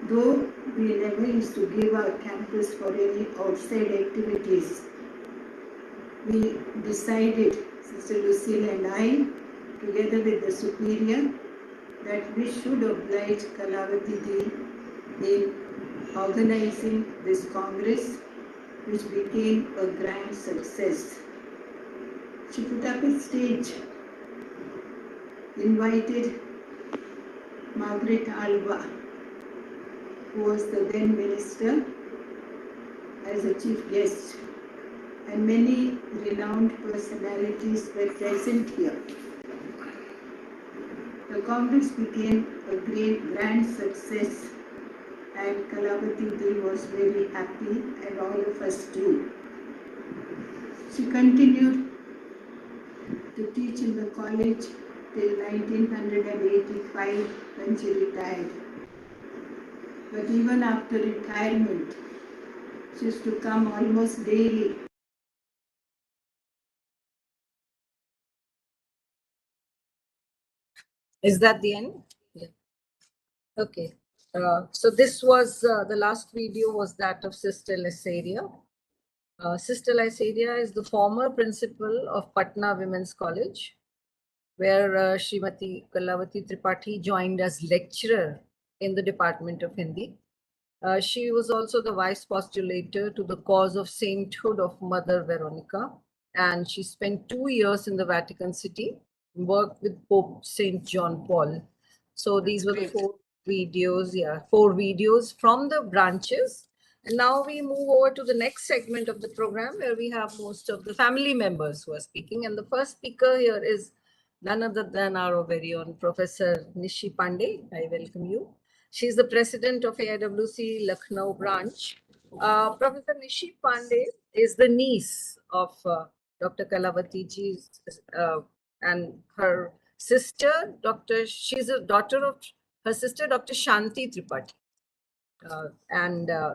Though we never used to give our campus for any outside activities, we decided, Sister Lucille and I, together with the superior, that we should oblige Kalawati Di in organizing this Congress, which became a grand success. She put up a stage, invited Margaret Alva, who was the then minister, as a chief guest, and many renowned personalities were present here. The Congress became a grand success, and Kalawati Di was very happy, and all of us too. She continued to teach in the college till 1985 when she retired. But even after retirement, she used to come almost daily Is that the end? Yeah. Okay. So this was the last video was that of Sister Lysaria. Sister Lysaria is the former principal of Patna Women's College, where Srimati Kalawati Tripathi joined as lecturer in the Department of Hindi. She was also the vice postulator to the cause of sainthood of Mother Veronica, and she spent 2 years in the Vatican City, worked with Pope Saint John Paul. So these were the 4 videos from the branches. And now we move over to the next segment of the program, where we have most of the family members who are speaking. And the first speaker here is none other than our very own Professor Nishi Pandey. I welcome you. She's the president of AIWC Lucknow branch. Professor Nishi Pandey is the niece of Dr. Kalawati ji, and her sister, she's a daughter of her sister, Dr. Shanti Tripathi.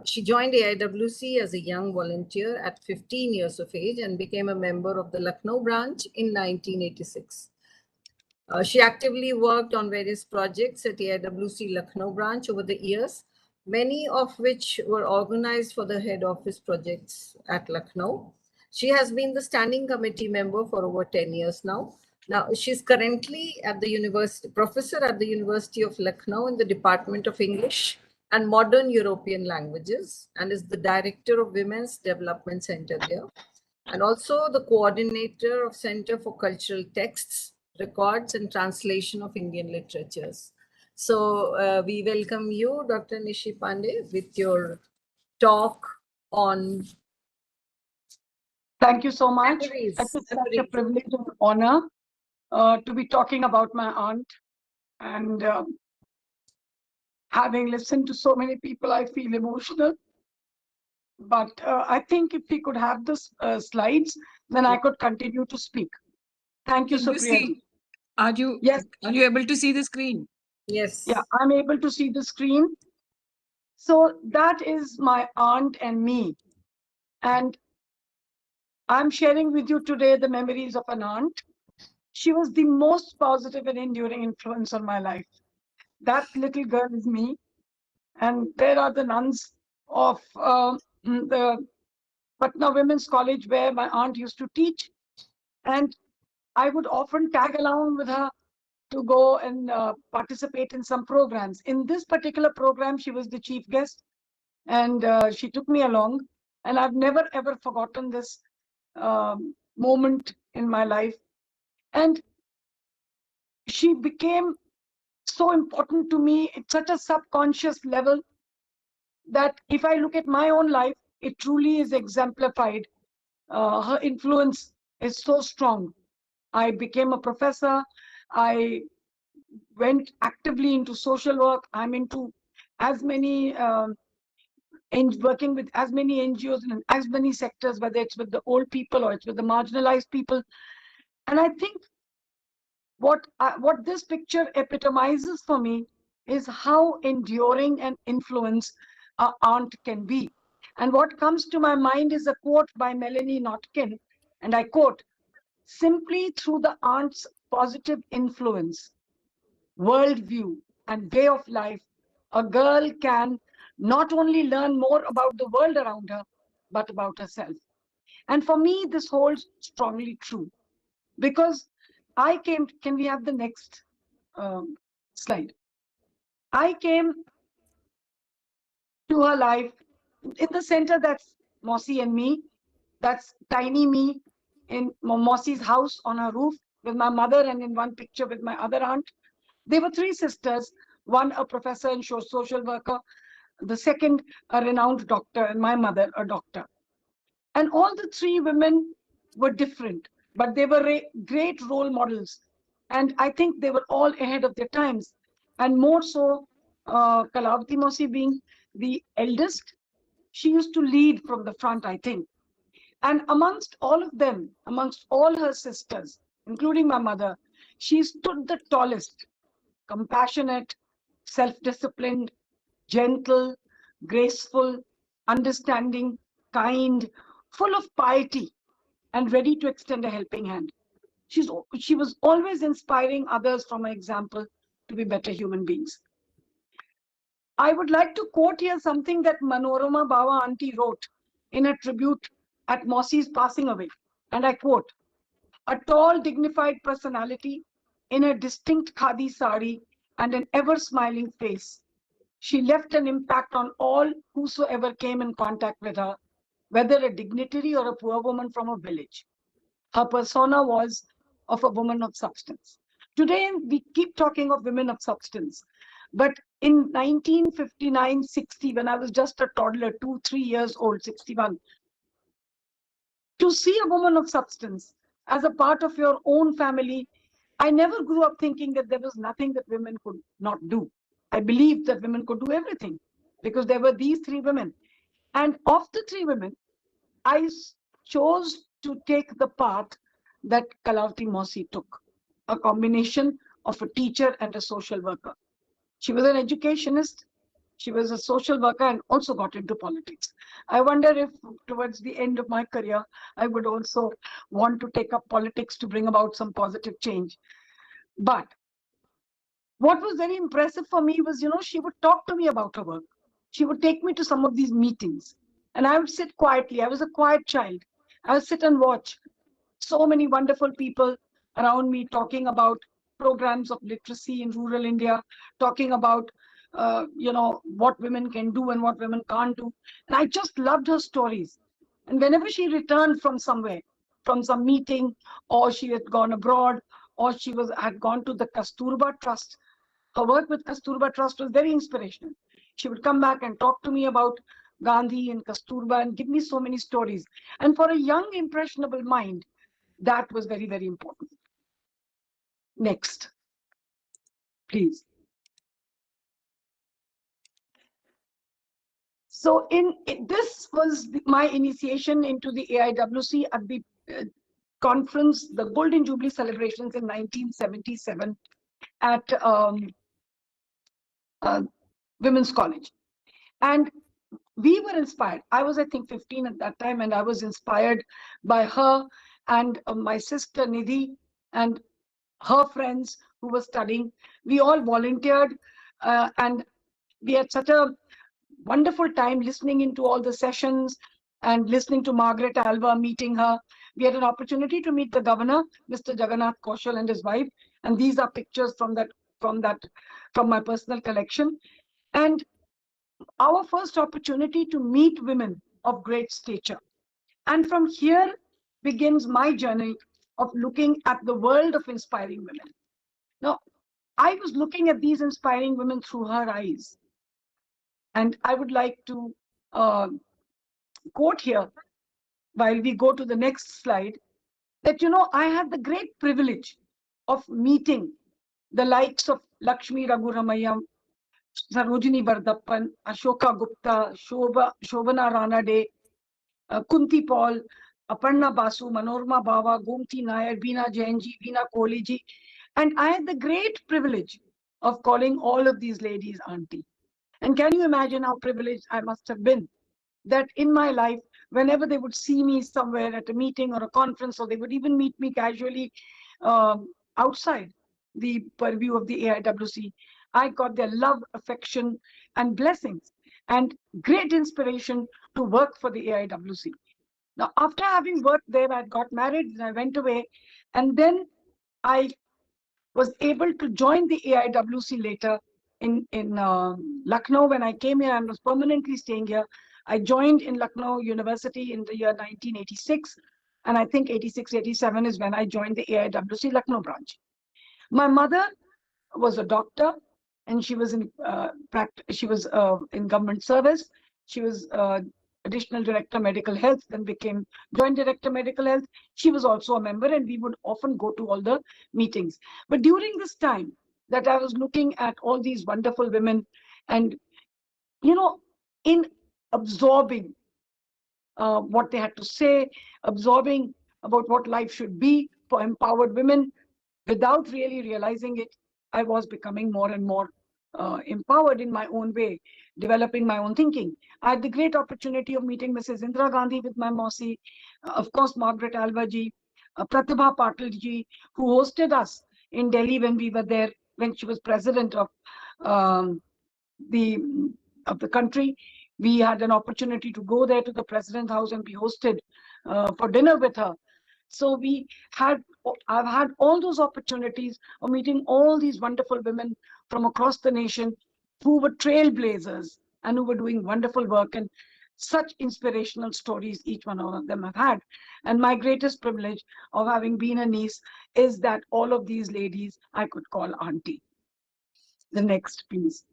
She joined AIWC as a young volunteer at 15 years of age and became a member of the Lucknow branch in 1986. She actively worked on various projects at the AIWC Lucknow branch over the years, many of which were organized for the head office projects at Lucknow. She has been the standing committee member for over 10 years now. Now, she's currently at the professor at the University of Lucknow in the Department of English and Modern European Languages, and is the director of Women's Development Center there, and also the coordinator of Center for Cultural Texts, Records and Translation of Indian Literatures. So we welcome you, Dr. Nishi Pandey, with your talk on. Thank you so much. It's such a privilege and honor to be talking about my aunt. And having listened to so many people, I feel emotional. But I think if we could have the slides, then I could continue to speak. Thank you, Supriya. Are you able to see the screen? Yes. Yeah, I'm able to see the screen. So that is my aunt and me. And I'm sharing with you today the memories of an aunt. She was the most positive and enduring influence on my life. That little girl is me. And there are the nuns of the Patna Women's College where my aunt used to teach. And I would often tag along with her to go and participate in some programs. In this particular program, she was the chief guest, and she took me along. And I've never, ever forgotten this moment in my life. And she became so important to me at such a subconscious level that if I look at my own life, it truly is exemplified. Her influence is so strong. I became a professor. I went actively into social work. I'm into as many working with as many NGOs in as many sectors, whether it's with the old people or it's with the marginalized people. And I think what this picture epitomizes for me is how enduring and influence our aunt can be. And what comes to my mind is a quote by Melanie Notkin, and I quote, "Simply through the aunt's positive influence, worldview, and way of life, a girl can not only learn more about the world around her, but about herself." And for me, this holds strongly true, because I came, can we have the next slide? I came to her life in the center. That's Mossy and me. That's tiny me in Mossy's house on her roof with my mother, and in one picture with my other aunt. They were 3 sisters, one a professor and social worker, the second a renowned doctor, and my mother a doctor. And all the 3 women were different, but they were great role models. And I think they were all ahead of their times. And more so, Kalawati Mossy being the eldest, she used to lead from the front, I think. And amongst all of them, amongst all her sisters, including my mother, she stood the tallest, compassionate, self-disciplined, gentle, graceful, understanding, kind, full of piety, and ready to extend a helping hand. She was always inspiring others from her example, to be better human beings. I would like to quote here something that Manorama Bawa auntie wrote in a tribute at Mossi's passing away. And I quote, "A tall, dignified personality in a distinct khadi sari and an ever-smiling face. She left an impact on all whosoever came in contact with her, whether a dignitary or a poor woman from a village. Her persona was of a woman of substance." Today, we keep talking of women of substance. But in 1959-60, when I was just a toddler, 2-3 years old, 61, to see a woman of substance as a part of your own family, I never grew up thinking that there was nothing that women could not do. I believed that women could do everything because there were these 3 women. And of the 3 women, I chose to take the path that Kalawati Mossi took, a combination of a teacher and a social worker. She was an educationist, she was a social worker, and also got into politics. I wonder if towards the end of my career, I would also want to take up politics to bring about some positive change. But what was very impressive for me was, she would talk to me about her work. She would take me to some of these meetings, and I would sit quietly. I was a quiet child. I would sit and watch so many wonderful people around me talking about programs of literacy in rural India, talking about what women can do and what women can't do. And I just loved her stories. And whenever she returned from somewhere, from some meeting, or she had gone abroad, or she had gone to the Kasturba Trust, her work with Kasturba Trust was very inspirational. She would come back and talk to me about Gandhi and Kasturba and give me so many stories. And for a young, impressionable mind, that was very, very important. Next, please. So this was my initiation into the AIWC at the conference, the Golden Jubilee celebrations in 1977 at Women's College. And we were inspired. I was, I think, 15 at that time, and I was inspired by her and my sister Nidhi and her friends who were studying. We all volunteered, and we had such a wonderful time listening into all the sessions and listening to Margaret Alva, meeting her. We had an opportunity to meet the governor, Mr. Jagannath Kaushal, and his wife. And these are pictures from my personal collection. And our first opportunity to meet women of great stature. And from here begins my journey of looking at the world of inspiring women. Now, I was looking at these inspiring women through her eyes. And I would like to quote here, while we go to the next slide, that, I had the great privilege of meeting the likes of Lakshmi Raghuramaya, Sarojini Vardappan, Ashoka Gupta, Shobana Ranade, Kunti Paul, Aparna Basu, Manorma Bawa, Gomti Nair, Veena Jainji, Veena Kohli. And I had the great privilege of calling all of these ladies auntie. And can you imagine how privileged I must have been that in my life, whenever they would see me somewhere at a meeting or a conference, or they would even meet me casually outside the purview of the AIWC, I got their love, affection, and blessings, and great inspiration to work for the AIWC. Now, after having worked there, I got married and I went away, and then I was able to join the AIWC later in Lucknow. When I came here, I was permanently staying here. I joined in Lucknow University in the year 1986, and I think 86, 87 is when I joined the AIWC Lucknow branch. My mother was a doctor, and she was in government service. She was additional director medical health, then became joint director medical health. She was also a member, and we would often go to all the meetings. But during this time that I was looking at all these wonderful women, and in absorbing what they had to say, absorbing about what life should be for empowered women, without really realizing it, I was becoming more and more empowered in my own way, developing my own thinking. I had the great opportunity of meeting Mrs. Indira Gandhi with my Mossi, of course, Margaret Alva ji, Pratibha Patil ji, who hosted us in Delhi when we were there, when she was president of um, the country. We had an opportunity to go there to the president's house and be hosted for dinner with her. So I've had all those opportunities of meeting all these wonderful women from across the nation who were trailblazers and who were doing wonderful work, and such inspirational stories each one of them have had. And my greatest privilege of having been a niece is that all of these ladies I could call auntie. The next, please.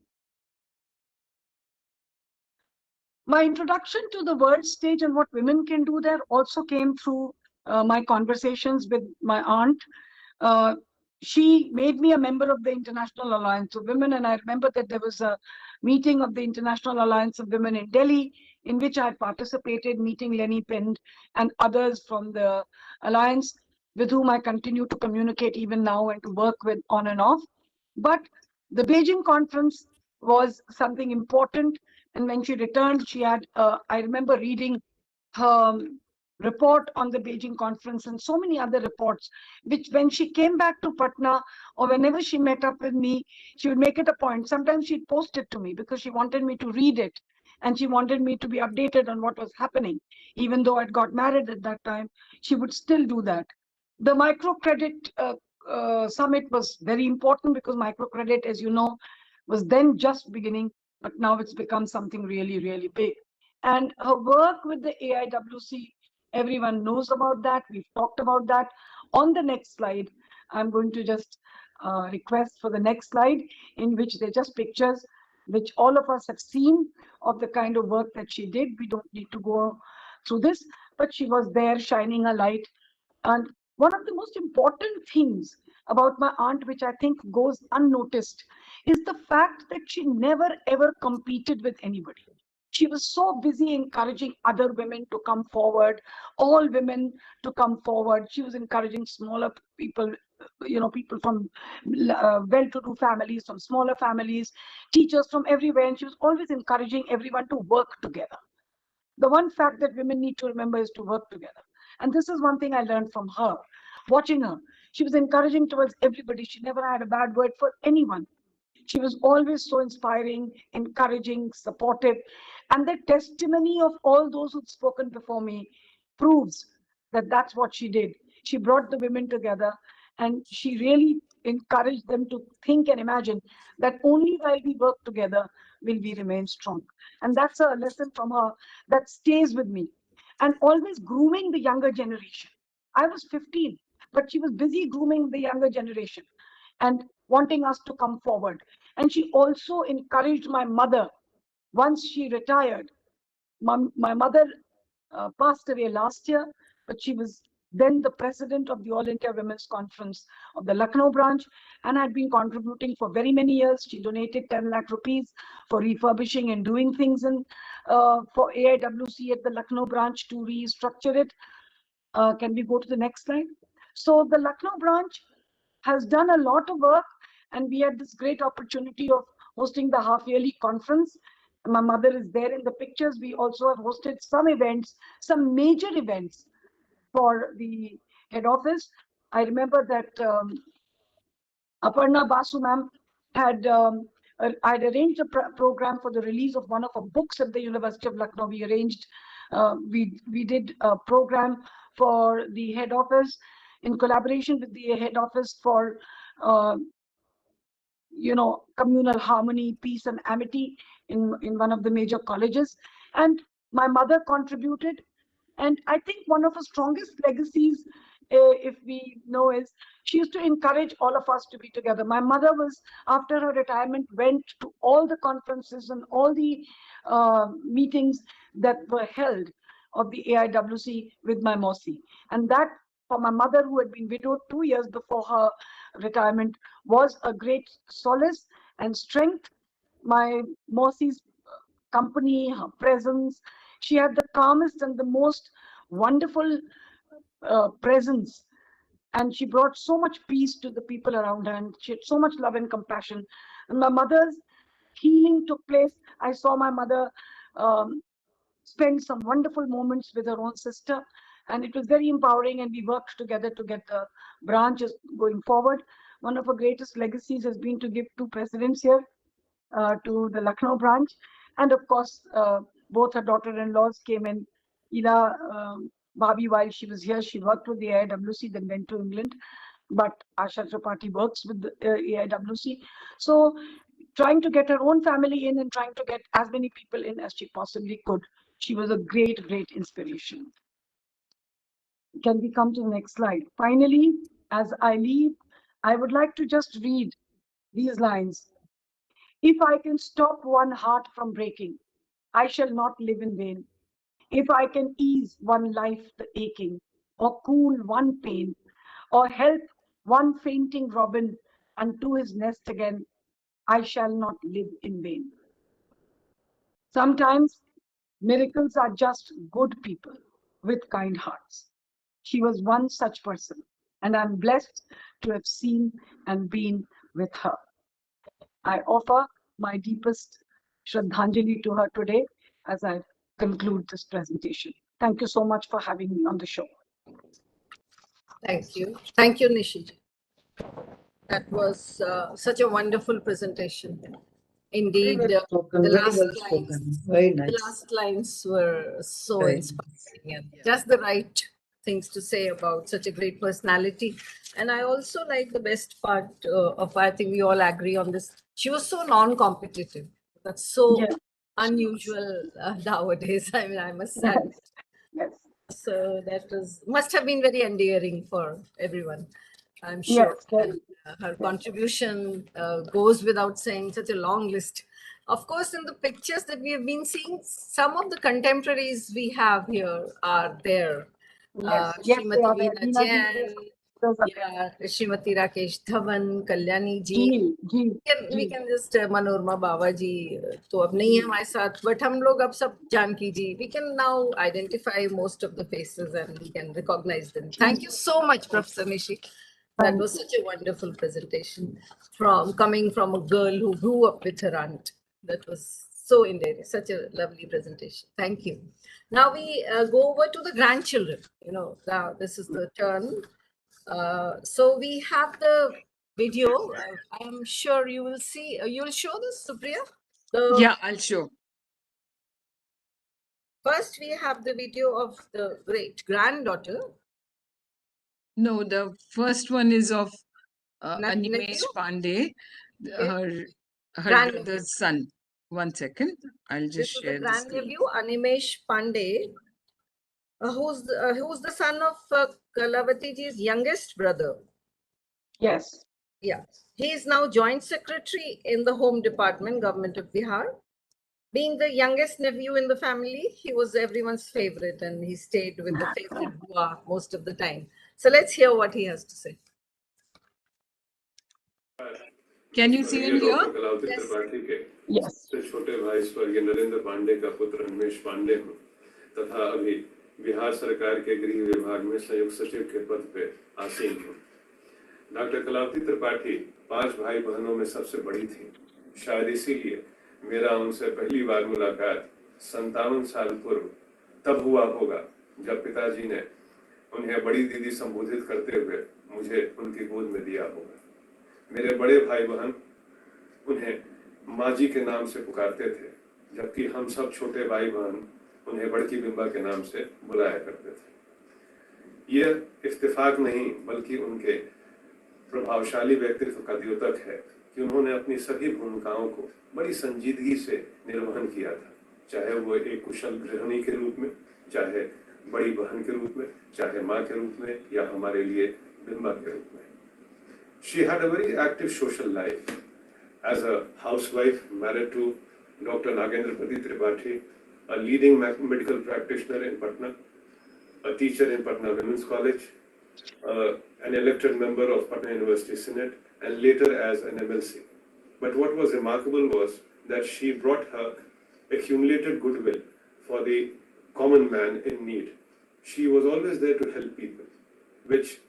My introduction to the world stage and what women can do there also came through my conversations with my aunt. She made me a member of the International Alliance of Women, and I remember that there was a meeting of the International Alliance of Women in Delhi, in which I participated, meeting Lenny Pind and others from the alliance, with whom I continue to communicate even now and to work with on and off. But the Beijing conference was something important, and when she returned, she had, I remember reading her report on the Beijing conference and so many other reports, which when she came back to Patna or whenever she met up with me, she would make it a point. Sometimes she'd post it to me because she wanted me to read it and she wanted me to be updated on what was happening. Even though I'd got married at that time, she would still do that. The microcredit summit was very important because microcredit, as you know, was then just beginning, but now it's become something really, really big. And her work with the AIWC, everyone knows about that. We've talked about that. On the next slide, I'm going to just request for the next slide, in which they're just pictures, which all of us have seen of the kind of work that she did. We don't need to go through this, but she was there shining a light. And one of the most important things about my aunt, which I think goes unnoticed, is the fact that she never ever competed with anybody. She was so busy encouraging other women to come forward, all women to come forward. She was encouraging smaller people, people from well-to-do families, from smaller families, teachers from everywhere. And she was always encouraging everyone to work together. The one fact that women need to remember is to work together. And this is one thing I learned from her, watching her. She was encouraging towards everybody. She never had a bad word for anyone. She was always so inspiring, encouraging, supportive. And the testimony of all those who'd spoken before me proves that that's what she did. She brought the women together and she really encouraged them to think and imagine that only while we work together will we remain strong. And that's a lesson from her that stays with me. And always grooming the younger generation. I was 15, but she was busy grooming the younger generation and wanting us to come forward. And she also encouraged my mother. Once she retired, my mother passed away last year, but she was then the president of the All India Women's Conference of the Lucknow branch and had been contributing for very many years. She donated 10 lakh rupees for refurbishing and doing things for AIWC at the Lucknow branch to restructure it. Can we go to the next slide? So the Lucknow branch has done a lot of work, and we had this great opportunity of hosting the half-yearly conference. My mother is there in the pictures. We also have hosted some events, some major events for the head office. I remember that Aparna Basu ma'am had I'd arranged a program for the release of one of her books at the University of Lucknow. We arranged, we did a program for the head office in collaboration with the head office for communal harmony, peace, and amity in one of the major colleges. And my mother contributed. And I think one of her strongest legacies, if we know, is she used to encourage all of us to be together. My mother was, after her retirement, went to all the conferences and all the meetings that were held of the AIWC with my Mosi. And that, for my mother, who had been widowed 2 years before her retirement, was a great solace and strength. My Mosi's company, her presence, she had the calmest and the most wonderful presence, and she brought so much peace to the people around her, and she had so much love and compassion. And my mother's healing took place. I saw my mother spend some wonderful moments with her own sister, and it was very empowering, and we worked together to get the branches going forward. one of her greatest legacies has been to give 2 presidents here to the Lucknow branch. And of course, both her daughter-in-laws came in. Ila Bhabi, while she was here, she worked with the AIWC, then went to England. But Asha Tripathi works with the AIWC. So trying to get her own family in and trying to get as many people in as she possibly could. She was a great, great inspiration. Can we come to the next slide? Finally, as I leave, I would like to just read these lines. If I can stop one heart from breaking, I shall not live in vain. If I can ease one life the aching, or cool one pain, or help one fainting robin unto his nest again, I shall not live in vain. Sometimes miracles are just good people with kind hearts. She was one such person, and I'm blessed to have seen and been with her. I offer my deepest Shraddhanjali to her today as I conclude this presentation. Thank you so much for having me on the show. Thank you. Thank you, Nishiji. That was such a wonderful presentation. Indeed, Very well spoken, the very last well lines, spoken. Very nice. the last lines were so Very inspiring and just the right things to say about such a great personality. And I also like the best part of, I think we all agree on this. She was so non-competitive. That's so unusual nowadays. I mean, I must say. Yes. So that must have been very endearing for everyone, I'm sure. Yes, And her contribution goes without saying, such a long list. Of course, in the pictures that we have been seeing, some of the contemporaries we have here are there. Yes, yes, they Srimati are there. Veena Jain, yeah, Srimati Rakesh Dhawan, Kalyani ji. We can just Manorma Babaji तो अब नहीं है हमारे साथ, but हम लोग अब सब जानकी जी, we can now identify most of the faces and we can recognize them. Thank you so much, Professor Nishi. That was such a wonderful presentation coming from a girl who grew up with her aunt. That was so endearing, such a lovely presentation. Thank you. Now we go over to the grandchildren. You know, now this is the turn. So we have the video. I am sure you will see. You will show this, Supriya? Yeah, I'll show. First, we have the video of the great granddaughter. No, the first one is of Nephew? Animesh Pandey, Okay. her brother's son. 1 second, I'll just This is share the the screen. grandnephew, Animesh Pandey, who's the son of Kalawati ji's youngest brother. Yes. Yeah. He is now Joint Secretary in the Home Department, Government of Bihar. Being the youngest nephew in the family, he was everyone's favorite and he stayed with the favorite Bua most of the time. So let's hear what he has to say. Can you see him here? Kalavati Tripathi के Yes. सबसे छोटे भाई स्वर्गीय नरेंद्र पांडे का पुत्र अनिमेष पांडे हूँ तथा अभी बिहार सरकार के गृह विभाग में संयुक्त सचिव के पद पे आसीन हूँ। डॉक्टर कलावती त्रिपाठी 5 भाई बहनों में सबसे बड़ी थी। शायद इसीलिए मेरा उनसे पहली बार मुलाकात 57 साल पूर्व तब हुआ होगा जब पिताजी ने उन्हें बड़ी दीदी संबोधित करते हुए मुझे उनकी गोद में दिया होगा। मेरे बड़े भाई बहन उन्हें माँ जी के नाम से पुकारते थे, जबकि हम सब छोटे भाई बहन उन्हें बड़की बिंबा के नाम से बुलाया करते थे। यह इत्तेफाक नहीं बल्कि उनके प्रभावशाली व्यक्तित्व का द्योतक है कि उन्होंने अपनी सभी भूमिकाओं को बड़ी संजीदगी से निर्वहन किया था, चाहे वो एक कुशल गृहिणी के रूप में, चाहे बड़ी बहन के रूप में, चाहे माँ के रूप में या हमारे लिए बिंबा के रूप में। She had a very active social life. As a housewife, married to Dr. Nagendrapati Tripathi, a leading medical practitioner in Patna, a teacher in Patna Women's College, an elected member of Patna University Senate, and later as an MLC. But what was remarkable was that she brought her accumulated goodwill for the common man in need. She was always there to help people, which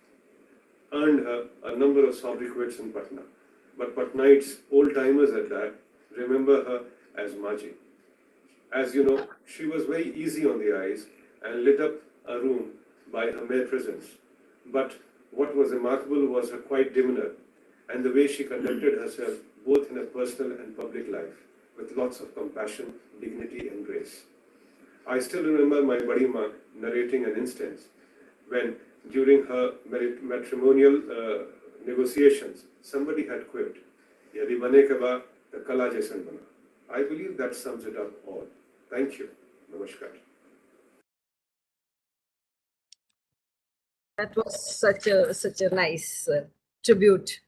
earned her a number of sobriquets in Patna. But Patnaites, old-timers at that, remember her as Maji. As you know, she was very easy on the eyes and lit up a room by her mere presence. But what was remarkable was her quiet demeanor and the way she conducted herself both in her personal and public life with lots of compassion, dignity and grace. I still remember my Badi Ma narrating an instance when during her matrimonial negotiations, somebody had quipped, "Yadi bane ke baad, the kala jaisan bana." I believe that sums it up all. Thank you. Namaskar. That was such a nice tribute.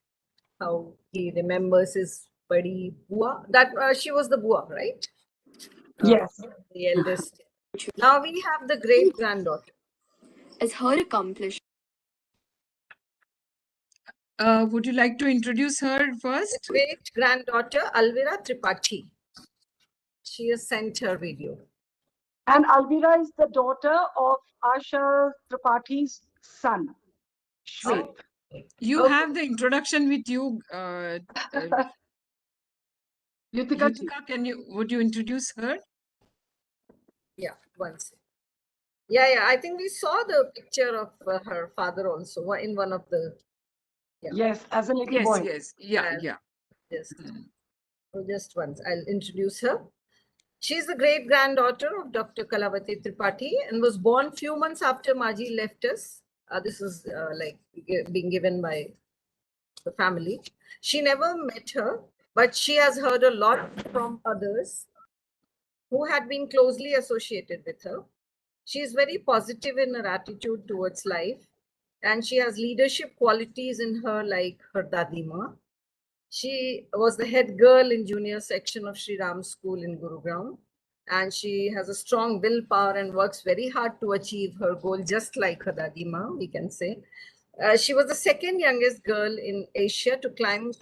How he remembers his buddy Bua. That she was the Bua, right? Yes. The eldest. Now we have the great granddaughter. As her accomplishment. Would you like to introduce her first? The great granddaughter Alvira Tripathi. She has sent her video. And Alvira is the daughter of Asha Tripathi's son, Shwet. You have the introduction with you. Yutika, would you introduce her? Yeah, once. Yeah. I think we saw the picture of her father also in one of the. Yeah. Yes, as a little boy. Yes. Yeah. Just once, I'll introduce her. She's the great granddaughter of Dr. Kalawati Tripathi and was born few months after Maji left us. This is like being given by the family. She never met her, but she has heard a lot from others who had been closely associated with her. She is very positive in her attitude towards life, and she has leadership qualities in her like her Dadima. She was the head girl in junior section of Sri Ram School in Gurugram, and she has a strong willpower and works very hard to achieve her goal, just like her Dadima, we can say. She was the second youngest girl in Asia to climb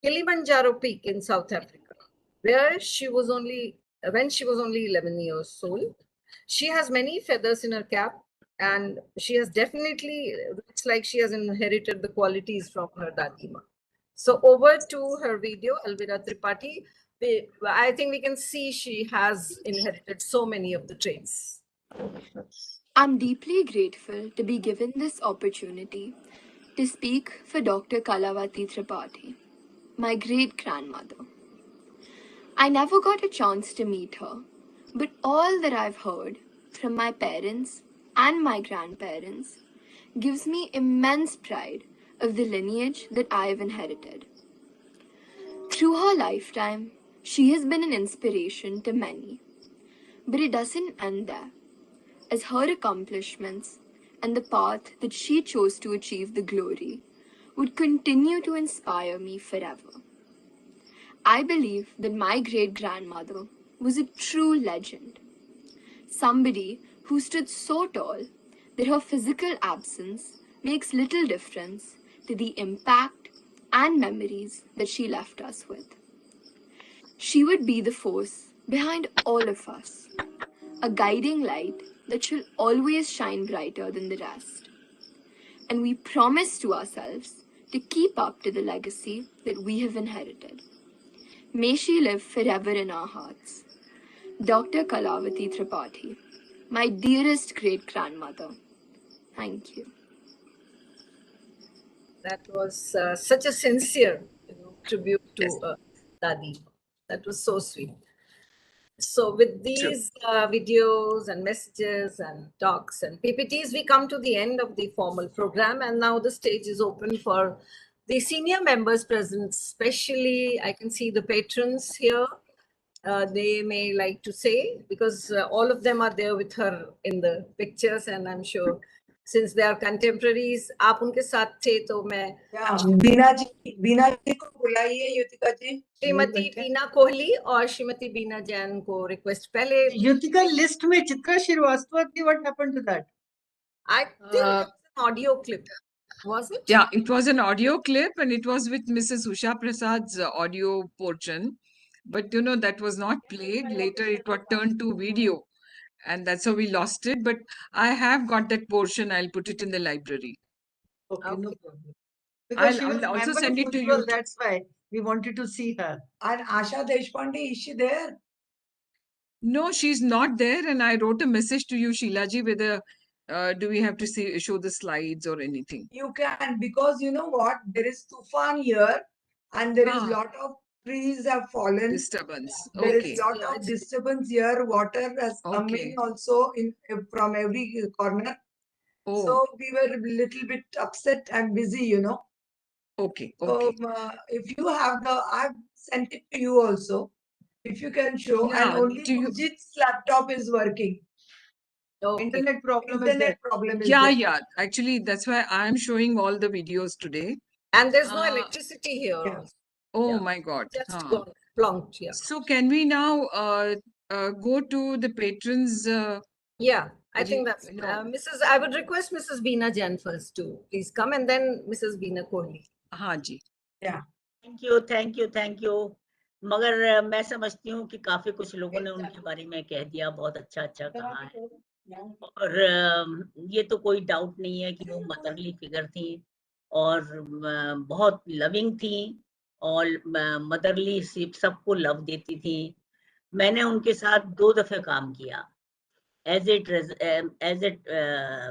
Kilimanjaro Peak in South Africa, where she was only when she was only 11 years old. She has many feathers in her cap, and she has definitely, it's like she has inherited the qualities from her Dadima. So over to her video, Alvira Tripathi. I think we can see she has inherited so many of the traits. I'm deeply grateful to be given this opportunity to speak for Dr. Kalawati Tripathi, my great-grandmother. I never got a chance to meet her, but all that I've heard from my parents and my grandparents gives me immense pride of the lineage that I've inherited. Through her lifetime, she has been an inspiration to many, but it doesn't end there, as her accomplishments and the path that she chose to achieve the glory would continue to inspire me forever. I believe that my great-grandmother was a true legend, somebody who stood so tall that her physical absence makes little difference to the impact and memories that she left us with. She would be the force behind all of us, a guiding light that shall always shine brighter than the rest. And we promise to ourselves to keep up to the legacy that we have inherited. May she live forever in our hearts. Dr. Kalawati Tripathi, my dearest great-grandmother. Thank you. That was such a sincere tribute to Dadi. That was so sweet. So with these videos and messages and talks and PPTs, we come to the end of the formal program, and now the stage is open for the senior members present. Especially, I can see the patrons here. They may like to say, because all of them are there with her in the pictures, and I'm sure since they are contemporaries, आप उनके साथ थे तो मैं बीना जी को बुलाइए युतिका जी. श्रीमती बीना कोहली और श्रीमती बीना जैन को रिक्वेस्ट पहले. युतिका लिस्ट में चित्रा श्रीवास्तव थी. What happened to that? I think it was an audio clip. Was it? Yeah, it was an audio clip, and it was with Mrs. Usha Prasad's audio portion. But that was not played. Later, it was turned to video, and that's how we lost it. But I have got that portion. I'll put it in the library. Okay, no problem. Because she was I'll also member send of it to Ujjwal, you. that's why we wanted to see her. And Asha Deshpande, is she there? No, she's not there. And I wrote a message to you, Sheilaji, whether do we have to show the slides or anything? You can, because you know what? There is tufan here and there is lot of trees have fallen. Disturbance. There is Okay. lot of disturbance here. Water has come Okay. in also from every corner. Oh. So we were a little bit upset and busy, you know. Okay. So Okay. if you have I've sent it to you also. If you can show, and Yeah, only do you- Pujit's laptop is working. Internet problem is there. Yeah, yeah. Actually, that's why I'm showing all the videos today. And there's no electricity here. Yeah. Also. Oh Yeah. my God. Just Huh. gone, plonked, yeah. So can we now go to the patrons? Yeah, I you think that's know. I would request Mrs. Veena Jain first to please come, and then Mrs. Veena Kohli. हाँ जी. Yeah. Thank you. मगर मैं समझती हूँ कि काफी कुछ लोगों ने उनके बारे में कह दिया, बहुत अच्छा कहा है. और ये तो कोई डाउट नहीं है कि वो मदरली फिगर थी और बहुत लविंग थी और मदरली सबको लव देती थी. मैंने उनके साथ 2 दफे काम किया as a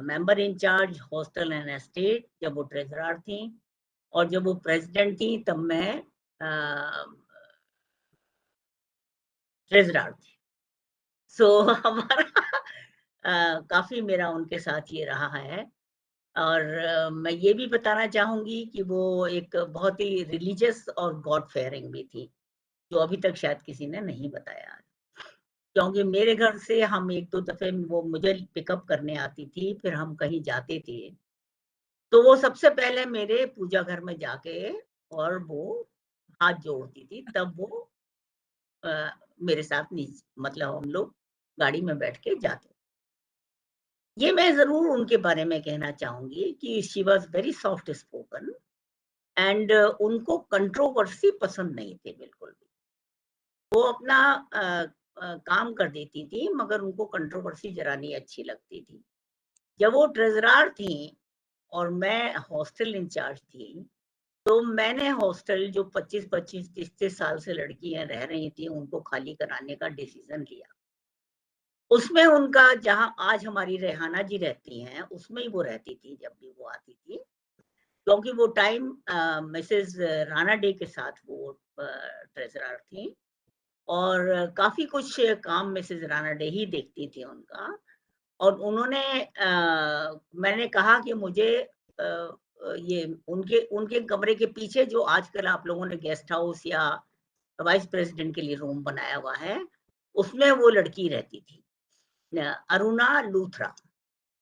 member in charge hostel and estate, जब वो ट्रेजरर थी, और जब वो प्रेसिडेंट थी तब मैं ट्रेजरर थी. सो हमारा काफी मेरा उनके साथ ये रहा है. और मैं ये भी बताना चाहूंगी कि वो एक बहुत ही रिलीजियस और गॉड फेयरिंग भी थी, जो अभी तक शायद किसी ने नहीं बताया. क्योंकि मेरे घर से हम 1-2 दफे वो मुझे पिकअप करने आती थी, फिर हम कहीं जाते थे, तो वो सबसे पहले मेरे पूजा घर में जाके और वो हाथ जोड़ती थी. तब वो मेरे साथ मतलब हम लोग गाड़ी में बैठ के जाते. ये मैं जरूर उनके बारे में कहना चाहूंगी कि she was very soft spoken and उनको कंट्रोवर्सी पसंद नहीं थे बिल्कुल भी. वो अपना काम कर देती थी, मगर उनको कंट्रोवर्सी जरा नहीं अच्छी लगती थी. जब वो ट्रेजरर थी और मैं हॉस्टल इंचार्ज थी, तो मैंने हॉस्टल जो 25-25, 30 साल से लड़कियां रह रही थी, उनको खाली कराने का डिसीजन लिया. उसमें उनका, जहां आज हमारी रेहाना जी रहती हैं, उसमें ही वो रहती थी जब भी वो आती थी, क्योंकि वो टाइम मिसेस राणा डे के साथ वो ट्रेजरर थी और काफी कुछ काम मिसेस राणा डे ही देखती थी उनका. और उन्होंने मैंने कहा कि मुझे ये उनके कमरे के पीछे जो आजकल आप लोगों ने गेस्ट हाउस या वाइस प्रेसिडेंट के लिए रूम बनाया हुआ है, उसमें वो लड़की रहती थी, Aruna Luthra.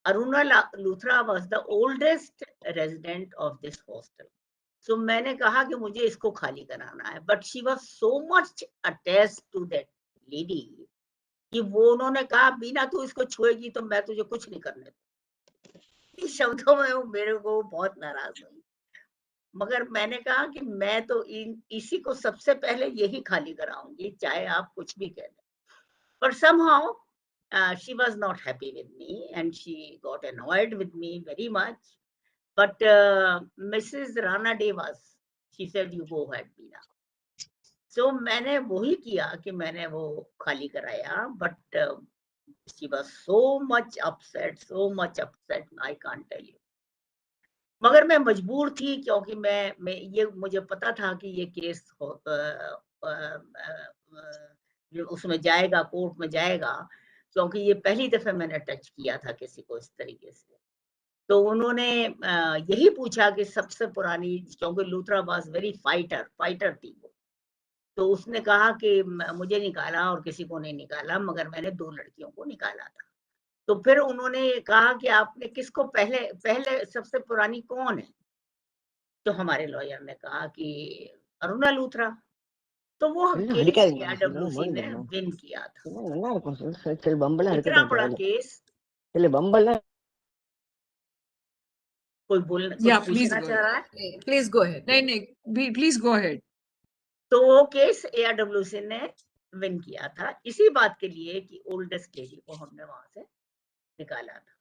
Aruna Luthra was the oldest resident of this hostel. So मैंने कहा कि मुझे इसको खाली कराना है, but she was so much attached to that lady कि वो उन्होंने कहा, बीना तू इसको छुएगी तो मैं तुझे कुछ नहीं करने दूंगी. इस शब्दों में वो मेरे को बहुत नाराज हुई. मगर मैंने कहा कि मैं तो इसी को सबसे पहले यही खाली कराऊंगी, चाहे आप कुछ भी कह दें. But somehow she was not happy with me and she got annoyed with me very much. But Mrs. Rana Day she said, you go ahead, Beena. So मैंने वही किया कि मैंने वो खाली कराया. But she was so much upset, I can't tell you. मगर मैं मजबूर थी, क्योंकि मैं ये मुझे पता था कि ये केस उसमें जाएगा, कोर्ट में जाएगा, क्योंकि ये पहली दफे मैंने टच किया था किसी को इस तरीके से. तो उन्होंने यही पूछा कि सबसे पुरानी, क्योंकि लूथरा वाज वेरी फाइटर थी वो, तो उसने कहा कि मुझे निकाला और किसी को नहीं निकाला, मगर मैंने 2 लड़कियों को निकाला था. तो फिर उन्होंने कहा कि आपने किसको पहले सबसे पुरानी कौन है? तो हमारे लॉयर ने कहा कि अरुणा लूथरा. तो वो केस AIWC ने विन किया था. इतना बड़ा केस. कोई कुछ पूछना चाह रहा है? Please go ahead. नहीं, प्लीज गो अहेड. तो वो केस AIWC ने विन किया था, इसी बात के लिए कि ओल्डेस्ट लेडी को हमने वहां से निकाला था.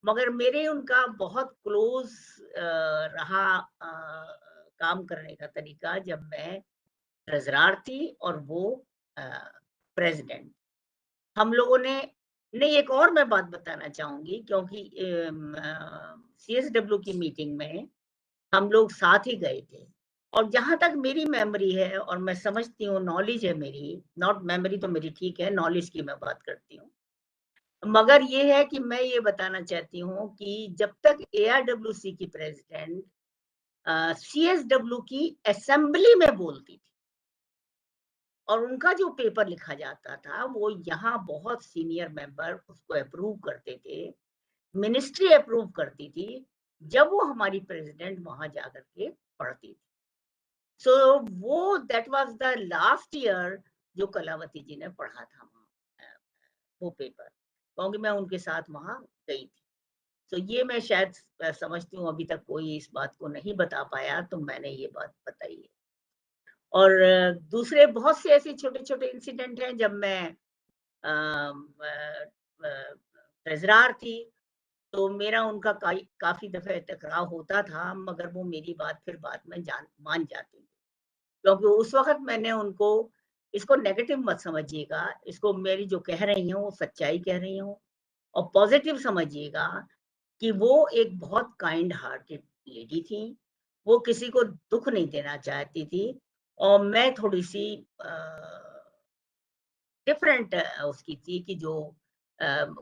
मगर मेरे उनका बहुत क्लोज रहा काम करने का तरीका, जब मैं ट्रेजरर थी और वो प्रेसिडेंट. हम लोगों ने नहीं, एक और मैं बात बताना चाहूंगी, क्योंकि CSW की मीटिंग में हम लोग साथ ही गए थे, और जहां तक मेरी मेमोरी है और मैं समझती हूँ, नॉलेज है मेरी, नॉट मेमोरी तो मेरी ठीक है, नॉलेज की मैं बात करती हूँ। मगर ये है कि मैं ये बताना चाहती हूँ कि जब तक AIWC की प्रेसिडेंट CSW की असेंबली में बोलती थी और उनका जो पेपर लिखा जाता था वो यहाँ बहुत सीनियर मेंबर उसको अप्रूव करते थे, मिनिस्ट्री अप्रूव करती थी, जब वो हमारी प्रेसिडेंट वहां जाकर के पढ़ती थी। सो वो that was the last year जो कलावती जी ने पढ़ा था वो पेपर, क्योंकि मैं उनके साथ वहां गई थी। तो ये मैं शायद समझती हूँ अभी तक कोई इस बात को नहीं बता पाया, तो मैंने ये बात बताई है। और दूसरे बहुत से ऐसे छोटे-छोटे इंसिडेंट हैं। जब मैं ट्रेजरार थी, तो मेरा उनका काफ़ी दफ़े टकराव होता था, मगर वो मेरी बात फिर बाद में मान जाती थी। क्योंकि उस वक़्त मैंने उनको, इसको नेगेटिव मत समझिएगा, इसको मेरी जो कह रही हूँ, वो सच्चाई कह रही हूँ, और पॉज़िटिव समझिएगा कि वो एक बहुत काइंड हार्टेड लेडी थी। वो किसी को दुःख नहीं देना चाहती थी, और मैं थोड़ी-सी डिफरेंट उसकी थी कि जो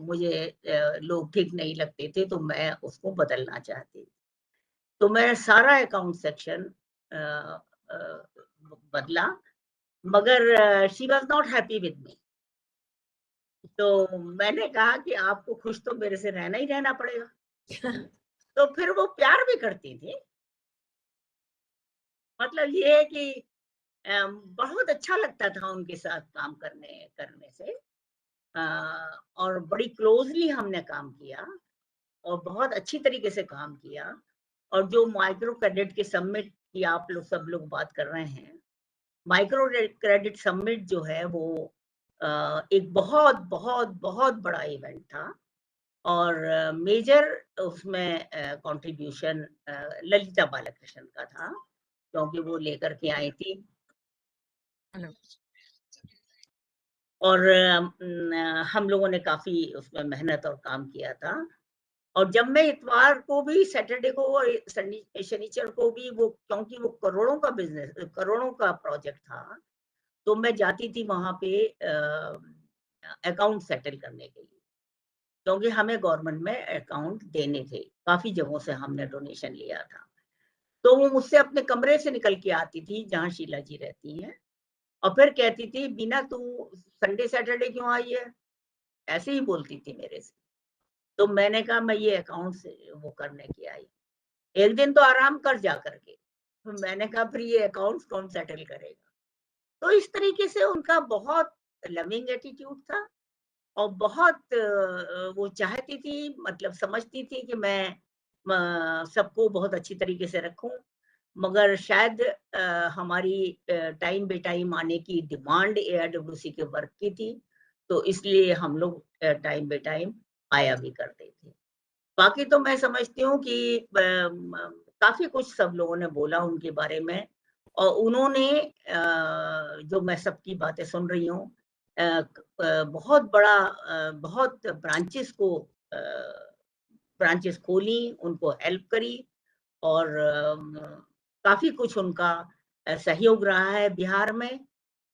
मुझे लोग ठीक नहीं लगते थे, तो मैं उसको बदलना चाहती थी। तो मैं सारा अकाउंट सेक्शन बदला, मगर she was not happy with me. तो मैंने कहा कि आपको खुश तो मेरे से रहना ही रहना पड़ेगा। तो फिर वो प्यार भी करती थी। मतलब ये है कि बहुत अच्छा लगता था उनके साथ काम करने से। और बड़ी क्लोज़ली हमने काम किया और बहुत अच्छी तरीके से काम किया। और जो माइक्रो क्रेडिट के समिट की आप लोग सब लोग बात कर रहे हैं, माइक्रो क्रेडिट समिट जो है वो एक बहुत बड़ा इवेंट था, और मेजर उसमें कंट्रीब्यूशन ललिता बालाकृष्णन का था, क्योंकि वो लेकर के आई थी। और हम लोगों ने काफ़ी उसमें मेहनत और काम किया था। और जब मैं इतवार को भी, सैटरडे को और शनिचर को भी, वो क्योंकि वो करोड़ों का बिज़नेस, करोड़ों का प्रोजेक्ट था, तो मैं जाती थी वहाँ पे अकाउंट सेटल करने के लिए, क्योंकि हमें गवर्नमेंट में अकाउंट देने थे। काफ़ी जगहों से हमने डोनेशन लिया था। तो वो मुझसे अपने कमरे से निकल के आती थी जहाँ शीला जी रहती हैं, और फिर कहती थी, "बीना तू संडे सैटरडे क्यों आई है?" ऐसे ही बोलती थी मेरे से। तो मैंने कहा, मैं ये अकाउंट से वो करने की आई। एक दिन तो आराम कर जा करके। तो मैंने कहा, फिर ये अकाउंट्स कौन सेटल करेगा? तो इस तरीके से उनका बहुत लविंग एटीट्यूड था, और बहुत वो चाहती थी, मतलब समझती थी कि मैं सबको बहुत अच्छी तरीके से रखूं। मगर शायद हमारी टाइम बे टाइम आने की डिमांड AIWC के वर्क की थी, तो इसलिए हम लोग टाइम बे टाइम आया भी करते थे। बाकी तो मैं समझती हूँ कि काफ़ी कुछ सब लोगों ने बोला उनके बारे में, और उन्होंने जो मैं सबकी बातें सुन रही हूँ, बहुत बड़ा बहुत ब्रांचेस खोली, उनको हेल्प करी, और काफ़ी कुछ उनका सहयोग रहा है बिहार में।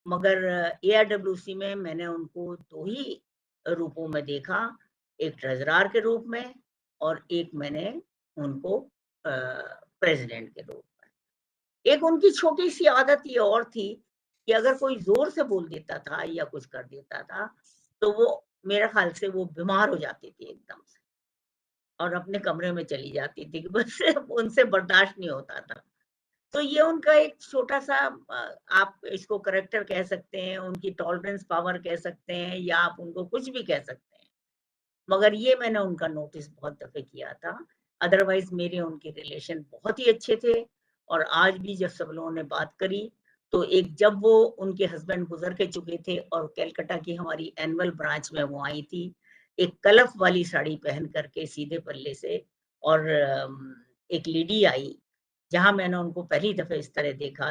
मगर AIWC में मैंने उनको 2 ही रूपों में देखा, एक ट्रेज़रार के रूप में, और एक मैंने उनको प्रेज़िडेंट के रूप में। एक उनकी छोटी-सी आदत ये और थी कि अगर कोई ज़ोर से बोल देता था या कुछ कर देता था, तो वो, मेरे ख़्याल से वो बीमार हो जाती थी एकदम से, और अपने कमरे में चली जाती थी कि बस उनसे बर्दाश्त नहीं होता था। तो ये उनका एक छोटा-सा आप इसको करैक्टर कह सकते हैं, उनकी टॉलरेंस पावर कह सकते हैं, या आप उनको कुछ भी कह सकते हैं। मगर ये मैंने उनका नोटिस बहुत दफ़े किया था। अदरवाइज़ मेरे उनके रिलेशन बहुत ही अच्छे थे, और आज भी जब सब लोगों ने बात करी, तो एक जब वो उनके हस्बैंड गुज़र के चुके थे और कलकत्ता की हमारी एनुअल ब्रांच में वो आई थी, एक कलफ वाली साड़ी पहन कर के सीधे पल्ले से, और एक लेडी आई, जहाँ मैंने उनको पहली दफ़े इस तरह देखा,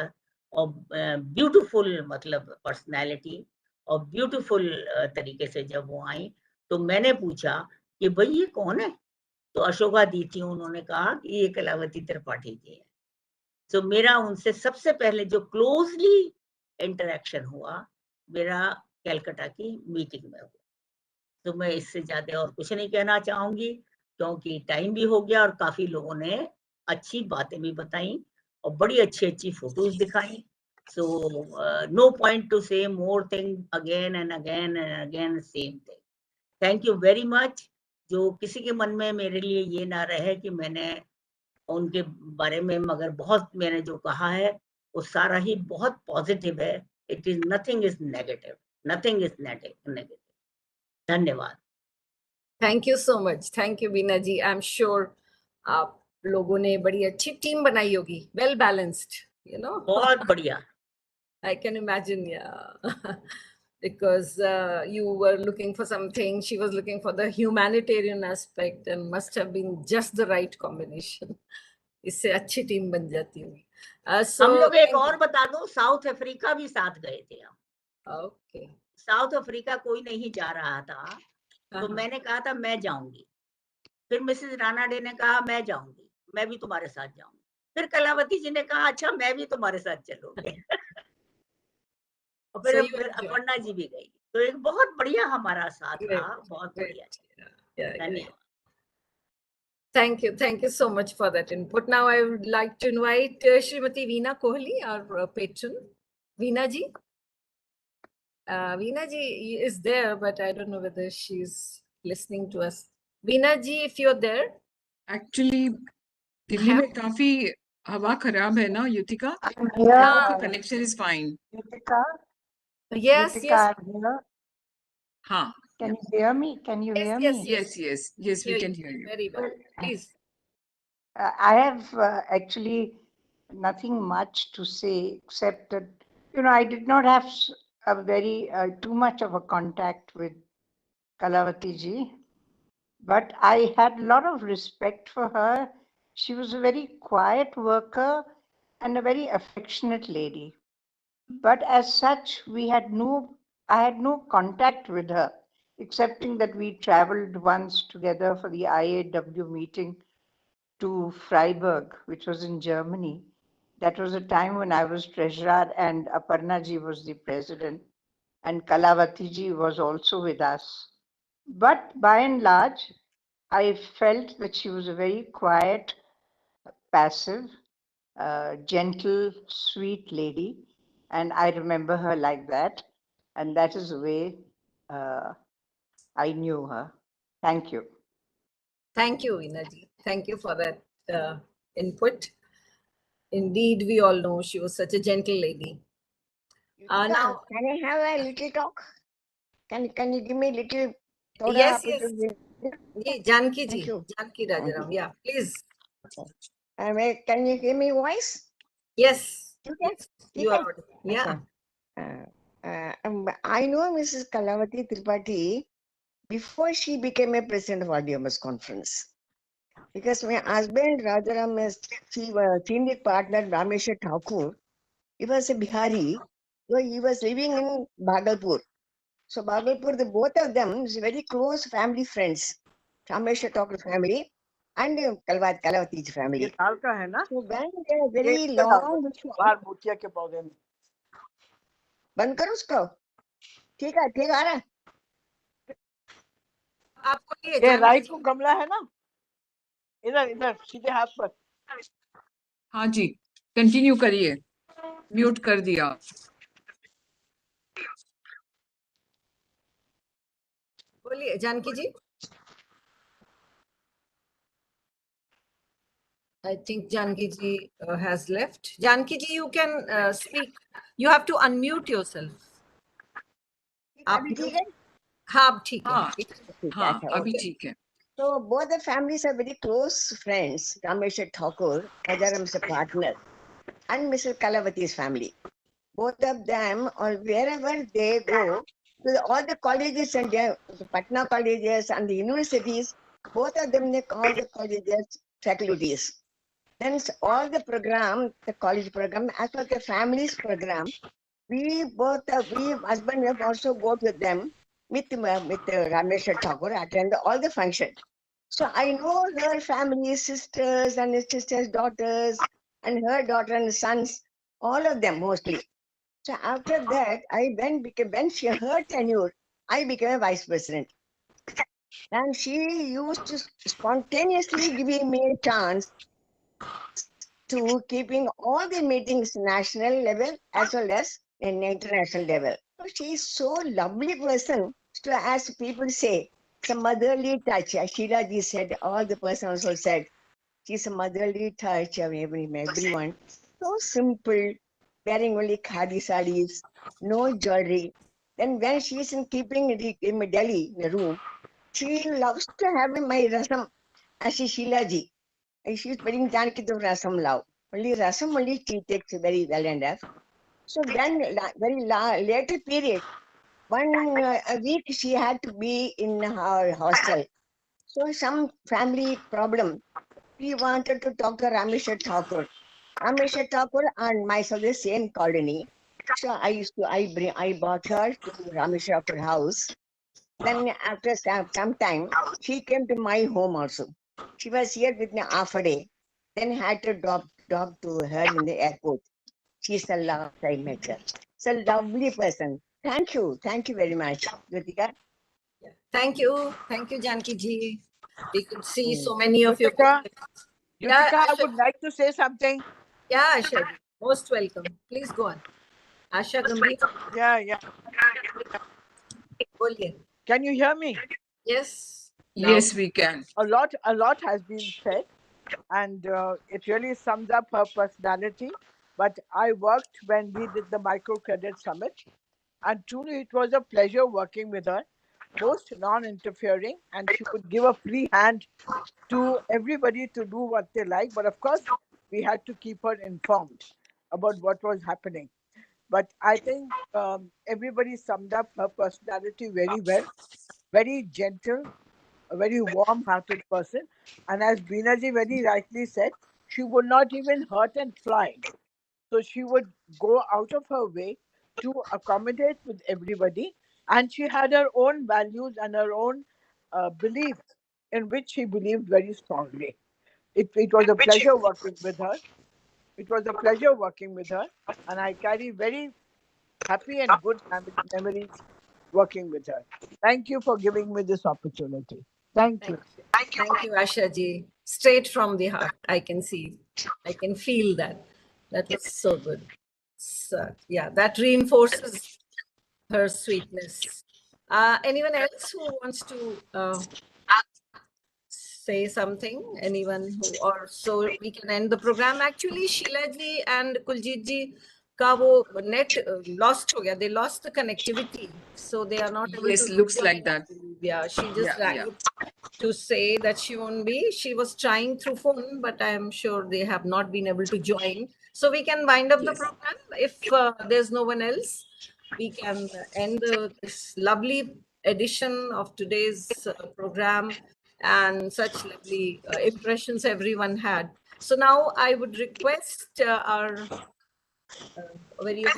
और ब्यूटीफुल, मतलब पर्सनैलिटी, और ब्यूटीफुल तरीके से जब वो आई, तो मैंने पूछा कि भाई ये कौन है, तो अशोका दी थी, उन्होंने कहा कि ये कलावती त्रिपाठी जी है। तो मेरा उनसे सबसे पहले जो क्लोजली इंटरेक्शन हुआ मेरा कलकत्ता की मीटिंग में हुआ। तो मैं इससे ज्यादा और कुछ नहीं कहना चाहूंगी क्योंकि टाइम भी हो गया और काफी लोगों ने अच्छी बातें भी बताई और बड़ी अच्छी फोटोज दिखाई। सो नो पॉइंट टू से more thing again and again and again same thing. Thank you very much. जो किसी के मन में मेरे लिए ये ना रहे कि मैंने उनके बारे में मगर बहुत मैंने जो कहा है वो सारा ही बहुत पॉजिटिव है। It is nothing is negative, nothing is negative. धन्यवाद। Thank you so much. Thank you Beena ji. I am sure आप लोगों ने बड़ी अच्छी टीम बनाई होगी, वेल बैलेंस्ड, यू नो। बहुत बढ़िया। I can imagine, yeah. Because you were looking for something, she was looking for the humanitarian aspect, and must have been just the right combination. इससे अच्छी टीम बन जाती होगी। हम लोग एक और बता दो, साउथ अफ्रीका भी साथ गए थे हम। ओके। साउथ अफ्रीका कोई नहीं जा रहा था, तो मैंने कहा था मैं जाऊंगी। फिर मिसेस रानाडे ने कहा मैं जाऊंगी, मैं भी तुम्हारे साथ जाऊंगी। फिर कलावती जी ने कहा अच्छा मैं भी तुम्हारे साथ चलूंगी। और फिर अपर्णा जी भी गई। तो एक बहुत बढ़िया हमारा साथ रहा, बहुत बढ़िया। धन्यवाद। Thank you so much for that input. Now I would like to invite Shrimati Veena Kohli, our patron. Veena ji. Veena ji is there, but I don't know whether she's listening to us. Veena ji, if you're there. Actually, Delhi में काफी हवा खराब है ना Yutika? Yeah. The connection is fine. Yutika? Yes, Yutika, yes. I'm here. हाँ. Can you hear me? Can you hear me? Yes, we can hear you. Very well. Please. I have actually nothing much to say except that, I did not have a very too much of a contact with Kalawati ji, but I had a lot of respect for her. She was a very quiet worker and a very affectionate lady. But as such, I had no contact with her, excepting that we traveled once together for the IAW meeting to Freiburg, which was in Germany. That was a time when I was treasurer and Aparna ji was the president, and Kalawati ji was also with us. But by and large, I felt that she was a very quiet, passive, gentle, sweet lady, and I remember her like that, and that is the way I knew her. Thank you. Thank you, Veena ji. Thank you for that input. Indeed, we all know she was such a gentle lady. Now, can I have a little talk? Can you give me a little? Yes. Janki ji. Janki Rajaram. Yeah, please. Can you hear me voice? Yes. Yes. You are. Yeah. I know Mrs. Kalawati Tripathi before she became a president of AIWC conference. Because my husband, Rajaram, is senior partner, Rameshwar Thakur. He was a Bihari. So he was living in Bhagalpur. So Bhagalpur, the both of them is very close family friends. Rameshwar Thakur family and Kalawati's family. ये साल का है ना? So when they are very long. बाहर मोतिया के पौधे में. बंद करो उसको. ठीक है आ रहा है. आपको ये राइट को गमला है ना? इधर सीधे हाथ पर. हाँ जी, कंटिन्यू करिए. म्यूट कर दिया. बोलिए जानकी जी. I think Janki ji has left. Janki ji, you can speak. You have to unmute yourself. अभी ठीक है? हाँ ठीक है. हाँ अभी ठीक है. So both the families are very close friends. Rameshwar Thakur, Rajaram's partner, and Mr. Kalavati's family. Both of them, or wherever they go, to all the colleges and the Patna colleges and the universities, both of them they call the colleges faculties. Then all the program, the college program, as well as the family's program, we husband and wife also go with them with Rameshwar Thakur, attend all the functions. So I know her family, sisters and his sisters' daughters, and her daughter and sons, all of them mostly. So after that, when she her tenure, I became a vice president. And she used to spontaneously giving me a chance to keeping all the meetings national level as well as in international level. So she is so lovely person. So as people say, it's a motherly touch. As Sheila ji said, all the person also said, she's a motherly touch of everyone. So simple, wearing only khadi sarees, no jewelry. Then when she's in keeping in Delhi in the room, she loves to have my rasam as Sheila ji. And she's putting Janaki to rasam love. Only rasam only she takes very well enough. So then later period, a week she had to be in her hostel. So some family problem. We wanted to talk to Rameshwar Thakur. Rameshwar Thakur and myself the same colony. So I brought her to Rameshwar Thakur house. Then after some time, she came to my home also. She was here with me half a day. Then had to drop to her in the airport. She's the last I met her. It's a lovely person. Thank you very much, Jyotika. Thank you, Janki ji. We could see so many of your. Yutika, Yeah, Yutika, I Asha. would like to say something. Yeah, Asha ji. Most welcome. Please go on. Asha Gambhir. Yeah. Boliye. Can you hear me? Yes. Yes, we can. A lot has been said, and it really sums up her personality. But I worked when we did the Microcredit Summit, and truly it was a pleasure working with her. Most non-interfering, and she would give a free hand to everybody to do what they like. But of course, we had to keep her informed about what was happening. But I think everybody summed up her personality very well. Very gentle, a very warm-hearted person. And as Beenaji very rightly said, she would not even hurt and fly. So she would go out of her way to accommodate with everybody. And she had her own values and her own beliefs in which she believed very strongly. It was a pleasure working with her. It was a pleasure working with her. And I carry very happy and good memories working with her. Thank you for giving me this opportunity. Thank you. Thank you, Asha ji. Straight from the heart. I can see. I can feel that. That was so good. So, yeah, that reinforces her sweetness. Anyone else who wants to say something? Anyone who, or so we can end the program. Actually, Sheila ji and Kuljit ji ka wo net lost ho gaya. They lost the connectivity, so they are not able to. Yes, looks like that. Yeah, she just rang to say that she won't be. She was trying through phone, but I am sure they have not been able to join. So we can wind up the program. If there's no one else, we can end this lovely edition of today's program and such lovely impressions everyone had. So now I would request our very own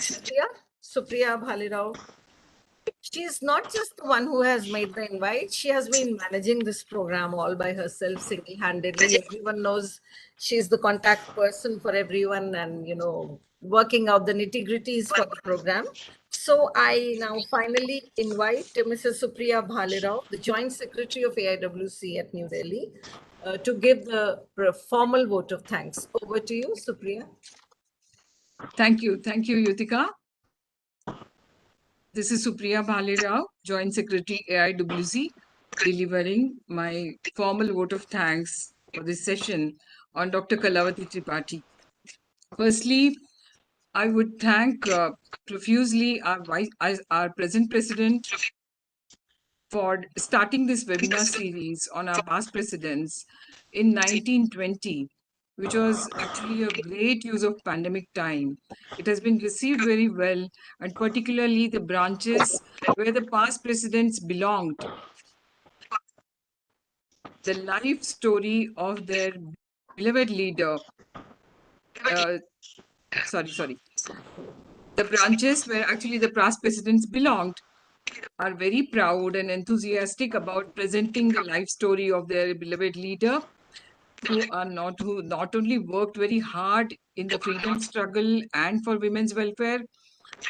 Supriya Bhalirao. She is not just the one who has made the invite. She has been managing this program all by herself, single-handedly. Everyone knows she's the contact person for everyone and, working out the nitty-gritties for the program. So I now finally invite Mrs. Supriya Bhalirao, the Joint Secretary of AIWC at New Delhi, to give the formal vote of thanks. Over to you, Supriya. Thank you, Yutika. This is Supriya Bhalirao, Joint Secretary AIWC, delivering my formal vote of thanks for this session on Dr. Kalawati Tripathi. Firstly, I would thank profusely our present president for starting this webinar series on our past presidents in 1920, which was actually a great use of pandemic time. It has been received very well, and particularly the branches where the past presidents belonged. The life story of their beloved leader, the branches where actually the past presidents belonged are very proud and enthusiastic about presenting the life story of their beloved leader, who not only worked very hard in the freedom struggle and for women's welfare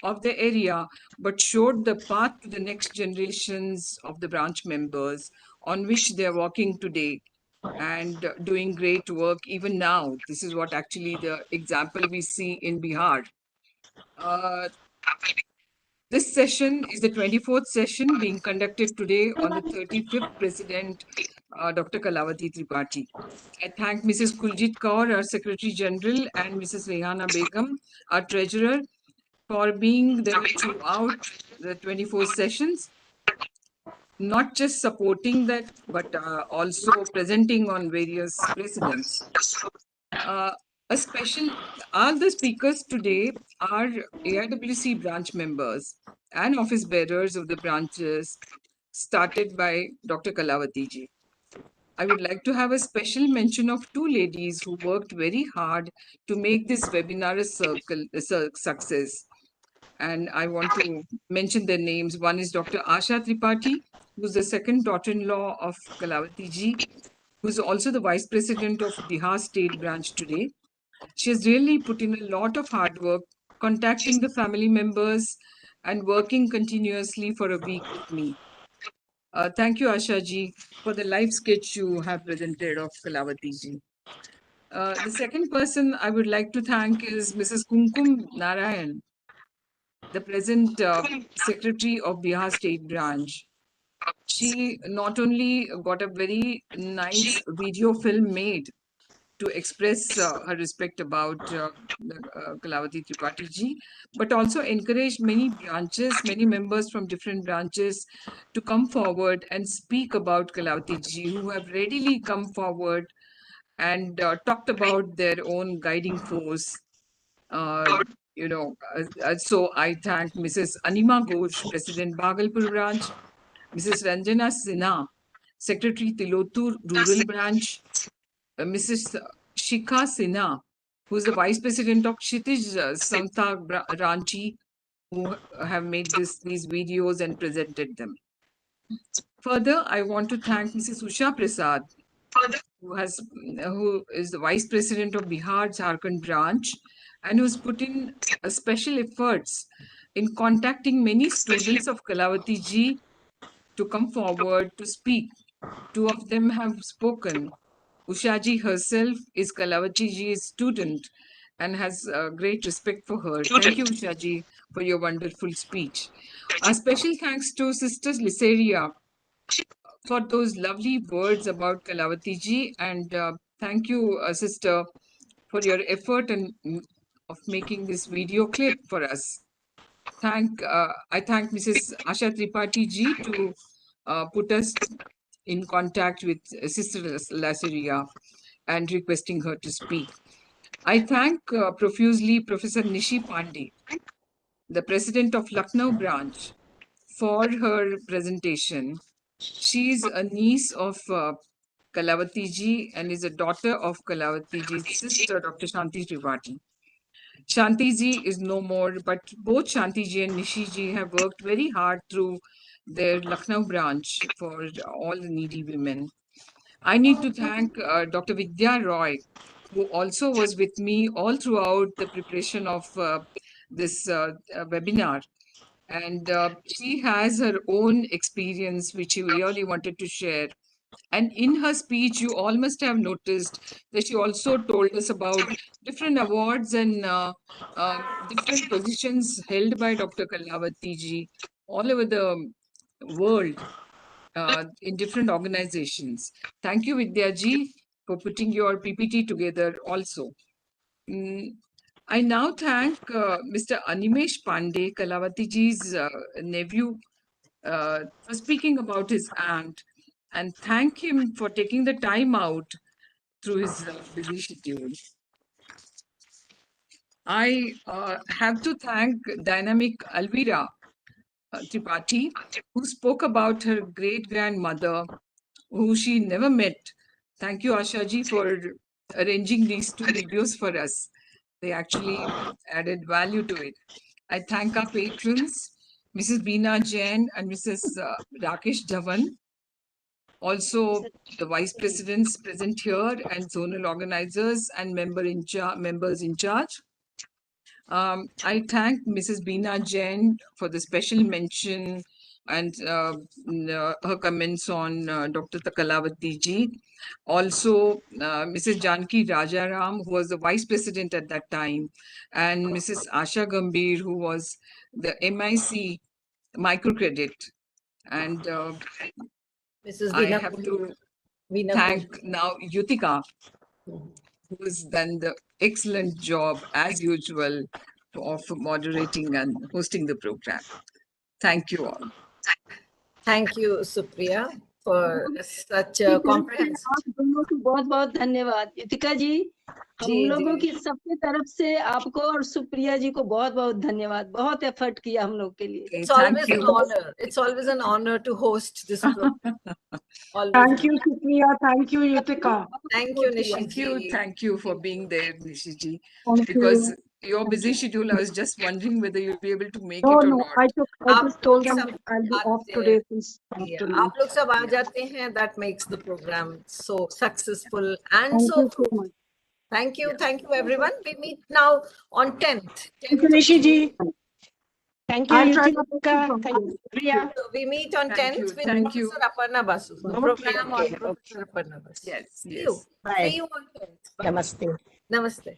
of the area, but showed the path to the next generations of the branch members on which they are working today and doing great work even now. This is what actually the example we see in Bihar. This session is the 24th session being conducted today on the 35th President, Dr. Kalawati Tripathi. I thank Mrs. Kuljit Kaur, our Secretary General, and Mrs. Rehana Begum, our Treasurer, for being there throughout the 24 sessions, not just supporting that, but also presenting on various precedents. All the speakers today are AIWC branch members and office bearers of the branches started by Dr. Kalawati ji. I would like to have a special mention of two ladies who worked very hard to make this webinar a success. And I want to mention their names. One is Dr. Asha Tripathi, who's the second daughter-in-law of Kalawati ji, who's also the Vice President of Bihar State Branch today. She has really put in a lot of hard work, contacting the family members and working continuously for a week with me. Thank you, Asha ji, for the live sketch you have presented of Kalawati ji. The second person I would like to thank is Mrs. Kumkum Narayan, the present Secretary of Bihar State Branch. She not only got a very nice video film made to express her respect about Kalawati Tripathi ji, but also encouraged many branches, many members from different branches to come forward and speak about Kalawati ji, who have readily come forward and talked about their own guiding force. So I thank Mrs. Anima Ghosh, President Bhagalpur Branch, Mrs. Ranjana Sinha, Secretary Tilotur Rural Branch, Mrs. Shikha Sinha, who is the Vice President of Kshitij Samtha Ranchi, who have made these videos and presented them. Further, I want to thank Mrs. Usha Prasad, who is the Vice President of Bihar Jharkhand Branch, and who's put in special efforts in contacting many students of Kalawati ji to come forward to speak. Two of them have spoken. Usha ji herself is Kalawati ji's student and has great respect for her. Thank you, Usha ji, for your wonderful speech. A special thanks to Sister Liseria for those lovely words about Kalawati ji, and thank you, sister, for your effort and of making this video clip for us. I thank Mrs. Asha Tripathi ji to put us in contact with Sister Liseria and requesting her to speak. I thank profusely Professor Nishi Pandey, the President of Lucknow branch, for her presentation. She is a niece of Kalawati ji and is a daughter of Kalawati ji's sister, Dr. Shanti Tripathi. Shanti ji is no more, but both Shanti ji and Nishi ji have worked very hard through their Lucknow branch for all the needy women. I need to thank Dr. Vidya Roy, who also was with me all throughout the preparation of this webinar. And she has her own experience, which she really wanted to share. And in her speech, you all must have noticed that she also told us about different awards and different positions held by Dr. Kalawati ji all over the world in different organizations. Thank you, Vidya ji, for putting your PPT together also. I now thank Mr. Animesh Pandey, Kalawati ji's nephew, for speaking about his aunt, and thank him for taking the time out through his busy schedule. I have to thank dynamic Alvira Tripathi, who spoke about her great-grandmother, who she never met. Thank you, Asha ji, for arranging these two videos for us. They actually added value to it. I thank our patrons, Mrs. Beena Jain and Mrs. Rakesh Dhawan. Also, the vice presidents present here and zonal organizers and members in charge. I thank Mrs. Beena Jain for the special mention and her comments on Dr. Kalawati ji. Also, Mrs. Janki Rajaram, who was the vice president at that time, and Mrs. Asha Gambhir, who was the MIC microcredit. And Mrs. I Veena have to Veena thank now Yutika, who has done the excellent job as usual of moderating and hosting the program. Thank you all. Thank you, Supriya, for such a comprehensive. आप दोनों को बहुत-बहुत धन्यवाद। युतिका जी, हम जी, लोगों जी। की सबके तरफ से आपको और सुप्रिया जी को बहुत-बहुत धन्यवाद। बहुत एफर्ट किया हम लोग के लिए। It's always an honor. It's always an honor to host this program. Thank you, Supriya. Thank you, Yutika. Thank you, Nishi. Thank you for being there, Nishiji. Thank Because you. your busy schedule, I was just wondering whether you'll be able to make No, it or no, not. I just told them सब I'll be off आते today since Yeah, afternoon. आप लोग सब आ जाते हैं. That makes the program so successful and Thank so you so much. Thank you everyone. We meet now on 10th. Thank you, Nishi ji. Thank you, I'll try Yutika. Thank you, Priya. So we meet on 10th with Thank you. Professor Aparna Basu. The program on Professor Aparna Basu. Yes, See you. yes. See you on 10th. Bye. Namaste. Namaste.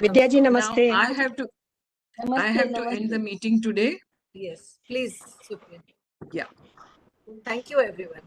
Vidya ji, Now, namaste. I have to end the meeting today. Yes, please, Supriya. Yeah. Thank you, everyone.